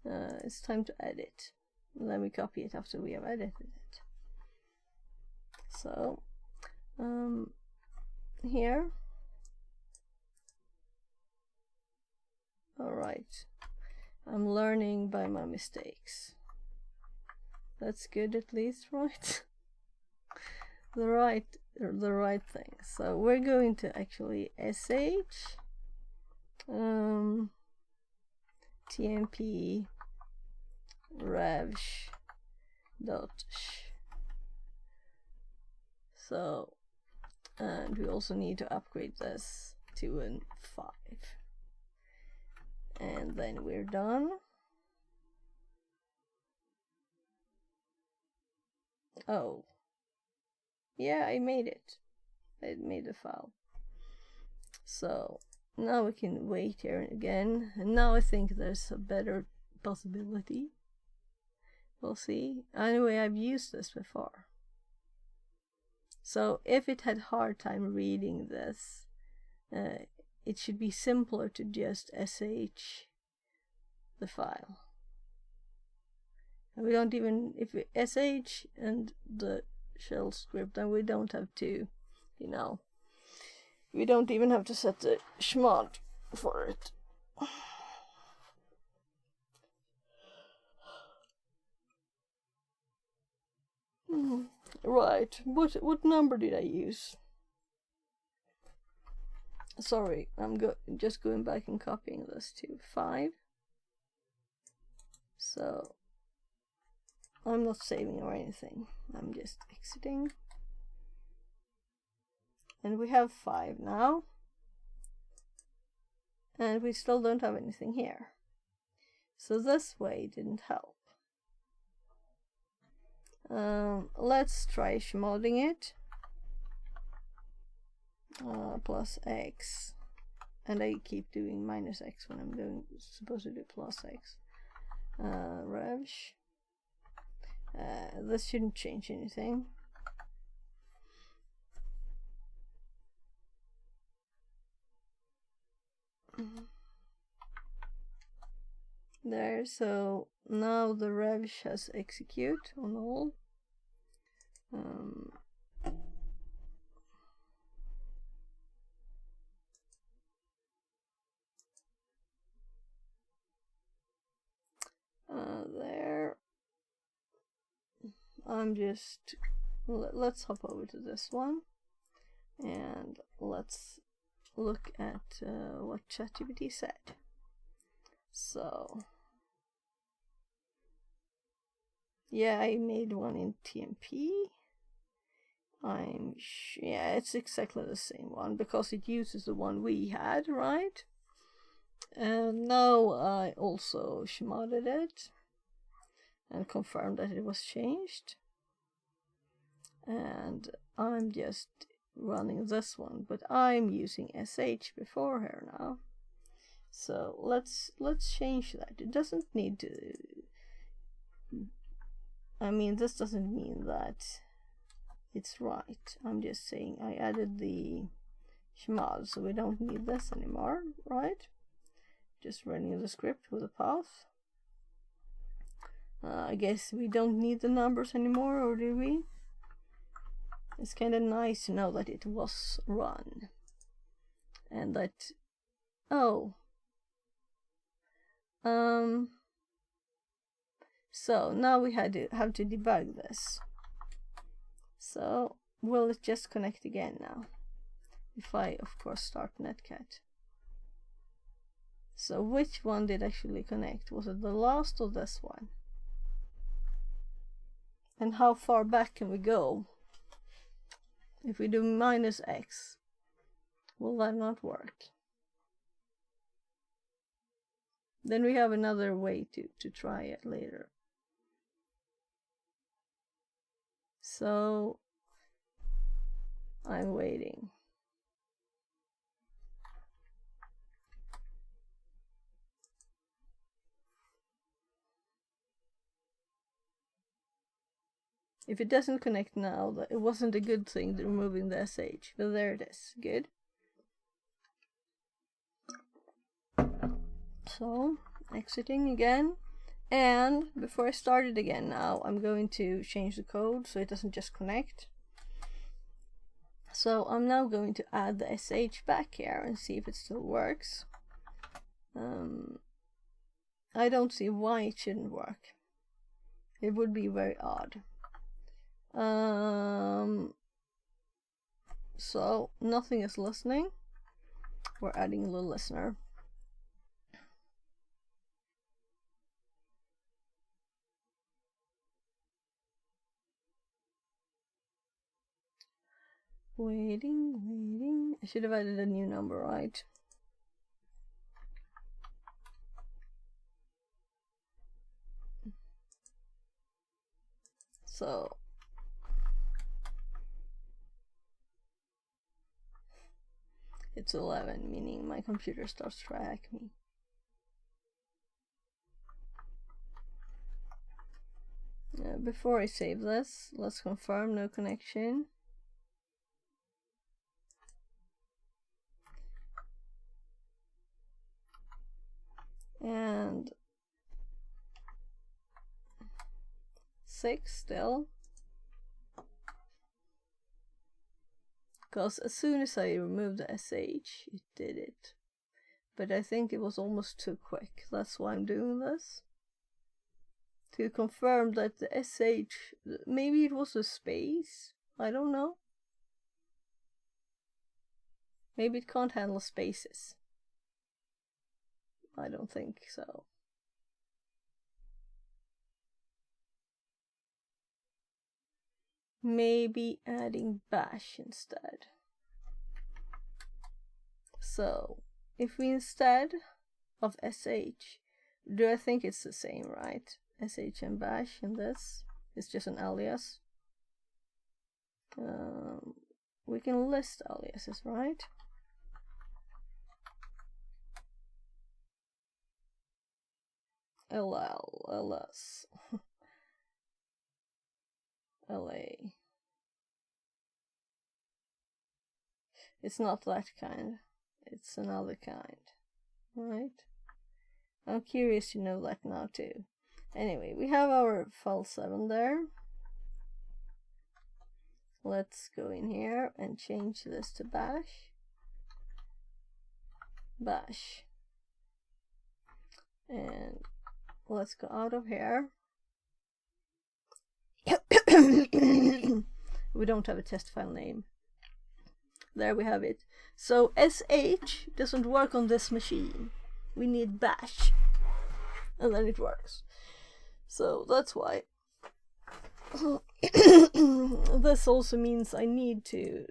it's time to edit. And then we copy it after we have edited it. So, here. Alright. I'm learning by my mistakes. That's good at least, right? the right thing. So we're going to actually sh tmp revsh dot sh. So, and we also need to upgrade this to an 5. And then we're done. Oh. Yeah, I made it. I made the file. So now we can wait here again. And now I think there's a better possibility. We'll see. Anyway, I've used this before. So if it had hard time reading this, it should be simpler to just sh the file. And we don't even, if we sh and the shell script, then we don't have to, you know, we don't even have to set the chmod for it. Right, what number did I use? Sorry, I'm just going back and copying this to 5. So I'm not saving or anything. I'm just exiting. And we have 5 now. And we still don't have anything here. So this way didn't help. Let's try chmodding it. Plus x. And I keep doing minus x when I'm supposed to do plus x. Revsh. This shouldn't change anything. There, so now the revsh has execute on all. There. I'm just, let's hop over to this one and let's look at what ChatGPT said. So yeah, I made one in TMP. Yeah, it's exactly the same one because it uses the one we had, right? And now I also chmodded it and confirmed that it was changed. And I'm just running this one, but I'm using sh before here now. So let's change that. It doesn't need to, I mean, this doesn't mean that it's right. I'm just saying I added the chmod, so we don't need this anymore, right? Just running the script with a path. I guess we don't need the numbers anymore, or do we? It's kind of nice to know that it was run. And that... Oh. So now we have to debug this. So will it just connect again now? If I, of course, start netcat. So which one did actually connect? Was it the last or this one? And how far back can we go? If we do -x, will that not work? Then we have another way to try it later. So I'm waiting. If it doesn't connect now, it wasn't a good thing removing the SH, but there it is. Good. So, exiting again. And before I start it again now, I'm going to change the code so it doesn't just connect. So I'm now going to add the SH back here and see if it still works. I don't see why it shouldn't work. It would be very odd. So nothing is listening. We're adding a little listener. Waiting. I should have added a new number, right? So it's 11, meaning my computer starts TryHackMe. Before I save this, let's confirm no connection. And 6 still. Because as soon as I removed the SH, it did it. But I think it was almost too quick. That's why I'm doing this. To confirm that the SH, maybe it was a space. I don't know. Maybe it can't handle spaces. I don't think so. Maybe adding bash instead. So, if we instead of sh, do I think it's the same, right? Sh and bash in this. It's just an alias. We can list aliases, right? LL, LS, LA. It's not that kind. It's another kind, right? I'm curious to know that now too. Anyway, we have our file 7 there. Let's go in here and change this to bash. Bash. And let's go out of here. We don't have a test file name. There we have it. So sh doesn't work on this machine. We need bash. And then it works. So that's why. This also means I need to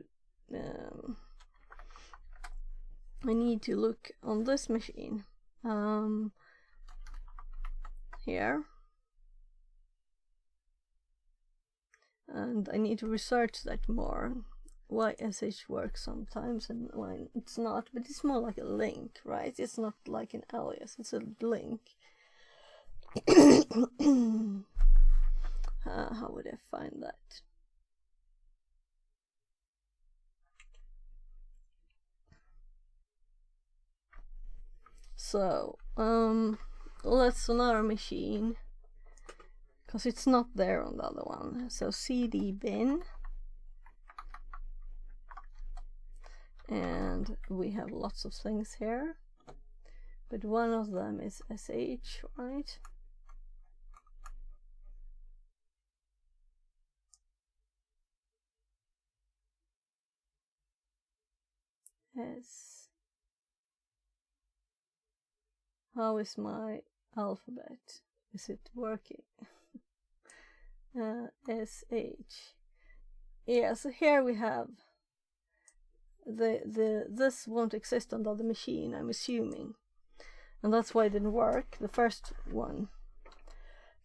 look on this machine. Here. And I need to research that more. Why sh works sometimes and why it's not. But it's more like a link, right? It's not like an alias. It's a link. How would I find that? So, let's on our machine because it's not there on the other one. So cd bin, and we have lots of things here, but one of them is sh, right? S. How is my alphabet? Is it working? sh. Yeah, so here we have this won't exist on the other machine, I'm assuming, and that's why it didn't work, the first one.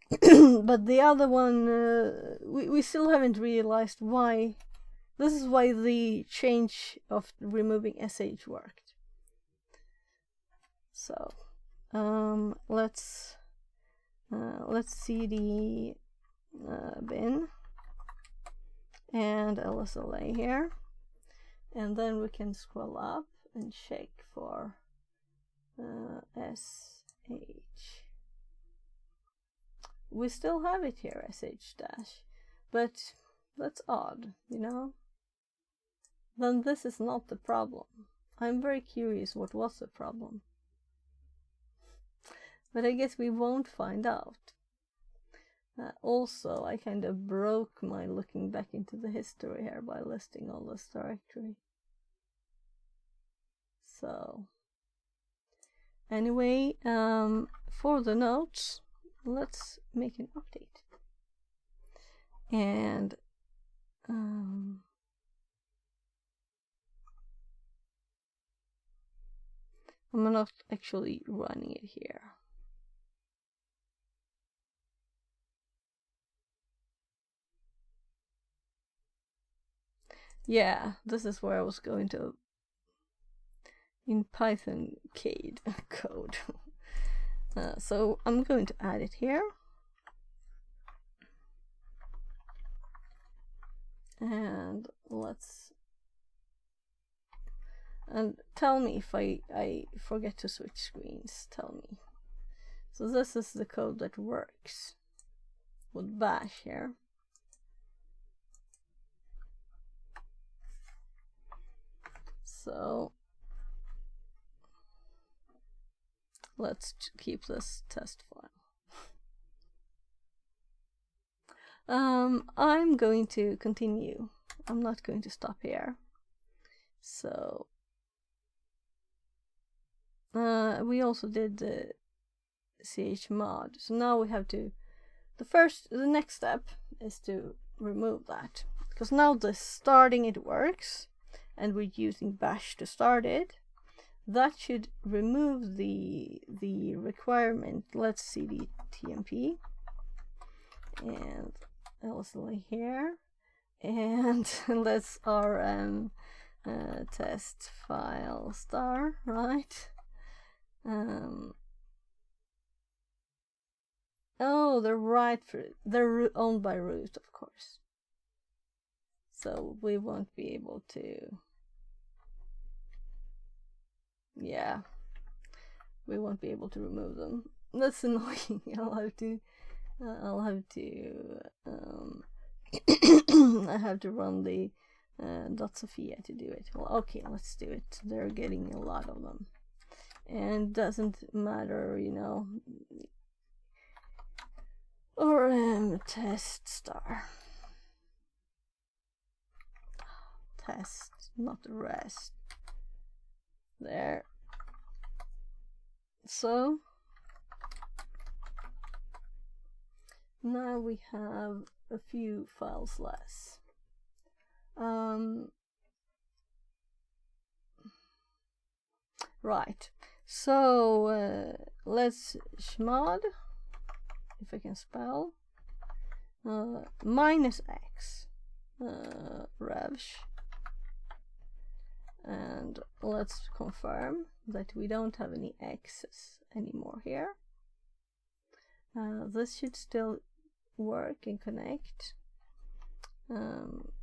But the other one, we still haven't realized why. This is why the change of removing sh worked. So let's cd bin and lsla here, and then we can scroll up and check for sh. We still have it here, sh dash, but that's odd, you know? Then this is not the problem. I'm very curious what was the problem. But I guess we won't find out. Also, I kind of broke my looking back into the history here by listing all this directory. So, anyway, for the notes, let's make an update. And I'm not actually running it here. Yeah, this is where I was going to in Python code. So I'm going to add it here. And tell me if I forget to switch screens, tell me. So this is the code that works with bash here. So let's keep this test file. I'm going to continue. I'm not going to stop here. So we also did the chmod. So now we have to, the next step is to remove that, because now the starting it works and we're using bash to start it. That should remove the requirement. Let's see the tmp and lsla here, and let's rm test file star, right? Oh, they're owned by root, of course, so we won't be able to, yeah, we won't be able to remove them. That's annoying. I'll have to I have to run the .sophia to do it. Well, okay, let's do it. They're getting a lot of them, and doesn't matter, you know. Or test star, test, not rest. There. So now we have a few files less. Right, so let's chmod, if I can spell, -x revsh, and let's confirm that we don't have any x's anymore here. This should still work and connect.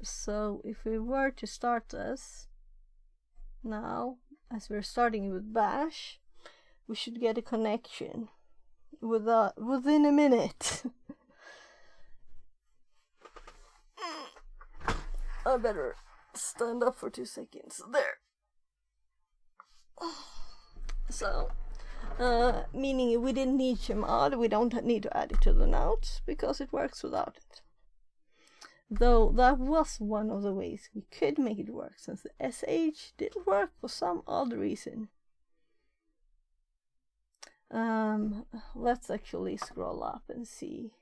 So if we were to start this now, as we're starting with bash, we should get a connection within a minute. I better stand up for 2 seconds. There. So, meaning we didn't need Chmod, we don't need to add it to the notes because it works without it. Though that was one of the ways we could make it work, since the SH didn't work for some odd reason. Let's actually scroll up and see,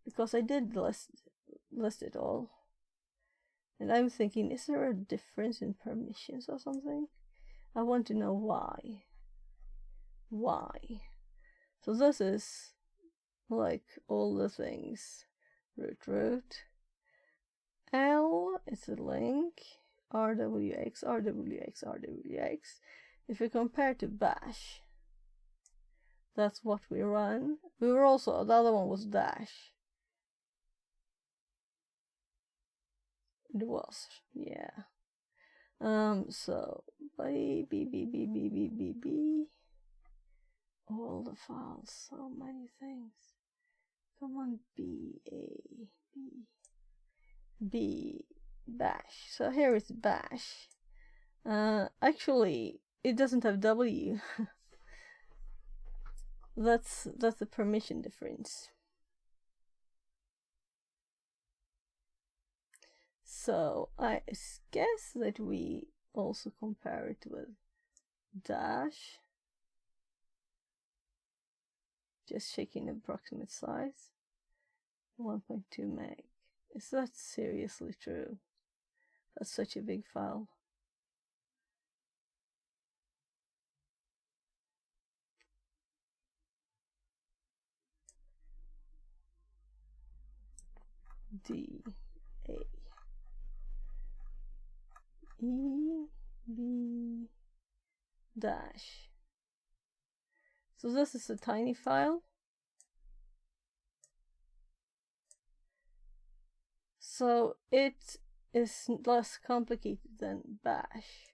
because I did list it all. And I'm thinking, is there a difference in permissions or something? I want to know why. Why? So this is like all the things. Root. L is a link. RWX. If we compare to bash, that's what we run. We were also, the other one was dash. It was, yeah. So B. All the files, so many things. Come on, B bash. So here is bash. Actually, it doesn't have W. That's a permission difference. So I guess that we also compare it with dash. Just checking the approximate size. 1.2 meg. Is that seriously true? That's such a big file. D A E B dash. So this is a tiny file. So it is less complicated than bash.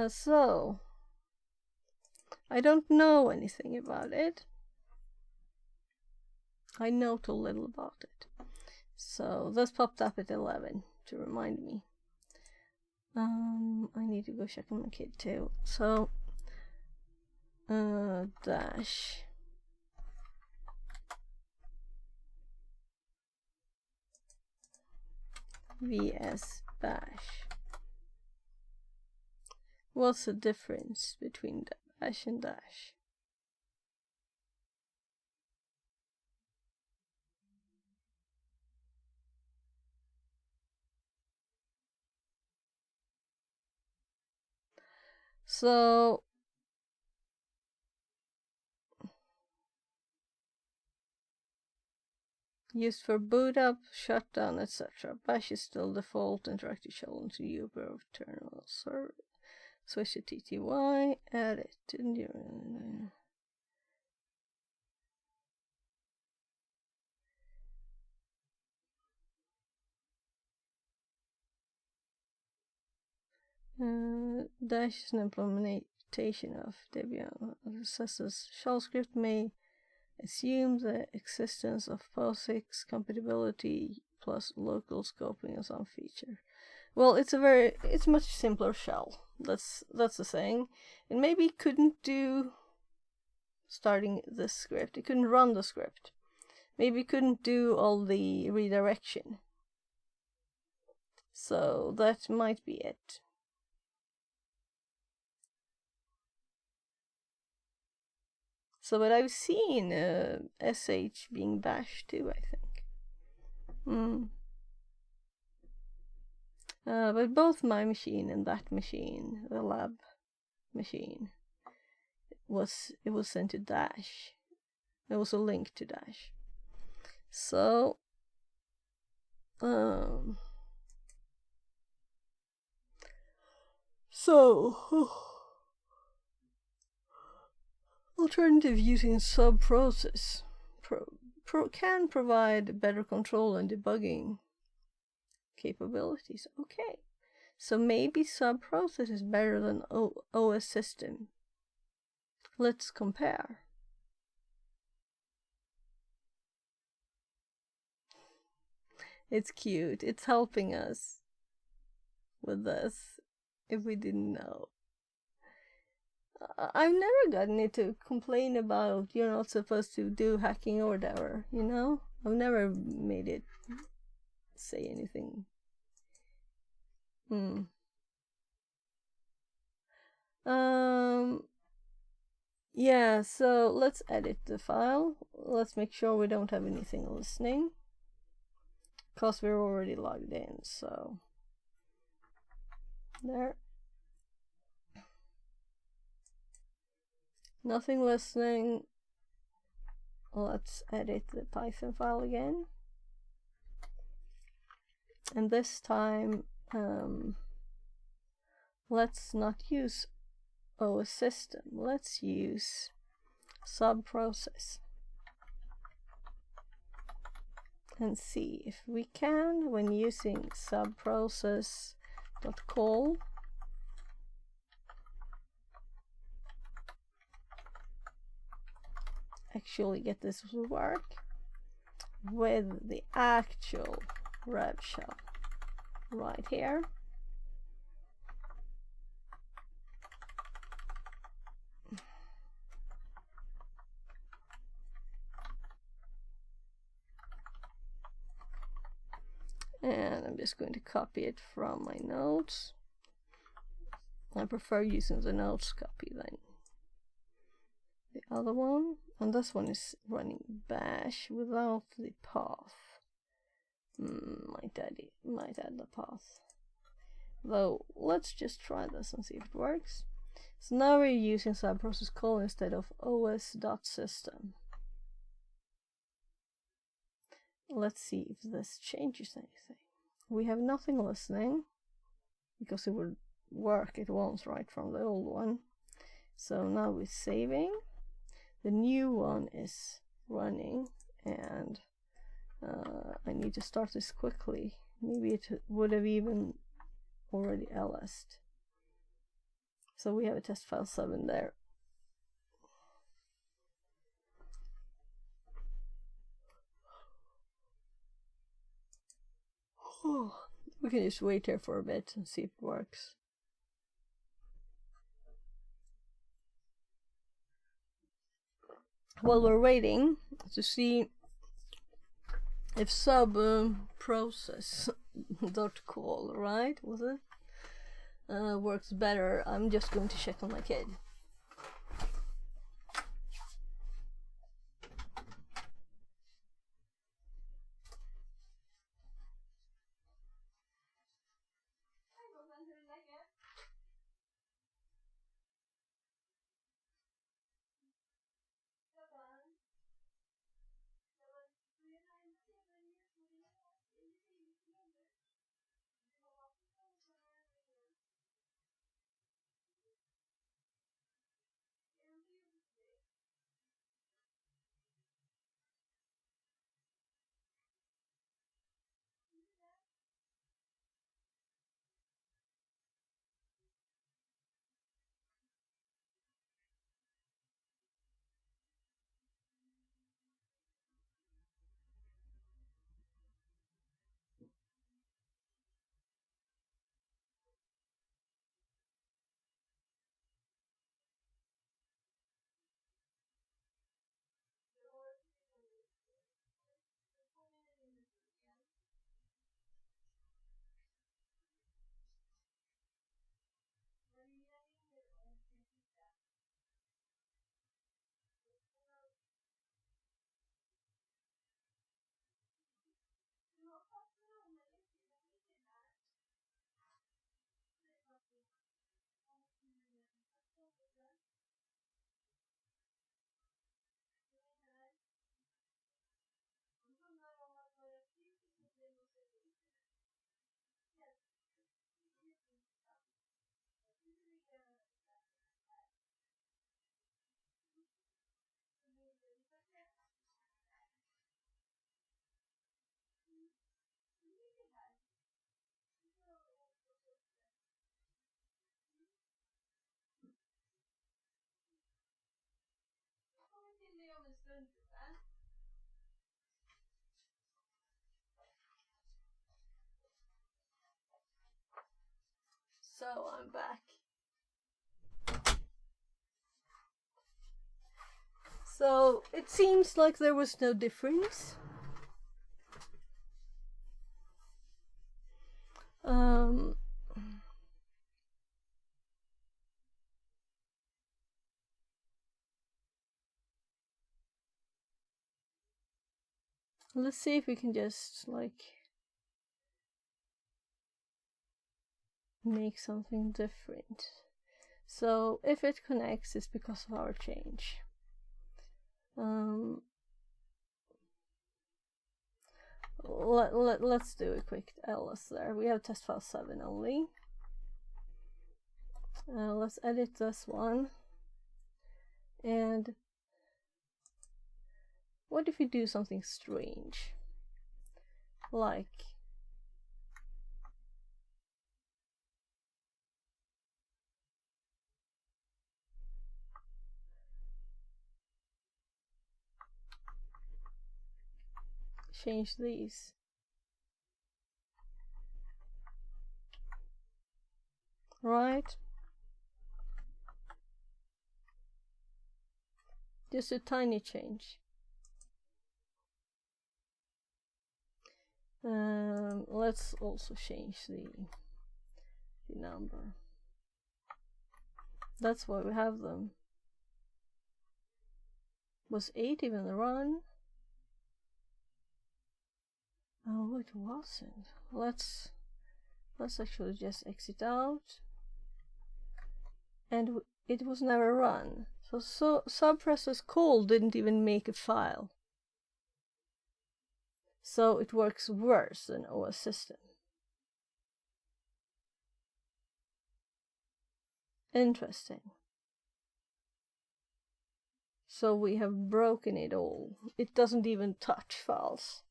So I don't know anything about it. I know too little about it. So this popped up at 11 to remind me. I need to go check on my kid too. So dash vs bash. What's the difference between bash and dash? So used for boot up, shutdown, etc. Bash is still default interactive shell into Uber terminal server. Switch to TTY, add it to Dash is an implementation of Debian. Assesses shell script may assume the existence of POSIX compatibility plus local scoping of some feature. Well, it's much simpler shell. That's the thing. And maybe it couldn't do starting this script. It couldn't run the script. Maybe it couldn't do all the redirection. So that might be it. So, but I've seen SH being bashed too, I think. But both my machine and that machine, the lab machine, it was sent to Dash. There was a link to Dash. So, alternative using sub-process can provide better control and debugging capabilities. Okay, so maybe sub-process is better than OS system. Let's compare. It's cute. It's helping us with this, if we didn't know. I've never gotten it to complain about you're not supposed to do hacking or whatever, you know? I've never made it say anything. Yeah, so let's edit the file. Let's make sure we don't have anything listening, because we're already logged in, so there. Nothing listening. Let's edit the Python file again. And this time, let's not use OS system. Let's use subprocess. And see if we can, when using subprocess.call, actually get this to work with the actual rev shell right here. And I'm just going to copy it from my notes. I prefer using the notes copy than the other one. And this one is running bash without the path. Might add the path. Though, let's just try this and see if it works. So now we're using subprocess call instead of os.system. Let's see if this changes anything. We have nothing listening, because it would work at once right from the old one. So now we're saving. The new one is running, and I need to start this quickly. Maybe it would have even already LS'd. So we have a test file 7 there. We can just wait here for a bit and see if it works. While we're waiting to see if subprocess.call, right, was it? Works better, I'm just going to check on my kid. I'm back. So it seems like there was no difference. Let's see if we can just like make something different. So if it connects, it's because of our change. Let's do a quick ls there. We have test file 7 only. Let's edit this one. And what if we do something strange? Like change these. Right? Just a tiny change. Let's also change the number. That's why we have them. Was 8 even run? Oh, it wasn't. Let's actually just exit out. And it was never run. So subprocess call didn't even make a file. So it works worse than OS system. Interesting. So we have broken it all. It doesn't even touch files.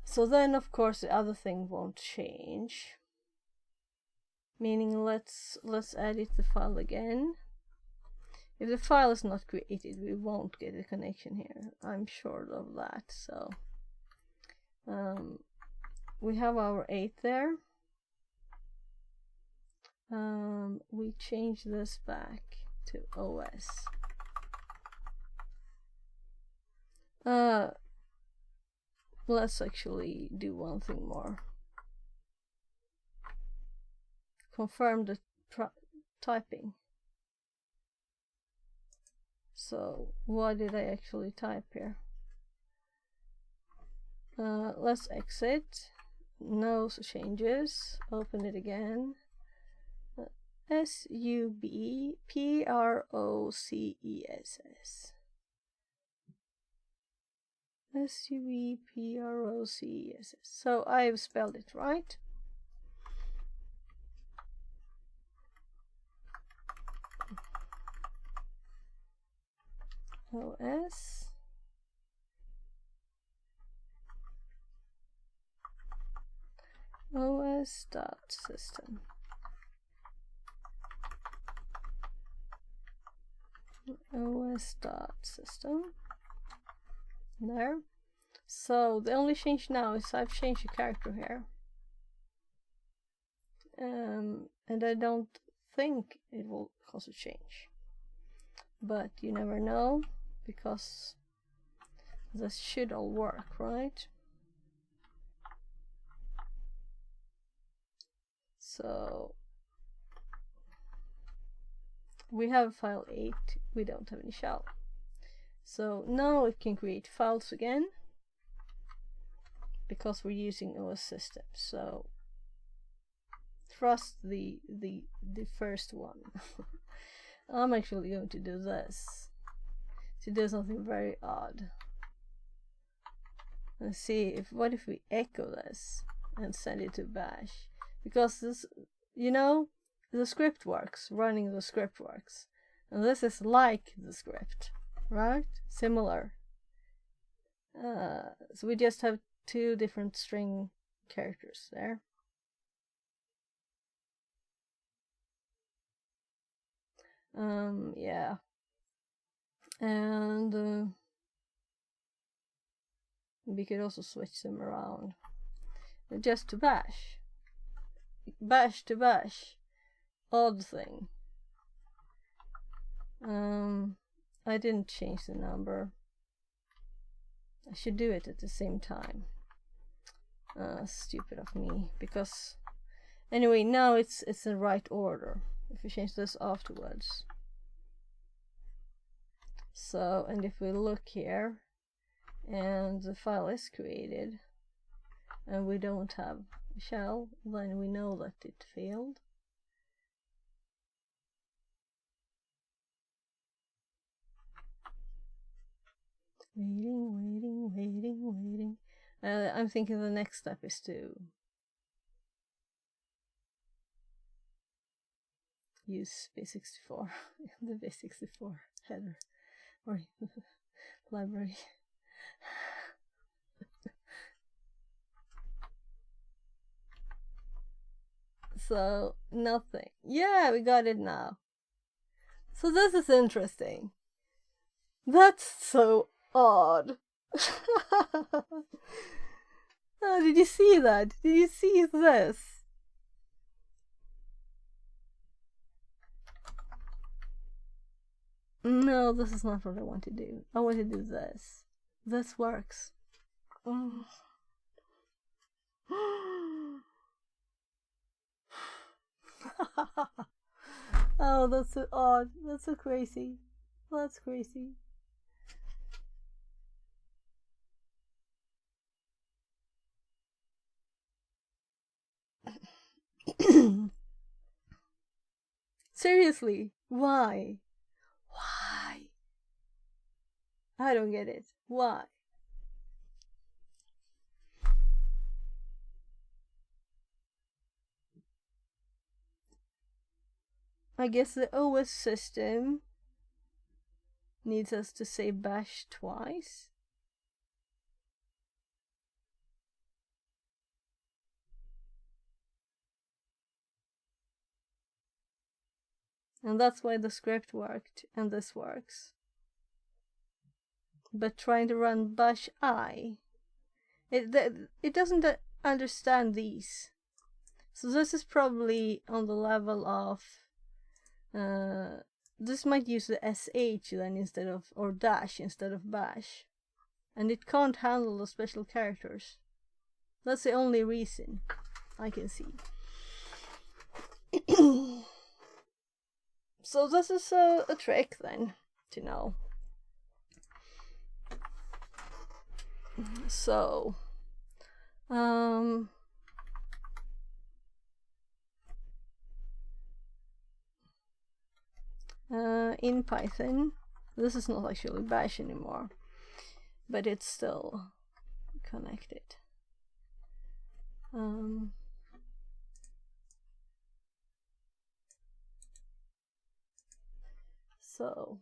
So then of course the other thing won't change. Meaning let's edit the file again. If the file is not created, we won't get a connection here. I'm sure of that. So we have our 8 there. We change this back to OS. Let's actually do one thing more. Confirm the typing. So what did I actually type here? Let's exit. No changes. Open it again. SUBPROCESS. SUBPROCESS. So I've spelled it right. OS OS.system. OS.system. There. So the only change now is I've changed the character here. And I don't think it will cause a change. But you never know, because this should all work, right? So we have file 8, we don't have any shell. So now it can create files again, because we're using OS system. So trust the first one. I'm actually going to do this, to do something very odd. And see if, what if we echo this and send it to bash? Because this, you know, the script works, running the script works. And this is like the script, right? Similar. So we just have 2 different string characters there. Yeah. And we could also switch them around just to bash. bash to bash. Odd thing. I didn't change the number. I should do it at the same time. Stupid of me, because anyway, now it's the right order if we change this afterwards. So, and if we look here and the file is created and we don't have a shell, then we know that it failed. Waiting. I'm thinking the next step is to use base64, the base64 header or library. So nothing. Yeah, we got it now. So this is interesting. That's so odd. Oh, did you see that? Did you see this? No, this is not what I want to do. I want to do this. This works. Oh, oh, that's so odd. That's so crazy. That's crazy. Seriously, why? Why? I don't get it. Why? I guess the OS system needs us to say bash twice. And that's why the script worked and this works. But trying to run bash I, it doesn't understand these. So this is probably on the level of this might use the sh then instead of, or dash instead of bash, and it can't handle the special characters. That's the only reason I can see. So this is a trick then to know. So in Python, this is not actually bash anymore, but it's still connected. So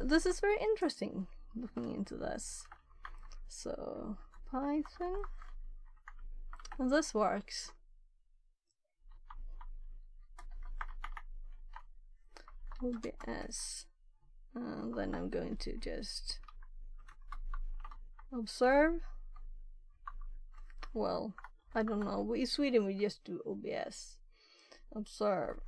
this is very interesting, looking into this. So Python, and this works. OBS, and then I'm going to just observe. Well, I don't know, in Sweden we just do OBS. Observe.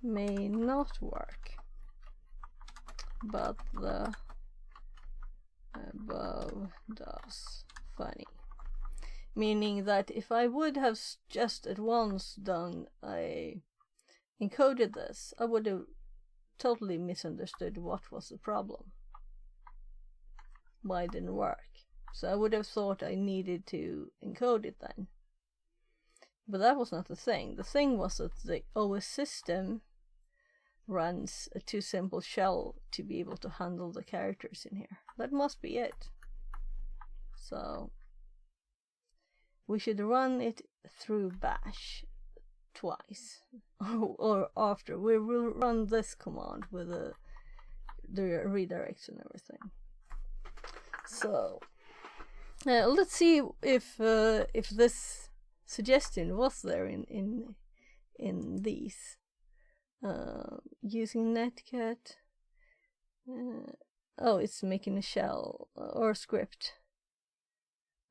May not work, but the above does. Funny. Meaning that if I would have just at once encoded this, I would have totally misunderstood what was the problem. Why it didn't work. So I would have thought I needed to encode it then. But that was not the thing. The thing was that the OS system runs a too simple shell to be able to handle the characters in here. That must be it. So we should run it through bash twice. Or after. We will run this command with the redirects and everything. So let's see if this suggestion was there in these. Using netcat. Oh, it's making a shell or script.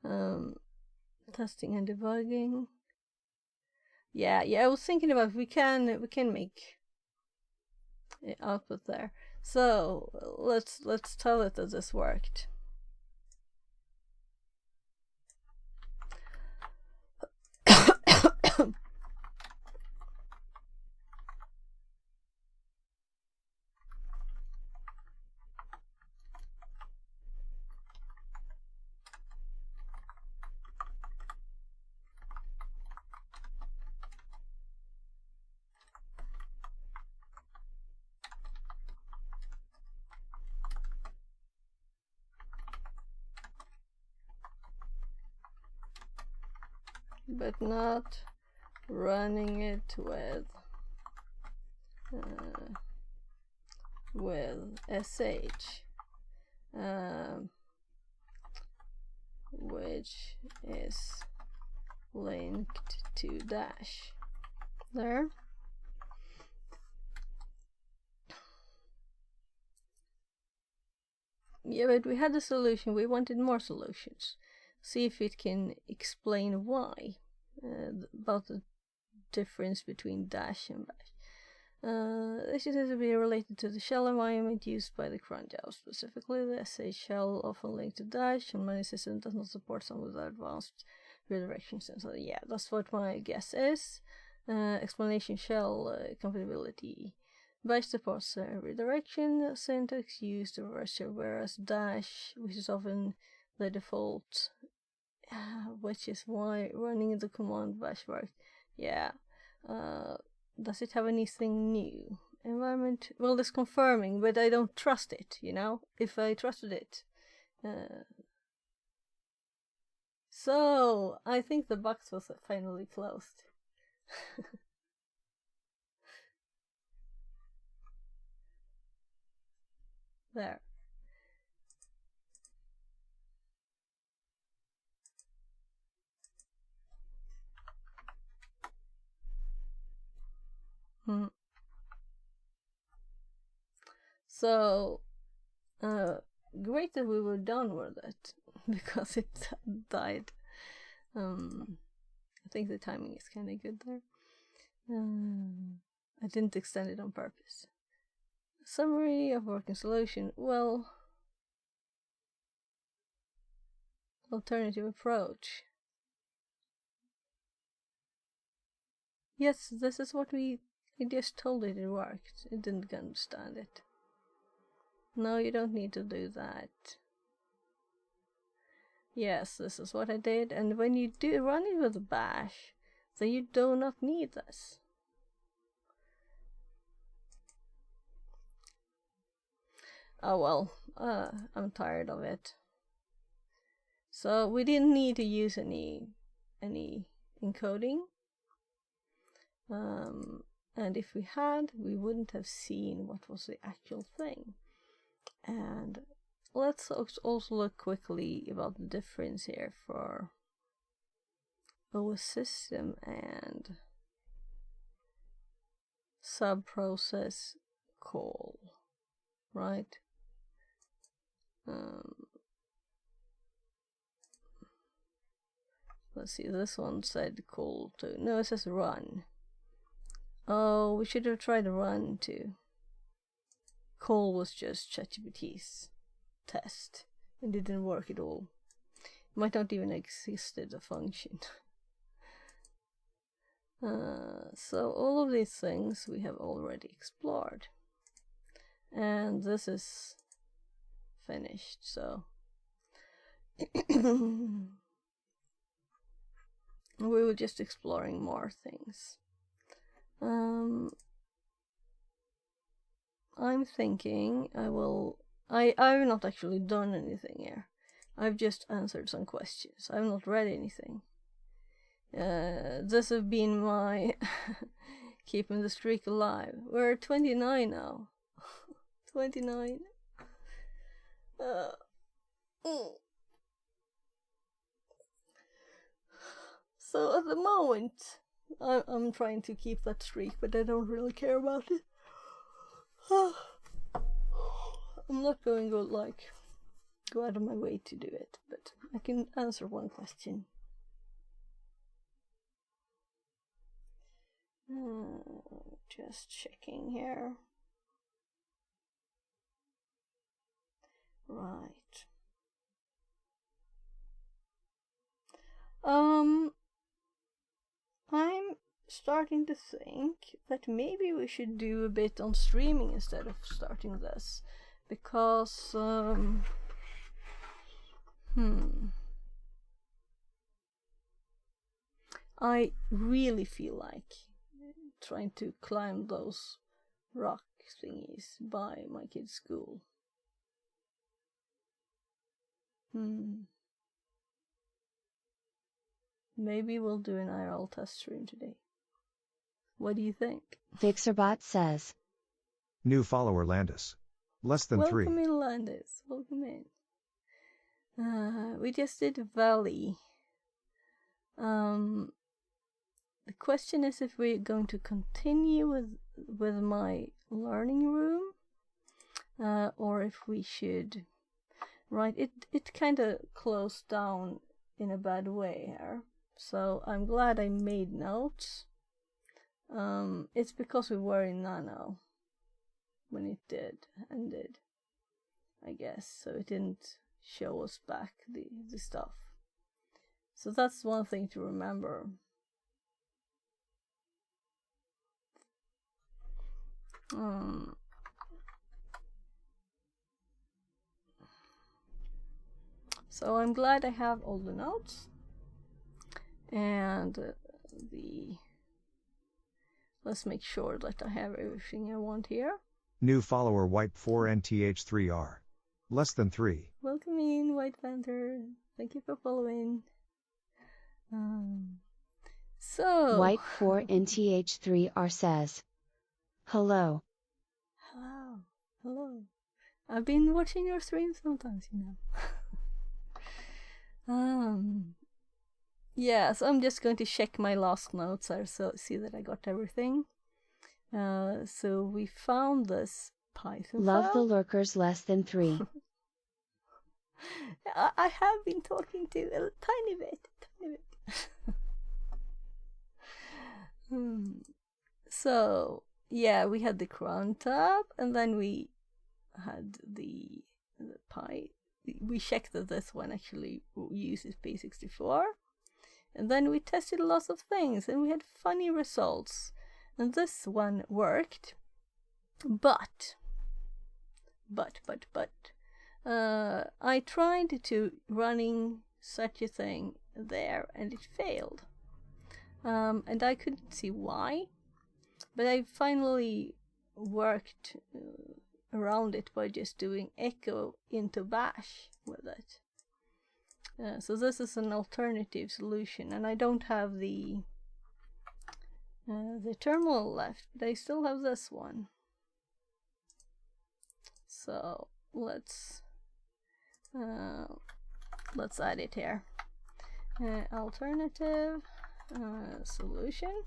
Testing and debugging. Yeah, I was thinking about we can make output there. So let's tell it that this worked. But not running it with sh, which is linked to dash. There. Yeah, but we had a solution. We wanted more solutions. See if it can explain why, about the difference between dash and bash. This is to be related to the shell environment used by the cron job. Specifically, the sh shell often linked to dash, and many systems does not support some of the advanced redirections. And so, yeah, that's what my guess is. Explanation shell compatibility. Bash supports redirection syntax used to reverse shell, whereas dash, which is often the default, which is why running the command bash works. Yeah. Does it have anything new? Environment. Well, it's confirming, but I don't trust it. You know, if I trusted it. So I think the box was finally closed. There. So, great that we were done with it, because it died. I think the timing is kind of good there. I didn't extend it on purpose. Summary of working solution. Well, alternative approach. Yes, this is what I just told it worked. It didn't understand it. No, you don't need to do that. Yes, this is what I did, and when you do run it with a bash, then you do not need this. Oh well, I'm tired of it. So we didn't need to use any encoding. And if we had, we wouldn't have seen what was the actual thing. And let's also look quickly about the difference here for OS system and subprocess call, right? Let's see, this one said call to, no, it says run. Oh, we should have tried run too. Call was just ChatGPT's test and didn't work at all. It might not even existed a function. So all of these things we have already explored, and this is finished. So we were just exploring more things. I'm thinking I've not actually done anything here. I've just answered some questions. I've not read anything. This has been my keeping the streak alive. We're at 29 now. 29. So at the moment, I'm trying to keep that streak, but I don't really care about it. I'm not going to go out of my way to do it, but I can answer one question. Just checking here. Right. I'm starting to think that maybe we should do a bit on streaming instead of starting this, because I really feel like trying to climb those rock thingies by my kid's school. Maybe we'll do an IRL test stream today. What do you think? Fixerbot says. New follower Landis. Less than Welcome 3. Welcome in, Landis. Welcome in. We just did Valley. The question is if we're going to continue with my learning room, or if we should. Right, it kind of closed down in a bad way here, so I'm glad I made notes. It's because we were in Nano when it ended, I guess, so it didn't show us back the stuff. So that's one thing to remember. So I'm glad I have all the notes and let's make sure that I have everything I want here. New follower Wipe 4NTH3R. Less than 3. Welcome in, White Panther. Thank you for following. So White 4NTH3R says. Hello. Hello. I've been watching your streams sometimes, Yeah, so I'm just going to check my last notes here, so see that I got everything. So we found this Python Love file. the lurkers less than 3. I have been talking to a tiny bit. So yeah, we had the cron tab, and then we had the Py. We checked that this one actually uses P64, and then we tested lots of things, and we had funny results. And this one worked, but I tried to running such a thing there, and it failed. And I couldn't see why, but I finally worked around it by just doing echo into bash with it. So this is an alternative solution, and I don't have the terminal left, but I still have this one. So let's add it here. Alternative solution.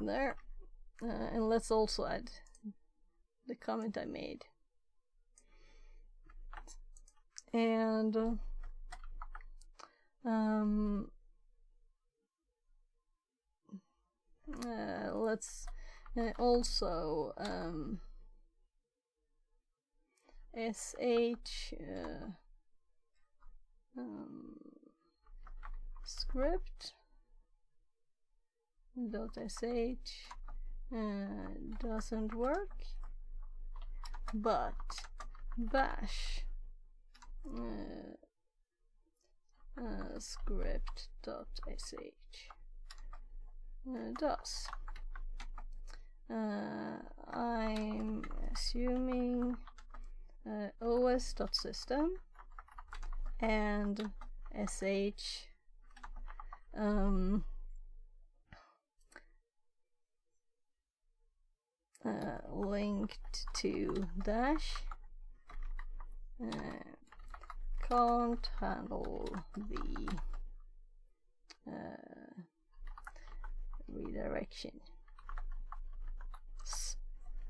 There. And let's also add the comment I made. And let's also sh script .sh doesn't work, but bash script.sh does. I'm assuming os.system and sh linked to dash can't handle the redirection.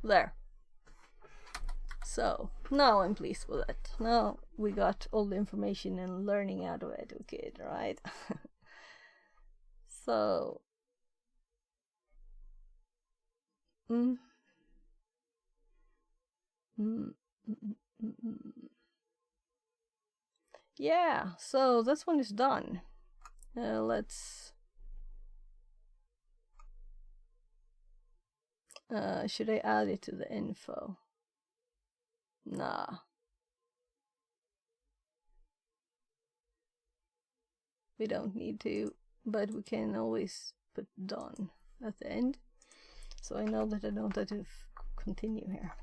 There. So now I'm pleased with it. Now we got all the information and learning out of it. Okay, right? So yeah, so this one is done. Let's should I add it to the info? Nah. We don't need to, but we can always put done at the end. So I know that I don't have to continue here.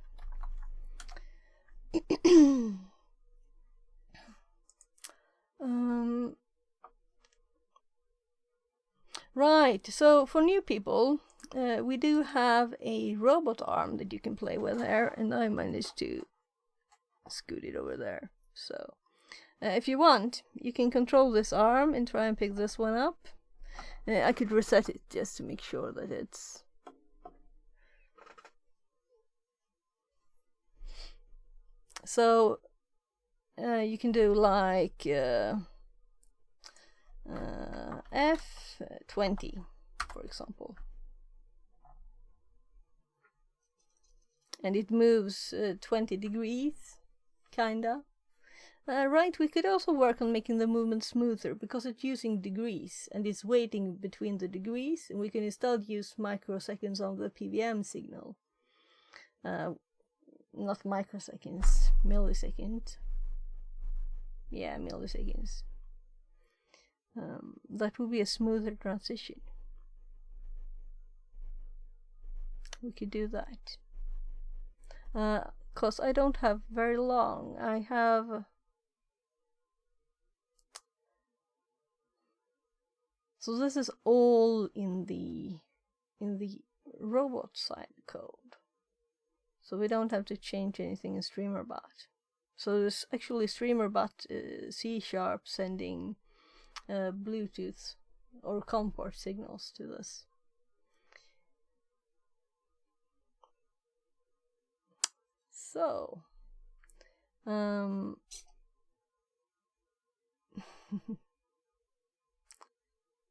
Right, so for new people, we do have a robot arm that you can play with here, and I managed to scoot it over there. So if you want, you can control this arm and try and pick this one up. I could reset it just to make sure that it's... So you can do like F20, for example. And it moves 20 degrees, kinda. Right, we could also work on making the movement smoother because it's using degrees and it's waiting between the degrees, and we can instead use microseconds on the PWM signal. Not microseconds, milliseconds. Yeah, milliseconds. That would be a smoother transition. We could do that. Because I don't have very long. I have... So this is all in the robot side code. So we don't have to change anything in StreamerBot. So there's actually StreamerBot C# sending Bluetooth or COM port signals to this. So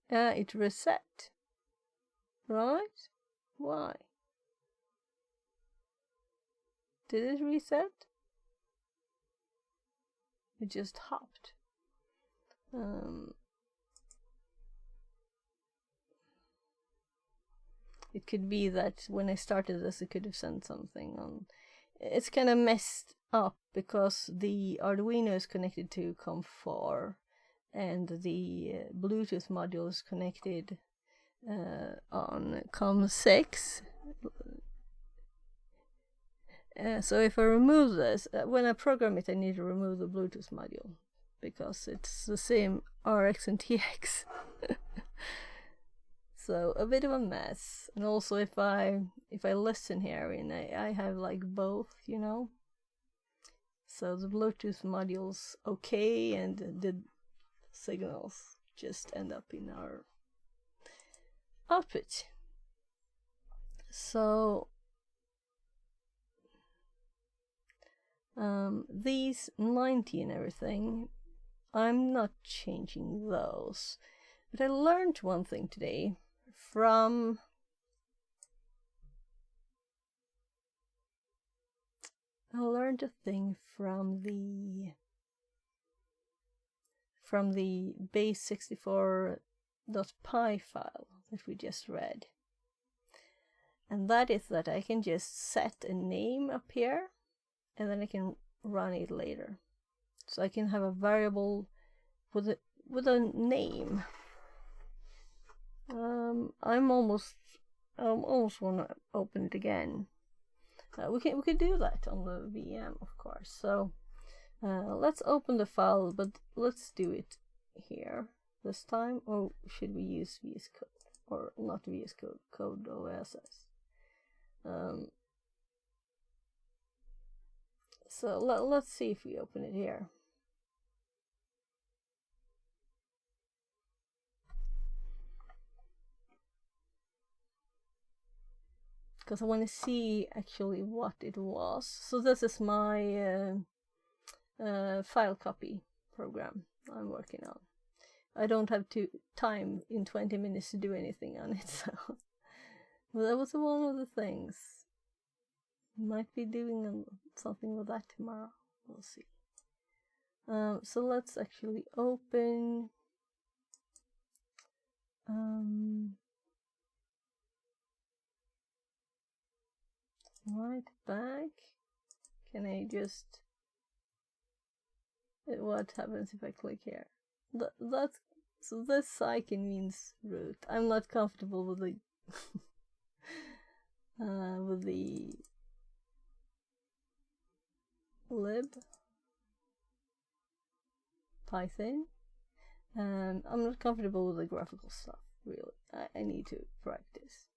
it reset, right? Why? Did it reset? It just hopped. It could be that when I started this, it could have sent something on. It's kind of messed up because the Arduino is connected to COM4 and the Bluetooth module is connected on COM6. So if I remove this, when I program it, I need to remove the Bluetooth module because it's the same RX and TX. So a bit of a mess. And also if I listen here and I have like both, you know. So the Bluetooth module's okay and the signals just end up in our output. So these 90 and everything, I'm not changing those. But I learned one thing today from a thing from the base64.py file that we just read. And that is that I can just set a name up here and then I can run it later. So I can have a variable with a name. I'm almost want to open it again. We could do that on the VM, of course. So let's open the file, but let's do it here this time. Or should we use VS Code or not VS Code? Code OSS. So let's see if we open it here. because I want to see actually what it was. So this is my file copy program I'm working on. I don't have time in 20 minutes to do anything on it, so well, that was one of the things. Might be doing something with that tomorrow. We'll see. So let's actually open right back. Can I just... What happens if I click here? That's... So this icon means root. I'm not comfortable with the with the lib Python. I'm not comfortable with the graphical stuff, really. I need to practice.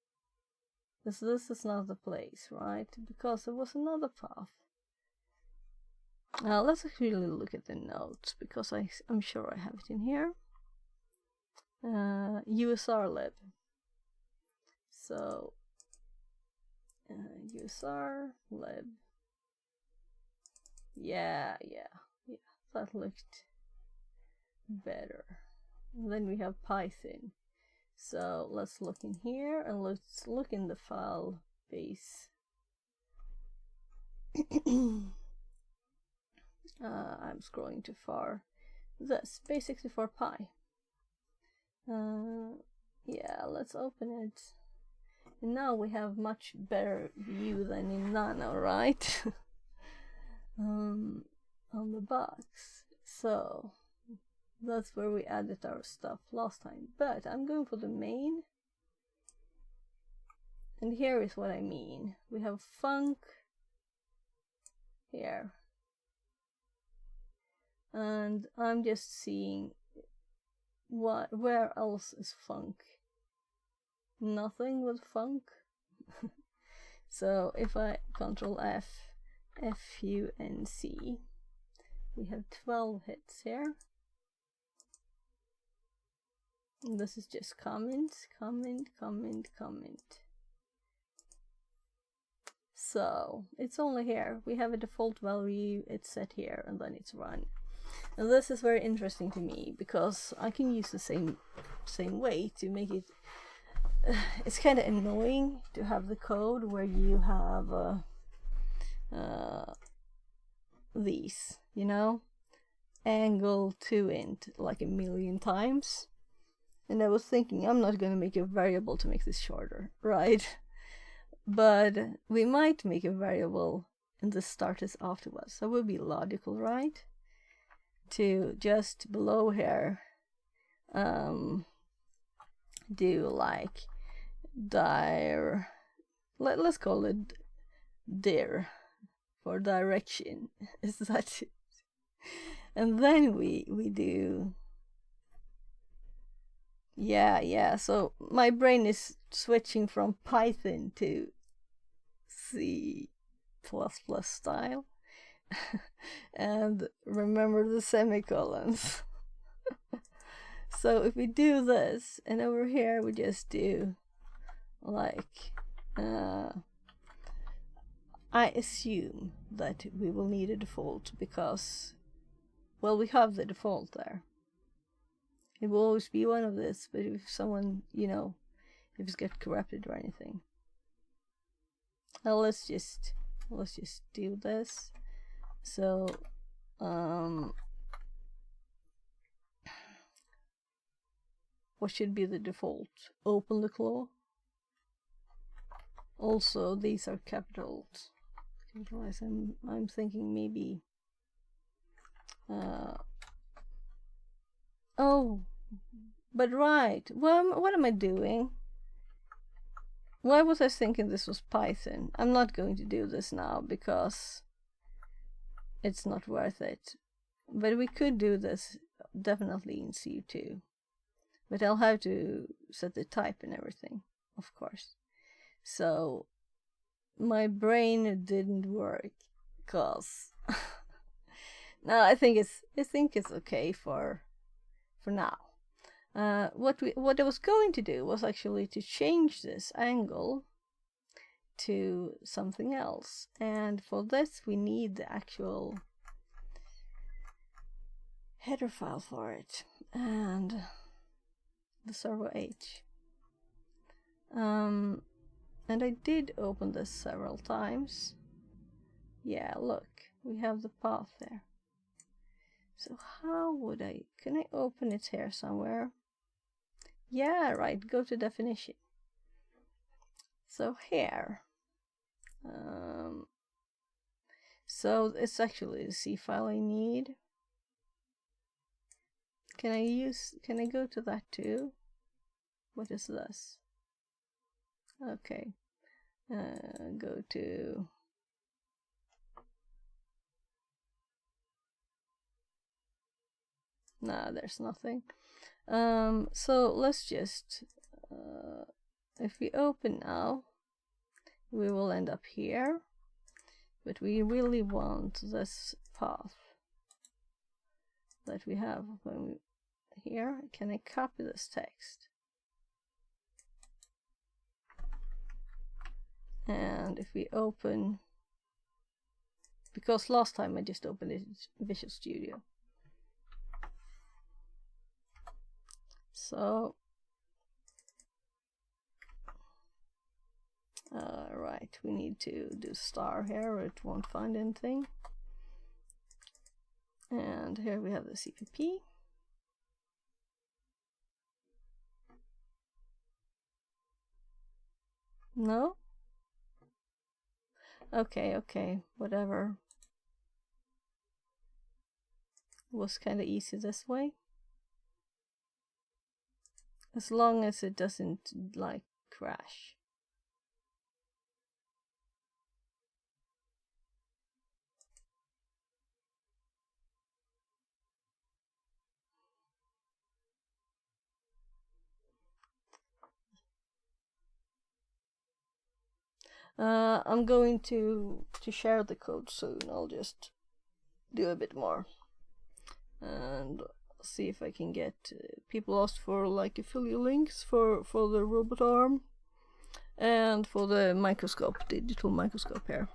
This is not the place, right? Because there was another path. Now let's actually look at the notes, because I'm sure I have it in here. USR lib. So USR lib. Yeah, that looked better. And then we have Python. So let's look in here and let's look in the file base. I'm scrolling too far. This base64py. Yeah, let's open it. And now we have much better view than in Nano, right? On the box. So that's where we added our stuff last time. But I'm going for the main. And here is what I mean. We have func here. And I'm just seeing where else is func. Nothing with func. So if I Control F, FUNC, we have 12 hits here. And this is just comment. So it's only here. We have a default value, it's set here, and then it's run. And this is very interesting to me because I can use the same way to make it. It's kind of annoying to have the code where you have these, you know, angle to int like a million times. And I was thinking, I'm not going to make a variable to make this shorter, right? But we might make a variable and the start is afterwards. That would be logical, right? To just below here do like dir, let's call it dir for direction. Is that it? And then we do, yeah, so my brain is switching from Python to C++ style. And remember the semicolons. So if we do this, and over here we just do like I assume that we will need a default because, well, we have the default there. It will always be one of this, but if someone, you know, if it's get corrupted or anything. Well, let's just do this. So what should be the default? Open the claw. Also, these are capitals. Capitalize. I'm thinking maybe. Oh, but right. Well, what am I doing? Why was I thinking this was Python? I'm not going to do this now because it's not worth it. But we could do this definitely in C2. But I'll have to set the type and everything, of course. So my brain didn't work because no, I think it's okay for now. What I was going to do was actually to change this angle to something else. And for this, we need the actual header file for it and the servo H. And I did open this several times. Yeah, look, we have the path there. So how would can I open it here somewhere? Yeah, right, go to definition. So here, so it's actually the C file I need. Can I go to that too? What is this? Okay, go to, nah, there's nothing. So let's just, if we open now, we will end up here, but we really want this path that we have when we here. Can I copy this text? And if we open, because last time I just opened it in Visual Studio. So, right, we need to do star here, or it won't find anything. And here we have the CPP. No? Okay, whatever. It was kind of easy this way. As long as it doesn't, like, crash. I'm going to share the code soon. I'll just do a bit more and see if I can get people asked for like affiliate links for the robot arm and for the microscope, digital microscope here.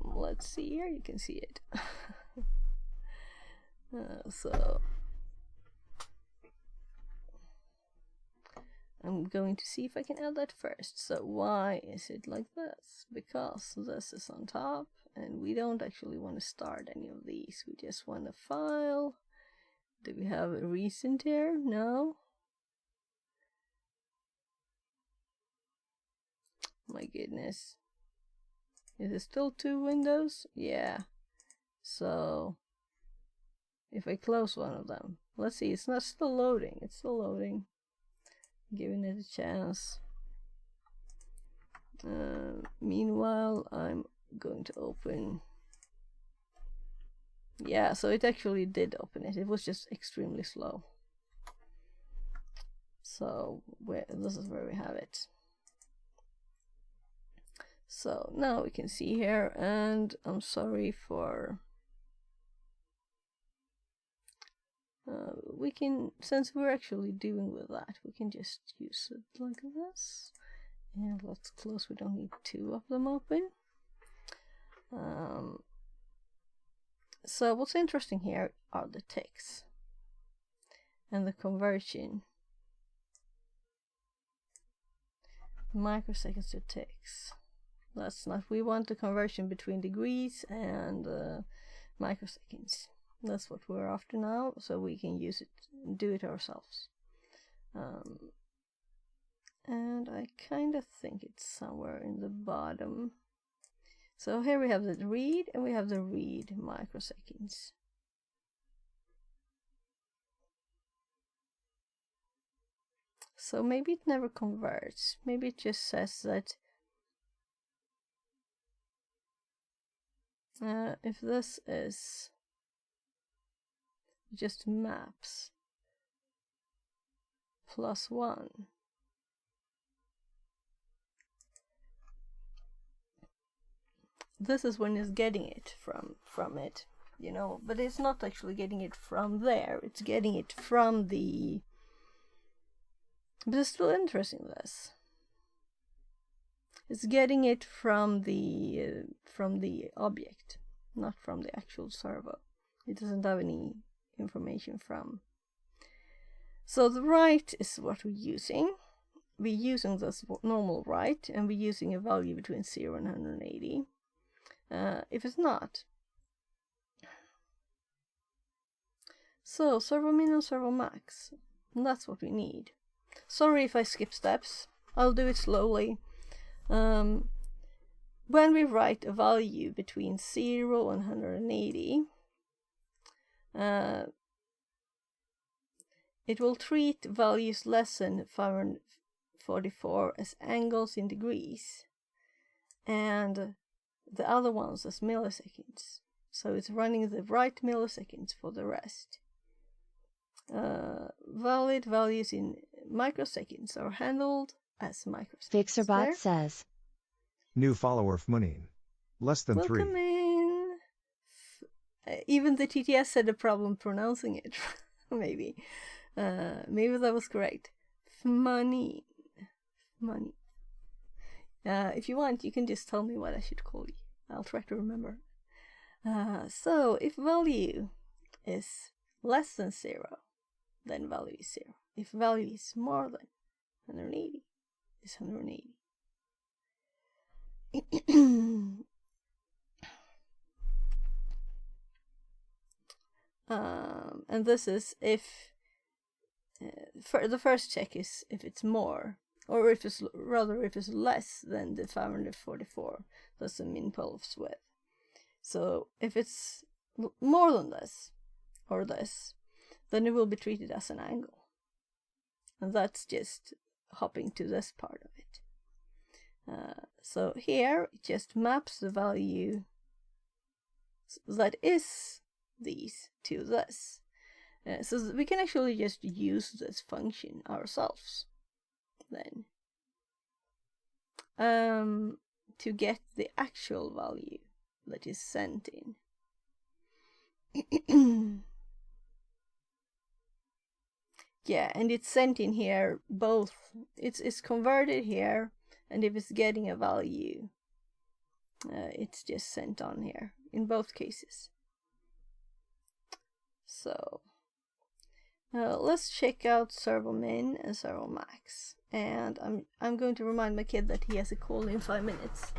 Let's see here, you can see it. So I'm going to see if I can add that first. So why is it like this? Because this is on top and we don't actually want to start any of these. We just want a file. Do we have a recent here? No. My goodness. Is it still 2 windows? Yeah. So if I close one of them, let's see, it's not still loading. It's still loading. Giving it a chance. Meanwhile, I'm going to open. Yeah, so it actually did open it. It was just extremely slow. So this is where we have it. So now we can see here, and I'm sorry for. We can, since we're actually dealing with that, we can just use it like this. And let's close, we don't need 2 of them open. So what's interesting here are the ticks and the conversion. Microseconds to ticks. That's not, we want the conversion between degrees and microseconds. That's what we're after now, so we can use it, do it ourselves. And I kind of think it's somewhere in the bottom. So here we have the read and we have the read microseconds. So maybe it never converts. Maybe it just says that if this is just maps +1. This is when it's getting it from it, you know, but it's not actually getting it from there. It's getting it from the. But it's still interesting, this. It's getting it from the object, not from the actual server. It doesn't have any information from. So the write is what we're using. We're using this normal write, and we're using a value between 0 and 180. If it's not, so servo min and servo max, and that's what we need. Sorry if I skip steps. I'll do it slowly. When we write a value between 0 and 180, it will treat values less than 544 as angles in degrees, and the other ones as milliseconds. So it's running the right milliseconds for the rest. Valid values in microseconds are handled as microseconds. Fixerbot says. New follower Fmunin. Less than Welcome 3. in. Even the TTS had a problem pronouncing it. Maybe. Maybe that was correct. Fmunin. Money. If you want, you can just tell me what I should call you. I'll try to remember. So, if value is less than 0, then value is 0. If value is more than 180, it's 180. And this is if for the first check is if it's more, or if it's less than the 544. That's the min pulse width. So if it's more than this or this, then it will be treated as an angle, and that's just hopping to this part of it. So here it just maps the value that is these to this. So we can actually just use this function ourselves then to get the actual value that is sent in. Yeah, and it's sent in here both. It's converted here, and if it's getting a value, it's just sent on here in both cases. So let's check out servo min and servo max, and I'm going to remind my kid that he has a call in 5 minutes.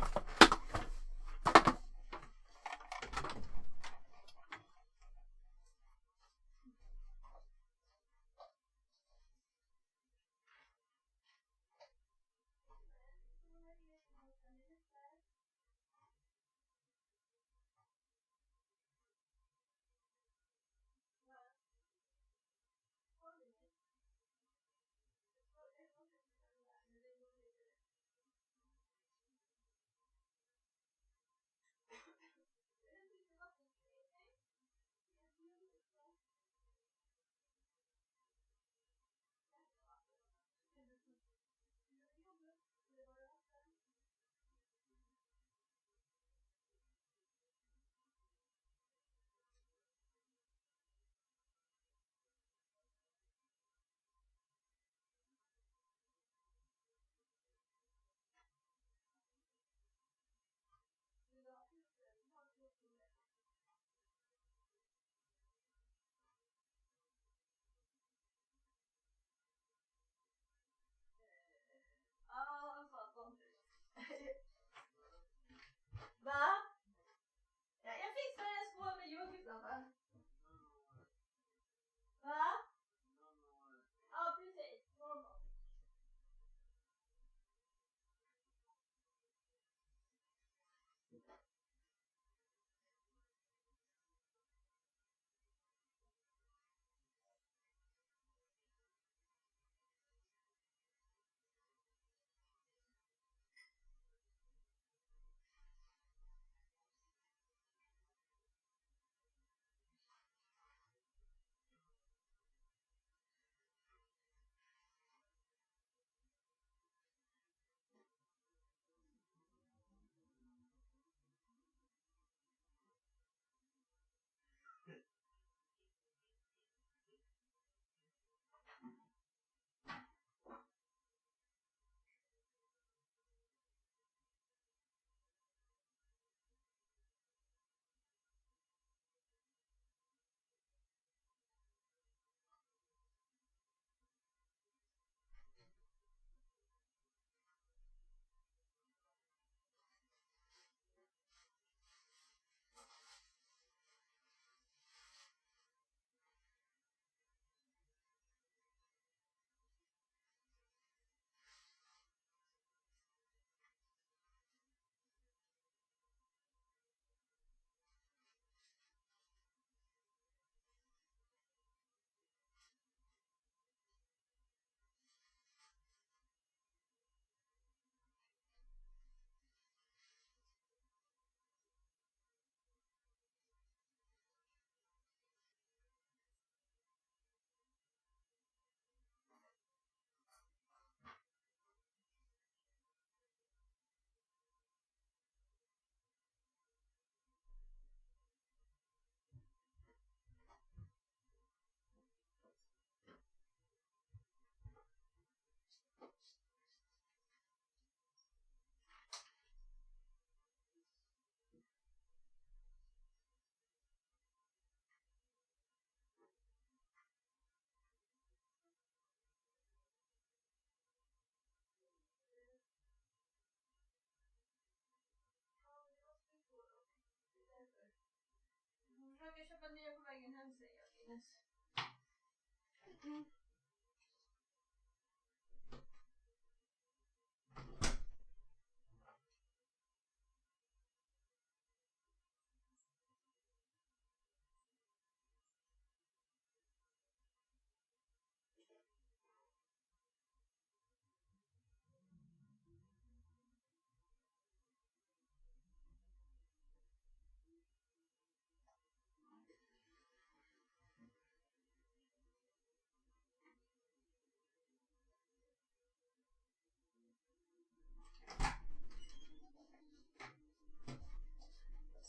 försöker köpa nya på vägen hem, säger jag, Ines.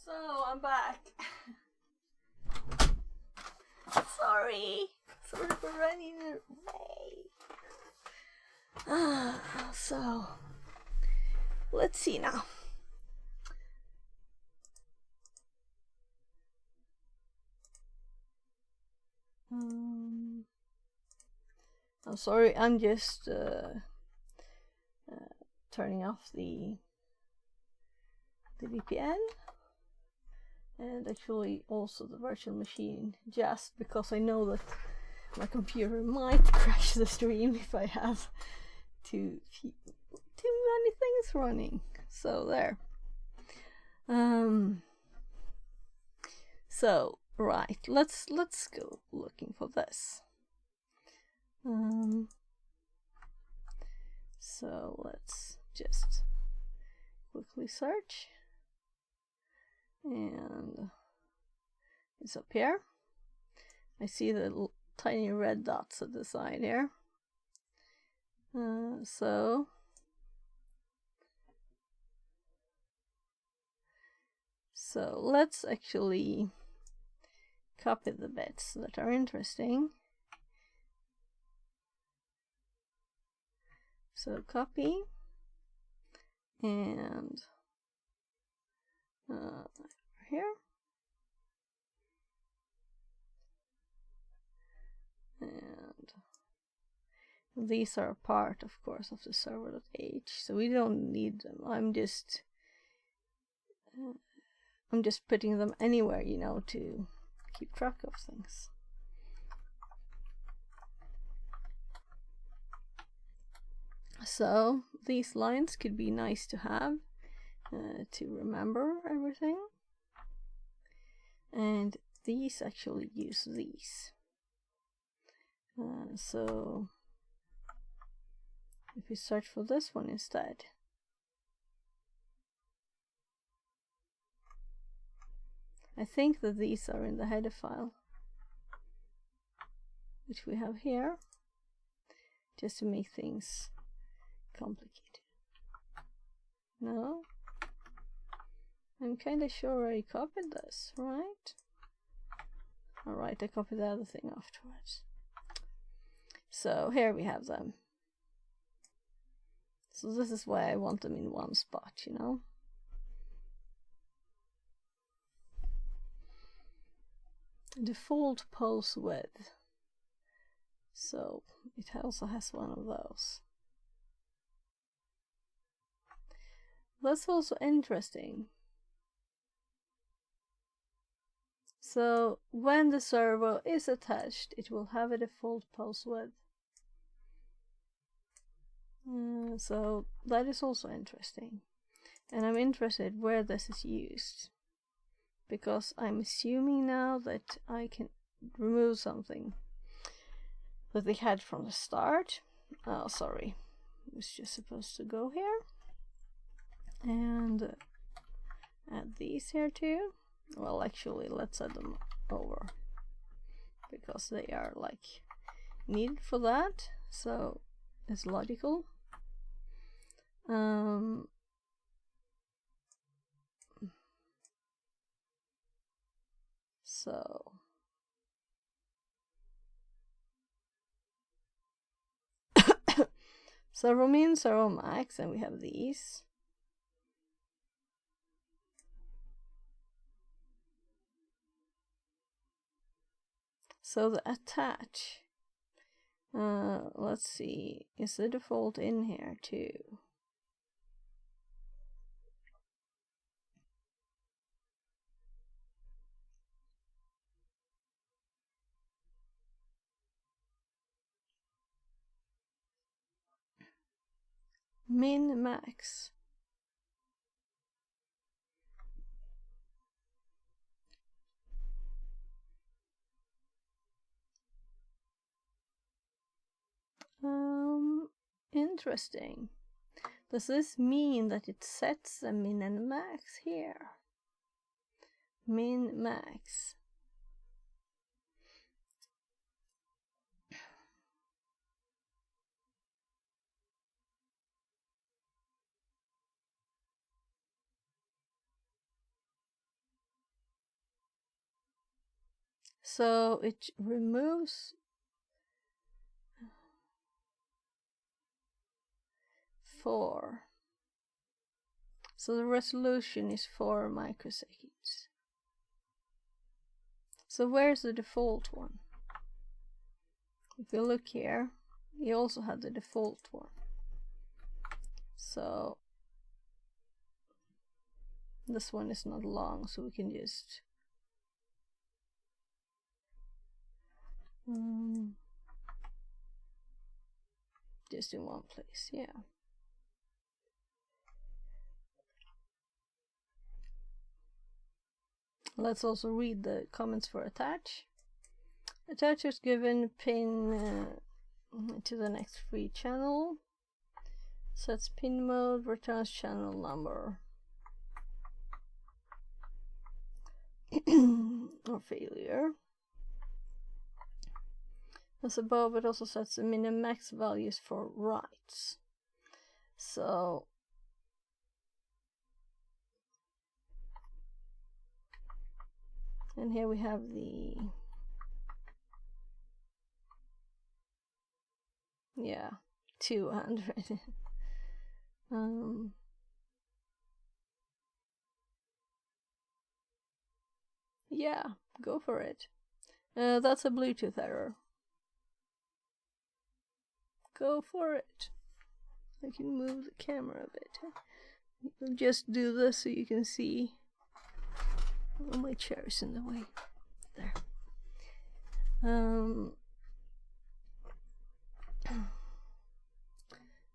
So, I'm back. Sorry for running away. So, let's see now. I'm sorry, I'm just turning off the VPN. And actually also the virtual machine, just because I know that my computer might crash the stream if I have too many things running. So there. So right, let's go looking for this. So let's just quickly search. And it's up here. I see the little tiny red dots at the side here. So let's actually copy the bits that are interesting. So copy and here, and these are part, of course, of the server.h, so we don't need them. I'm just putting them anywhere, you know, to keep track of things. So these lines could be nice to have to remember everything, and these actually use these. So if we search for this one instead, I think that these are in the header file, which we have here, just to make things complicated. No? I'm kind of sure I copied this, right? Alright, I copied the other thing afterwards. So here we have them. So this is why I want them in one spot, you know? Default pose width. So it also has one of those. That's also interesting. So when the servo is attached, it will have a default pose width. So that is also interesting. And I'm interested where this is used, because I'm assuming now that I can remove something that they had from the start. Oh, sorry. It was just supposed to go here. And add these here too. Well, actually, let's add them over, because they are like needed for that. So it's logical. So servo min, servo max, and we have these. So the attach, let's see, is the default in here too? Min max. Interesting. Does this mean that it sets a min and max here? Min max. So it removes 4. So the resolution is 4 microseconds. So where's the default one? If you look here, you also have the default one. So this one is not long, so we can just in one place, yeah. Let's also read the comments for attach. Attach is given pin to the next free channel. Sets pin mode, returns channel number. Or failure. As above, it also sets the min and max values for writes. So and here we have the 200. Yeah, go for it. That's a Bluetooth error. Go for it. I can move the camera a bit. I'll just do this so you can see. Oh, my chair is in the way. There.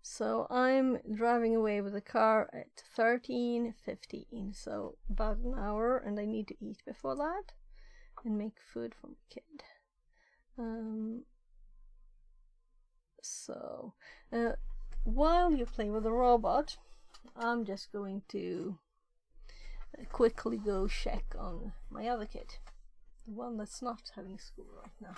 So I'm driving away with the car at 13:15, so about an hour, and I need to eat before that and make food for my kid. So while you play with the robot, I'm just going to quickly go check on my other kid, the one that's not having school right now.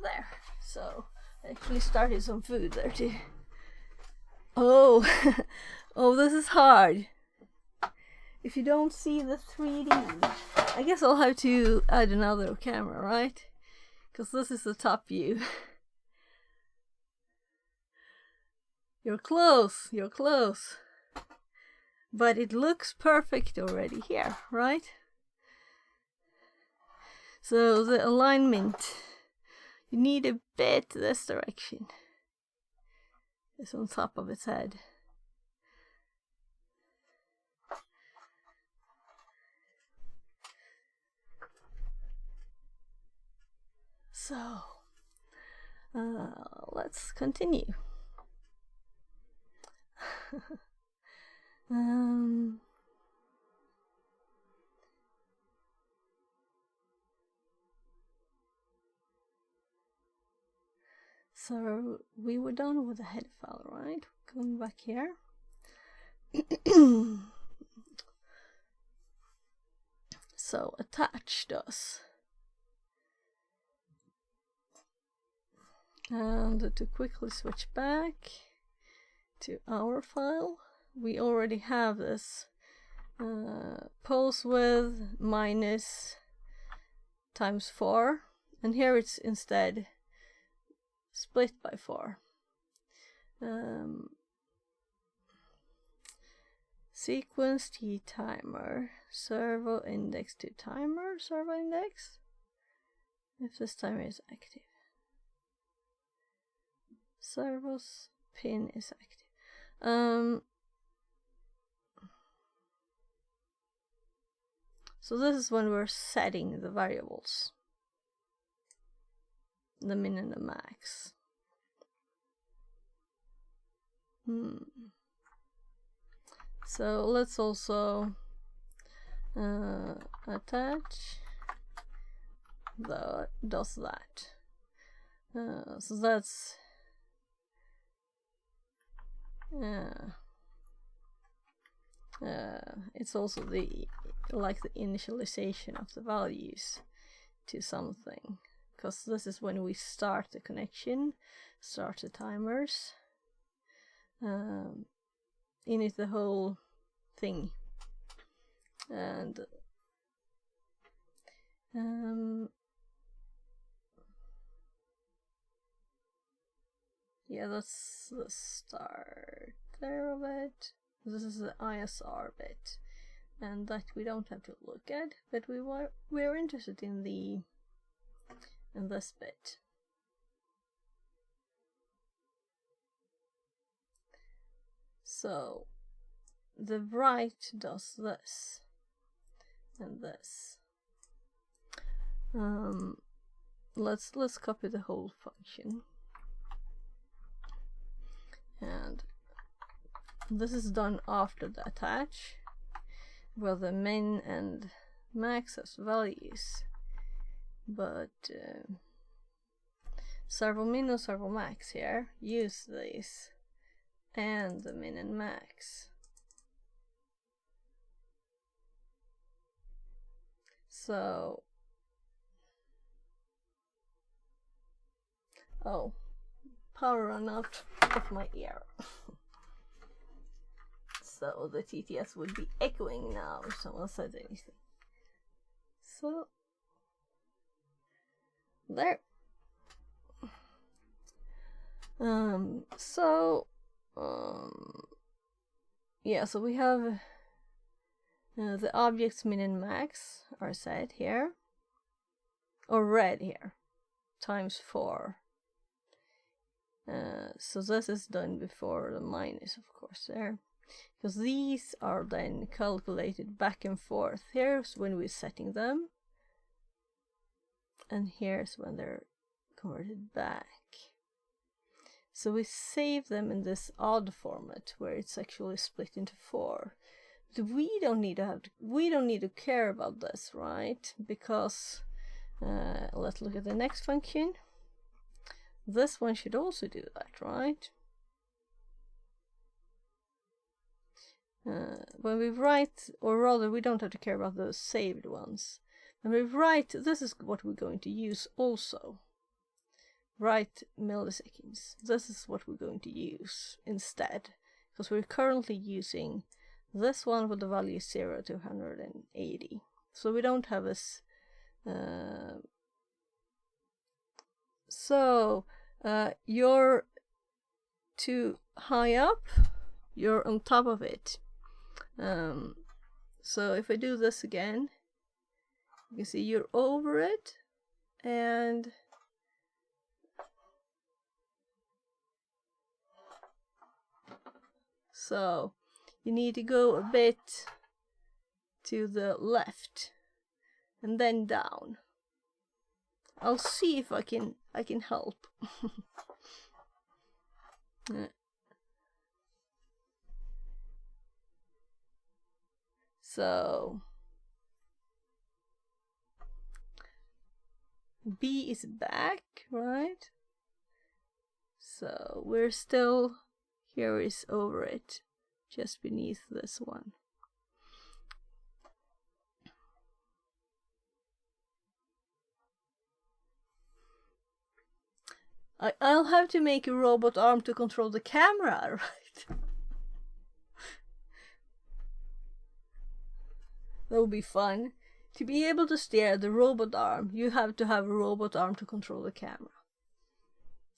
There. So I actually started some food there too. Oh, oh, this is hard. If you don't see the 3D, I guess I'll have to add another camera, right? Because this is the top view. You're close, you're close. But it looks perfect already here, right? So the alignment, you need a bit this direction. It's on top of its head. So, let's continue. So we were done with the head file, right? Going back here. So attach does. And to quickly switch back to our file, we already have this pulse width minus times 4, and here it's instead split by 4. Sequence T timer, servo index to timer, servo index, if this timer is active. Servo's pin is active. So this is when we're setting the variables, the min and the max. So let's also attach does that. So that's it's also the initialization of the values to something, because this is when we start the connection, start the timers, init the whole thing, and yeah, that's the starter of it. This is the ISR bit, and that we don't have to look at, but we're interested in this bit. So the write does this and this. Let's copy the whole function, and this is done after the attach, where the min and max has values, but servo min and servo max here use these and the min and max. So, oh, power run out of my ear. So the TTS would be echoing now if someone said anything. So, there. Yeah, so we have the objects min and max are set here, or read here, times 4. So this is done before the minus, of course, there. Because these are then calculated back and forth. Here's when we're setting them, and here's when they're converted back. So we save them in this odd format where it's actually split into 4. But we don't need to care about this, right? Because let's look at the next function. This one should also do that, right? when we write, or rather we don't have to care about those saved ones. When we write, this is what we're going to use also. Write milliseconds. This is what we're going to use instead, because we're currently using this one with the value 0 to 180. So we don't have this. You're too high up, you're on top of it. So if I do this again, you can see you're over it, and so you need to go a bit to the left and then down. I'll see if I can help. So B is back, right? So we're still, here is over it, just beneath this one. I'll have to make a robot arm to control the camera, right? That would be fun. To be able to steer the robot arm, you have to have a robot arm to control the camera.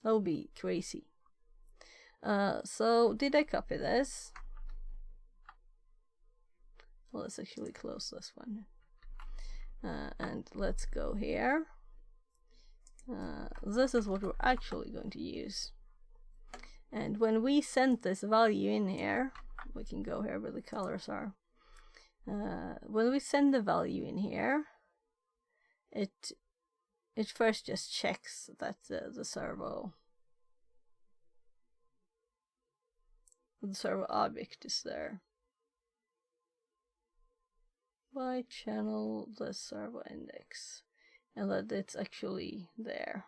That would be crazy. So, did I copy this? Well, let's actually close this one. And let's go here. This is what we're actually going to use. And when we send this value in here, we can go here where the colors are. When we send the value in here, it first just checks that the servo object is there. By channel the servo index, and that it's actually there.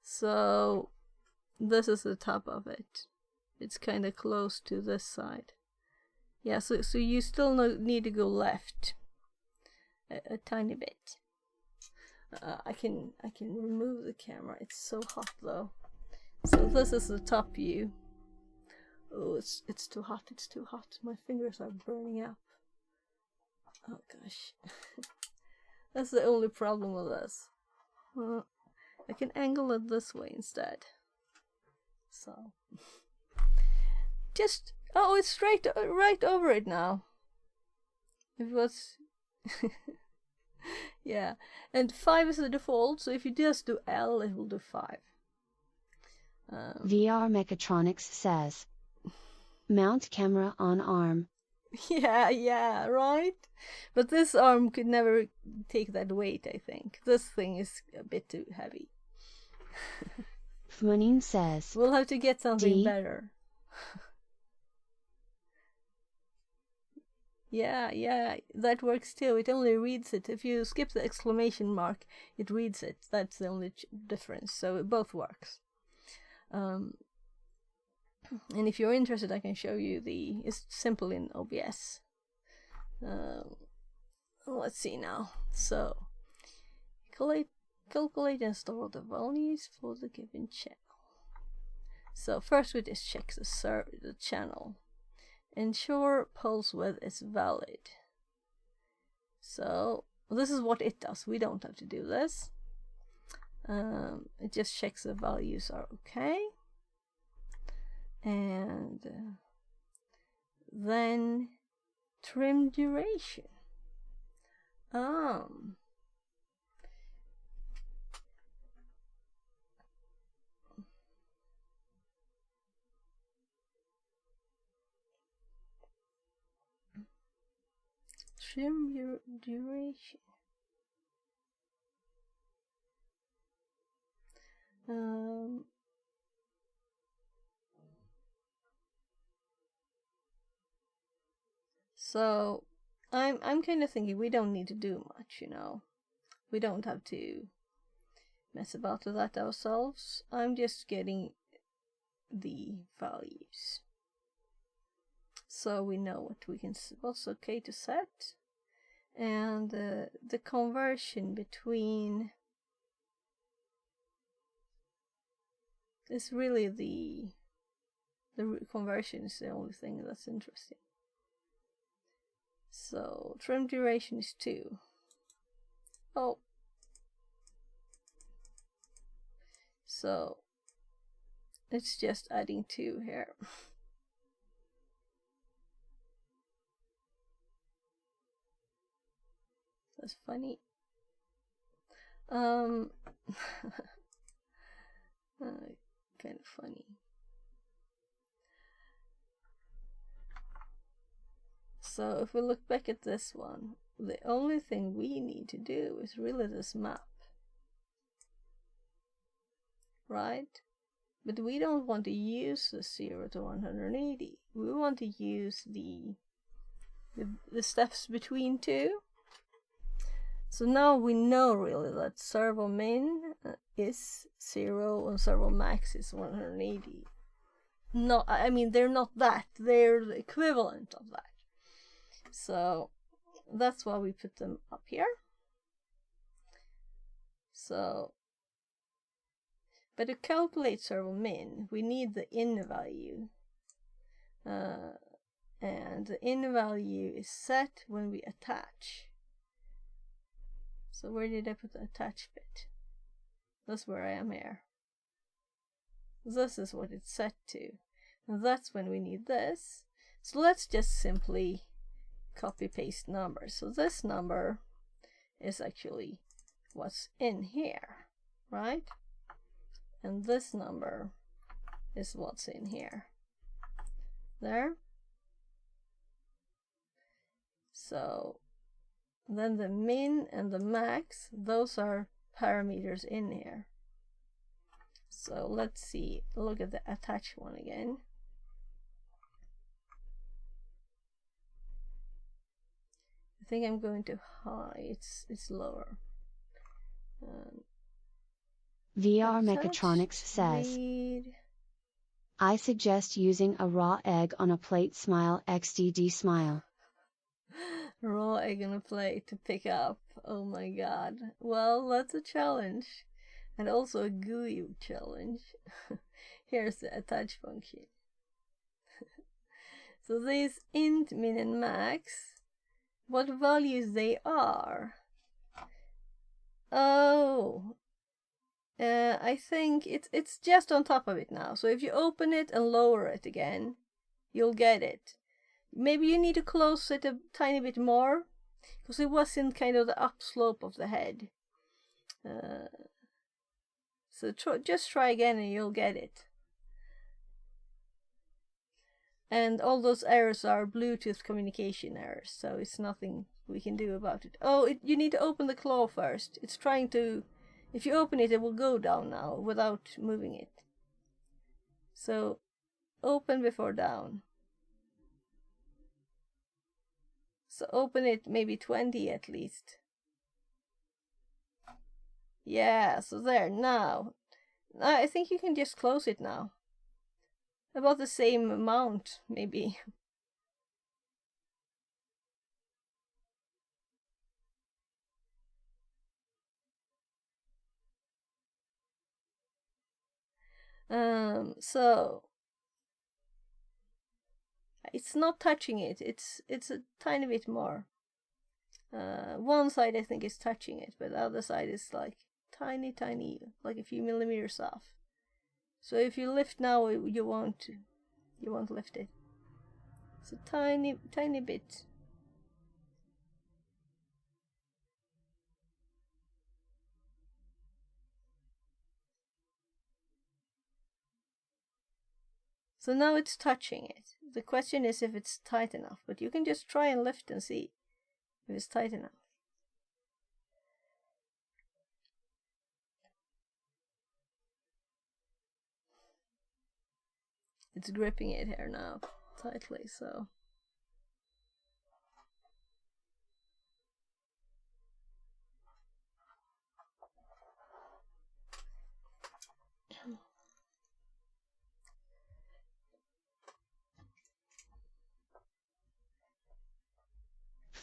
So this is the top of it. It's kind of close to this side. Yeah, so you still need to go left a tiny bit. I can remove the camera. It's so hot though. So this is the top view. Oh, it's too hot. It's too hot. My fingers are burning up. Oh gosh, that's the only problem with this. I can angle it this way instead. So just it's straight right over it now. It was yeah, and 5 is the default. So if you just do L, it will do 5. VR Mechatronics says, mount camera on arm. Yeah, right? But this arm could never take that weight, I think. This thing is a bit too heavy. Fmunin says, we'll have to get something better. Yeah, that works too. It only reads it. If you skip the exclamation mark, it reads it. That's the only difference. So it both works. And if you're interested, I can show you it's simple in OBS. Let's see now. So, calculate and store the values for the given channel. So first we just check the channel. Ensure pulse width is valid. So this is what it does. We don't have to do this. It just checks the values are okay. And then trim duration. Trim duration. So I'm kind of thinking we don't need to do much, you know. We don't have to mess about with that ourselves. I'm just getting the values so we know what's okay to set, and the conversion between is really the conversion is the only thing that's interesting. So trim duration is 2. Oh, so it's just adding 2 here. That's funny. Kind of funny. So if we look back at this one, the only thing we need to do is really this map, right? But we don't want to use the 0 to 180. We want to use the steps between 2. So now we know really that servo min is 0 and servo max is 180. No, I mean they're not that, they're the equivalent of that. So that's why we put them up here. So, but to calculate servo min, we need the in value. And the in value is set when we attach. So where did I put the attach bit? That's where I am here. This is what it's set to. And that's when we need this. So let's just simply copy paste numbers. So this number is actually what's in here, right? And this number is what's in here. There. So then the min and the max, those are parameters in here. So let's see, look at the attach one again. I think I'm going to high, it's lower. VR Mechatronics says, read. I suggest using a raw egg on a plate. Smile XDD smile. Raw egg on a plate to pick up. Oh my god. Well, that's a challenge. And also a GUI challenge. Here's the attach function. So these int, min and max, what values they are? Oh, I think it's just on top of it now. So if you open it and lower it again, you'll get it. Maybe you need to close it a tiny bit more, because it was in kind of the upslope of the head. So just try again and you'll get it. And all those errors are Bluetooth communication errors, so it's nothing we can do about it. Oh, you need to open the claw first. It's trying to... If you open it, it will go down now without moving it. So, open before down. So open it maybe 20 at least. Yeah, so there, now. I think you can just close it now. About the same amount, maybe. So it's not touching it. It's a tiny bit more. One side I think is touching it, but the other side is like tiny, like a few millimeters off. So if you lift now, you won't lift it. It's a tiny bit. So now it's touching it. The question is if it's tight enough, but you can just try and lift and see if it's tight enough. It's gripping it here now tightly, so.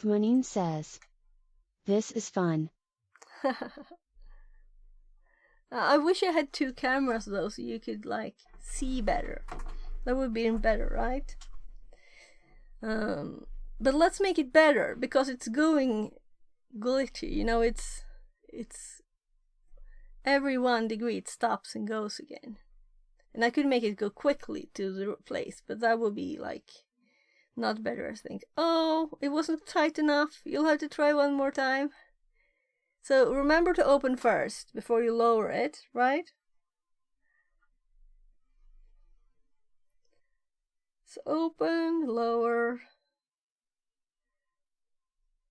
Munin says, "This is fun." I wish I had 2 cameras though, so you could like see better. That would be better, right? But let's make it better because it's going glitchy. You know, it's every 1 degree it stops and goes again. And I could make it go quickly to the place, but that would be like not better, I think. Oh, it wasn't tight enough. You'll have to try one more time. So remember to open first before you lower it, right? So open, lower,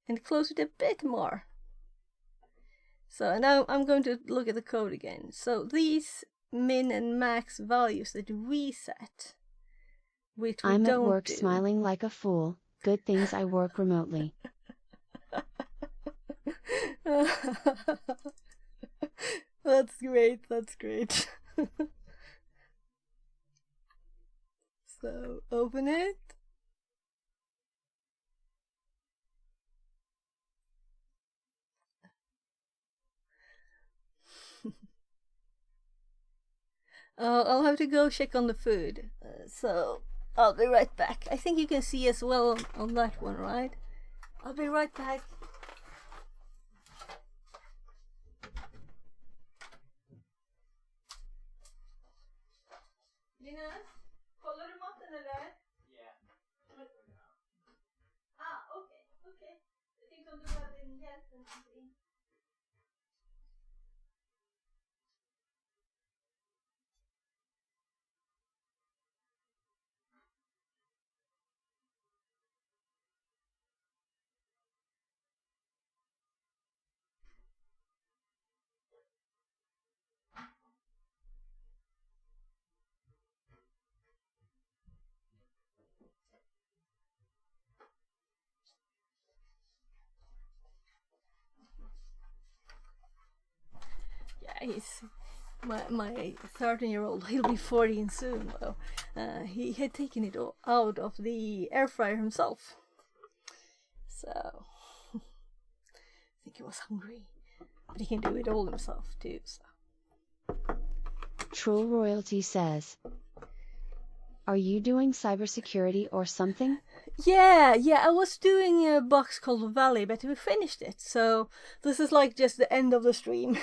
and close it a bit more. So now I'm going to look at the code again. So these min and max values that we set, which we I'm don't at work do. smiling like a fool. Good things I work remotely. That's great, that's great. So open it. I'll have to go check on the food. So I'll be right back. I think you can see as well on that one, right? I'll be right back. Linus, kollar du maten eller? Ja. Okej. Jag tänkte om du behövde en hjälp eller någonting. Yeah, he's my 13-year-old. He'll be 14 soon though. He had taken it all out of the air fryer himself. So I think he was hungry, but he can do it all himself too. So. Troll Royalty says, "Are you doing cybersecurity or something?" Yeah, I was doing a box called Valley, but we finished it. So this is like just the end of the stream.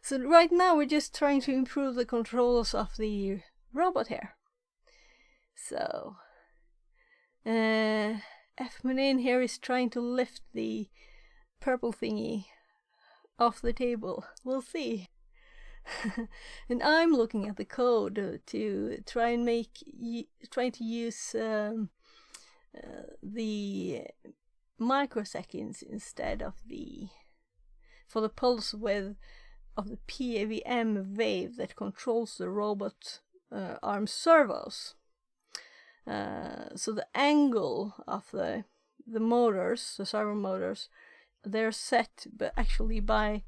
So right now we're just trying to improve the controls of the robot here. So F Munin here is trying to lift the purple thingy off the table. We'll see. And I'm looking at the code to try and trying to use the microseconds instead of for the pulse width of the THM wave that controls the robot arm servos. So the angle of the motors, the servo motors, they're set but actually by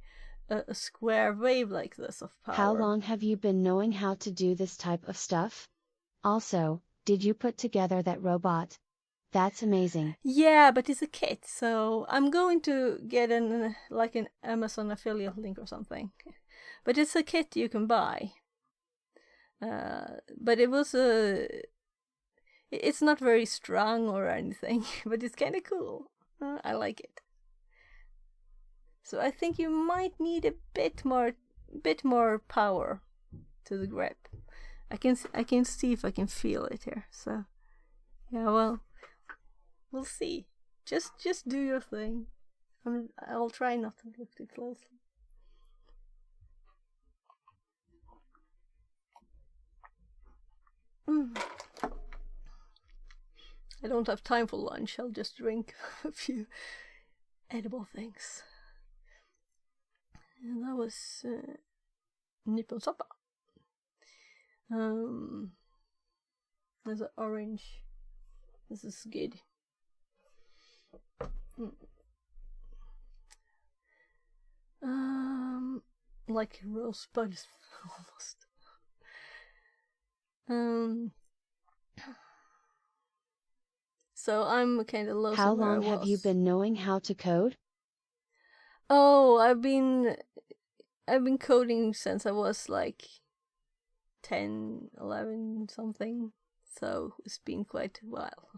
a square wave like this of power. How long have you been knowing how to do this type of stuff? Also, did you put together that robot? That's amazing. Yeah, but it's a kit, so I'm going to get an Amazon affiliate link or something. But it's a kit you can buy. But it's not very strong or anything, but it's kind of cool. I like it. So I think you might need a bit more power to the grip. I can see if I can feel it here. So yeah, well, we'll see. Just do your thing. I'll try not to look too closely. I don't have time for lunch. I'll just drink a few edible things. And that was Nippon Soppa. There's an orange. This is good. Like rosebud almost. So So I'm kind of lost. How long have you been knowing how to code? Oh, I've been coding since I was like 10, 11 something. So it's been quite a while.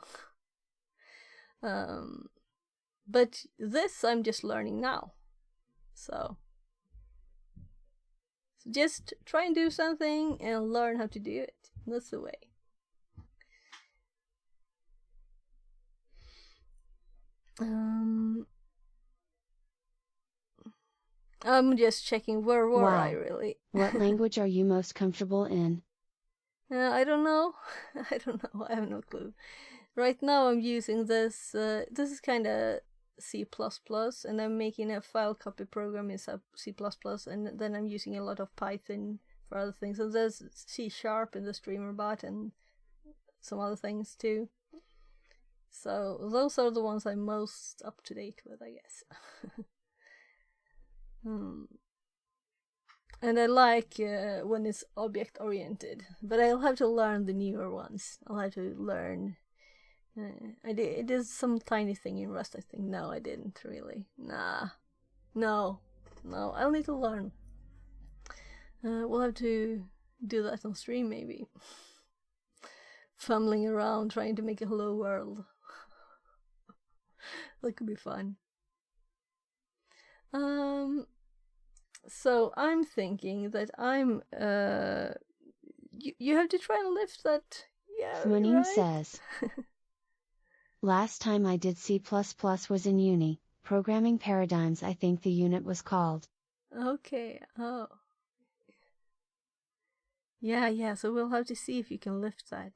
But this I'm just learning now. So just try and do something and learn how to do it. That's the way. I'm just checking where were I really. What language are you most comfortable in? I don't know. I don't know. I have no clue. Right now I'm using this. This is kind of C++, and I'm making a file copy program in C++, and then I'm using a lot of Python for other things. And there's C# in the streamer bot and some other things too. So those are the ones I'm most up to date with, I guess. And I like when it's object oriented, but I'll have to learn the newer ones. I'll have to learn. I did some tiny thing in Rust, I think. No, I didn't really. No. I'll need to learn. We'll have to do that on stream, maybe. Fumbling around trying to make a hello world. That could be fun. So I'm thinking that I'm you have to try and lift that. Yeah, Munin right? says. Last time I did C++ was in uni, Programming Paradigms I think the unit was called. Okay, oh. Yeah, so we'll have to see if you can lift that.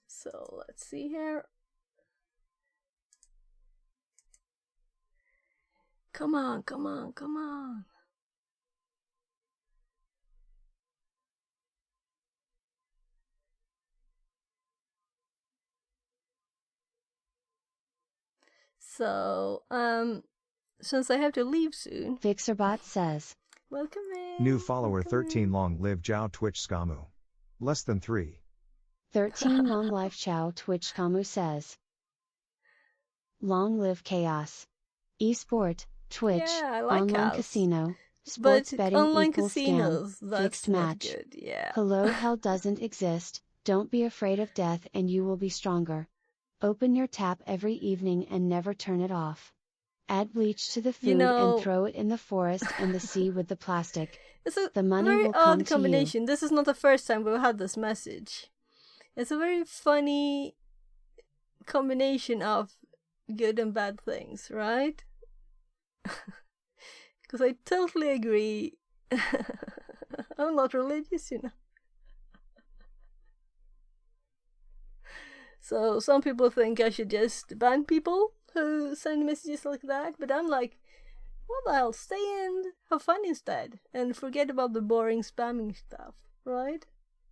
So let's see here. Come on. So, since I have to leave soon. Fixerbot says. Welcome in. New follower welcome 13 in. long live Jow Twitch Skamu. Less than 3. 13 long life Chow Twitch Kamu says. Long live chaos. Esport, Twitch, Yeah, I like online chaos. casino, sports But betting online equals casinos, scam, that's fixed not match. good. Yeah. Hello, hell doesn't exist, don't be afraid of death and you will be stronger. Open your tap every evening and never turn it off. Add bleach to the food and throw it in the forest and the sea with the plastic. It's a The money very will come odd to you. combination. This is not the first time we've had this message. It's a very funny combination of good and bad things, right? Because I totally agree. I'm not religious, you know. So some people think I should just ban people who send messages like that, but I'm like, what the hell, stay and have fun instead, and forget about the boring spamming stuff, right?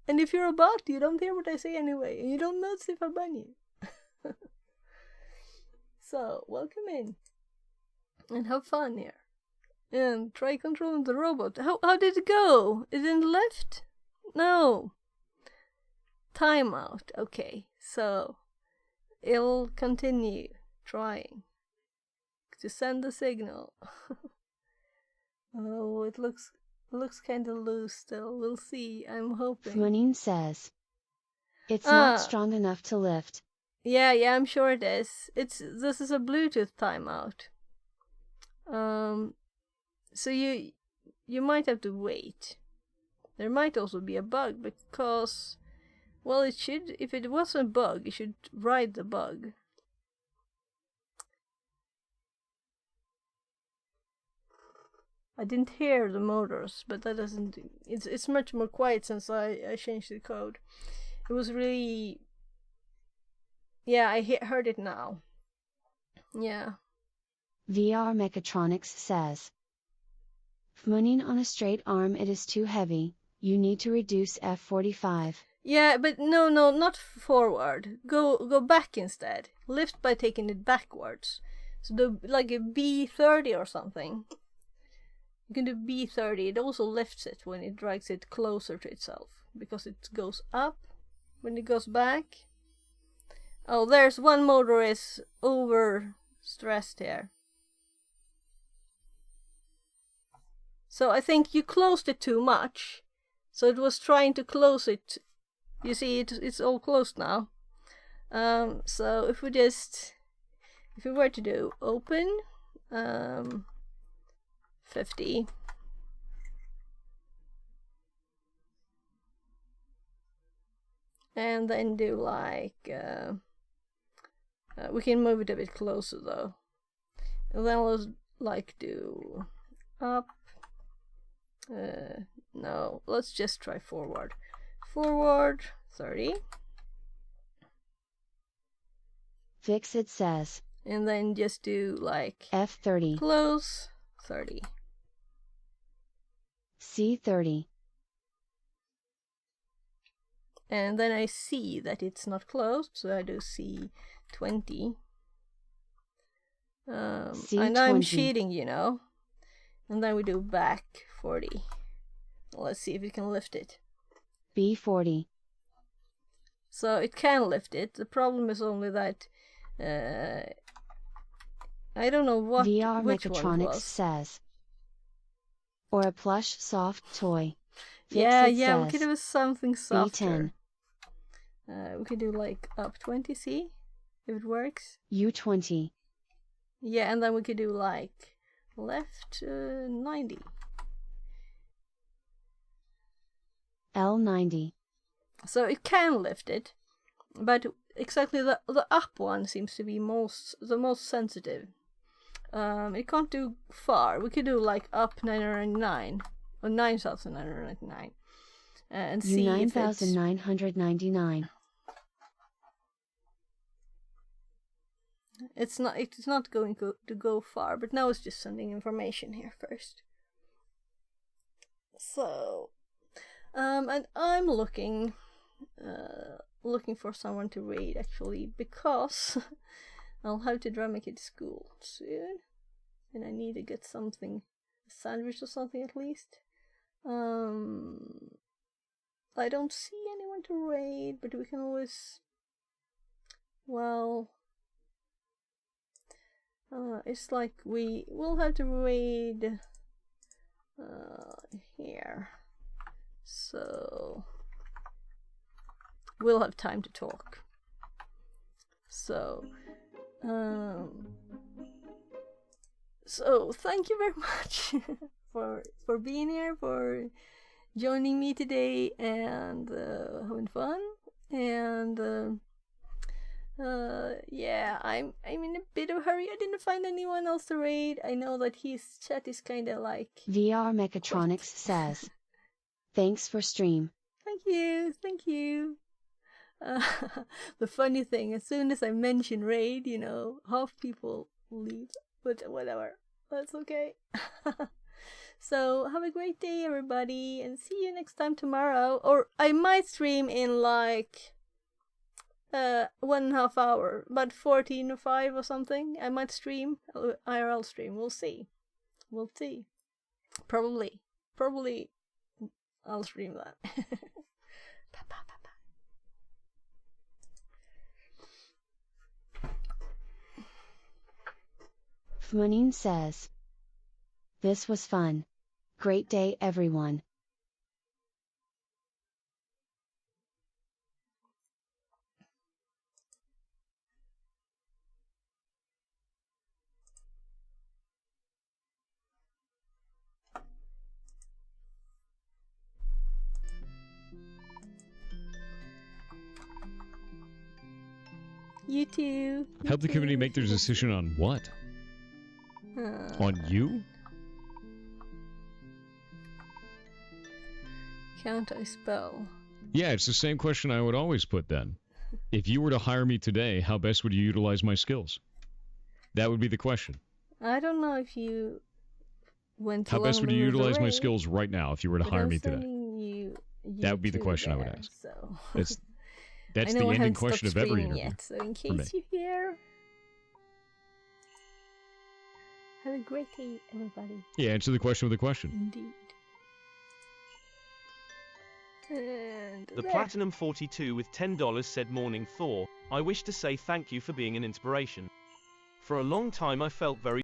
And if you're a bot, you don't hear what I say anyway, and you don't notice if I ban you. So, welcome in, and have fun here. And try controlling the robot. How did it go? It didn't lift? No. Timeout. Okay, so it'll continue trying to send the signal. Oh, it looks kind of loose still. We'll see. I'm hoping. Munin says. It's not strong enough to lift. Yeah, I'm sure it is. This is a Bluetooth timeout. So you might have to wait. There might also be a bug because, well, it should. If it was a bug, it should ride the bug. I didn't hear the motors, but that doesn't. It's much more quiet since I changed the code. It was really. Yeah, I heard it now. Yeah. VR Mechatronics says. Munin on a straight arm it is too heavy, you need to reduce F45. Yeah, but no, not forward. Go back instead. Lift by taking it backwards. So like a B30 or something. You can do B30. It also lifts it when it drags it closer to itself, because it goes up when it goes back. Oh, there's one motor is over stressed here. So I think you closed it too much. So it was trying to close it. You see, it's all closed now. So if we were to do open 50, and then do like we can move it a bit closer though, and then let's like do up. No, let's just try forward 30. Fixit says. And then just do like F30. Close 30. C30. And then I see that it's not closed, so I do C20. C20. And I'm cheating, you know. And then we do back 40. Let's see if it can lift it. B40. So it can lift it. The problem is only that I don't know which one it was. says. Or a plush soft toy. Yeah, Fixit we says. could do something softer. B10. We could do like up 20, see if it works. U20. Yeah, and then we could do like left 90. L90. So it can lift it, but exactly the up one seems to be the most sensitive. It can't do far. We could do like up 999 or 9,999 and see if 9,999. It's not going to go far, but now it's just sending information here first. So, and I'm looking for someone to raid actually, because I'll have to drive my kid to school soon, and I need to get something, a sandwich or something at least. I don't see anyone to raid, but we can always, well, it's like we will have to raid here, so we'll have time to talk. So thank you very much for being here, for joining me today, and having fun. And yeah, I'm in a bit of a hurry. I didn't find anyone else to raid. I know that his chat is kind of like VR Mechatronics says. Thanks for stream. Thank you. The funny thing, as soon as I mention raid, you know, half people leave, but whatever, that's okay. So have a great day, everybody, and see you next time tomorrow. Or I might stream in like 1.5 hour, about 14:05 or something. I might stream IRL stream. We'll see. Probably I'll stream that. Fmunin says. This was fun. Great day, everyone. You too. Help the community make their decision on what? On you? Can't I spell? Yeah, it's the same question I would always put then. If you were to hire me today, how best would you utilize my skills? That would be the question. I don't know if you went How best would you utilize my way, skills right now if you were to hire me today? That would be the question I would ask. So. That's the ending question of every interview. Yet, so in case you hear Have a great day, everybody. Yeah, answer the question with a question. Indeed. And The there. Platinum 42 with $10 said, Morning Thor, I wish to say thank you for being an inspiration. For a long time I felt very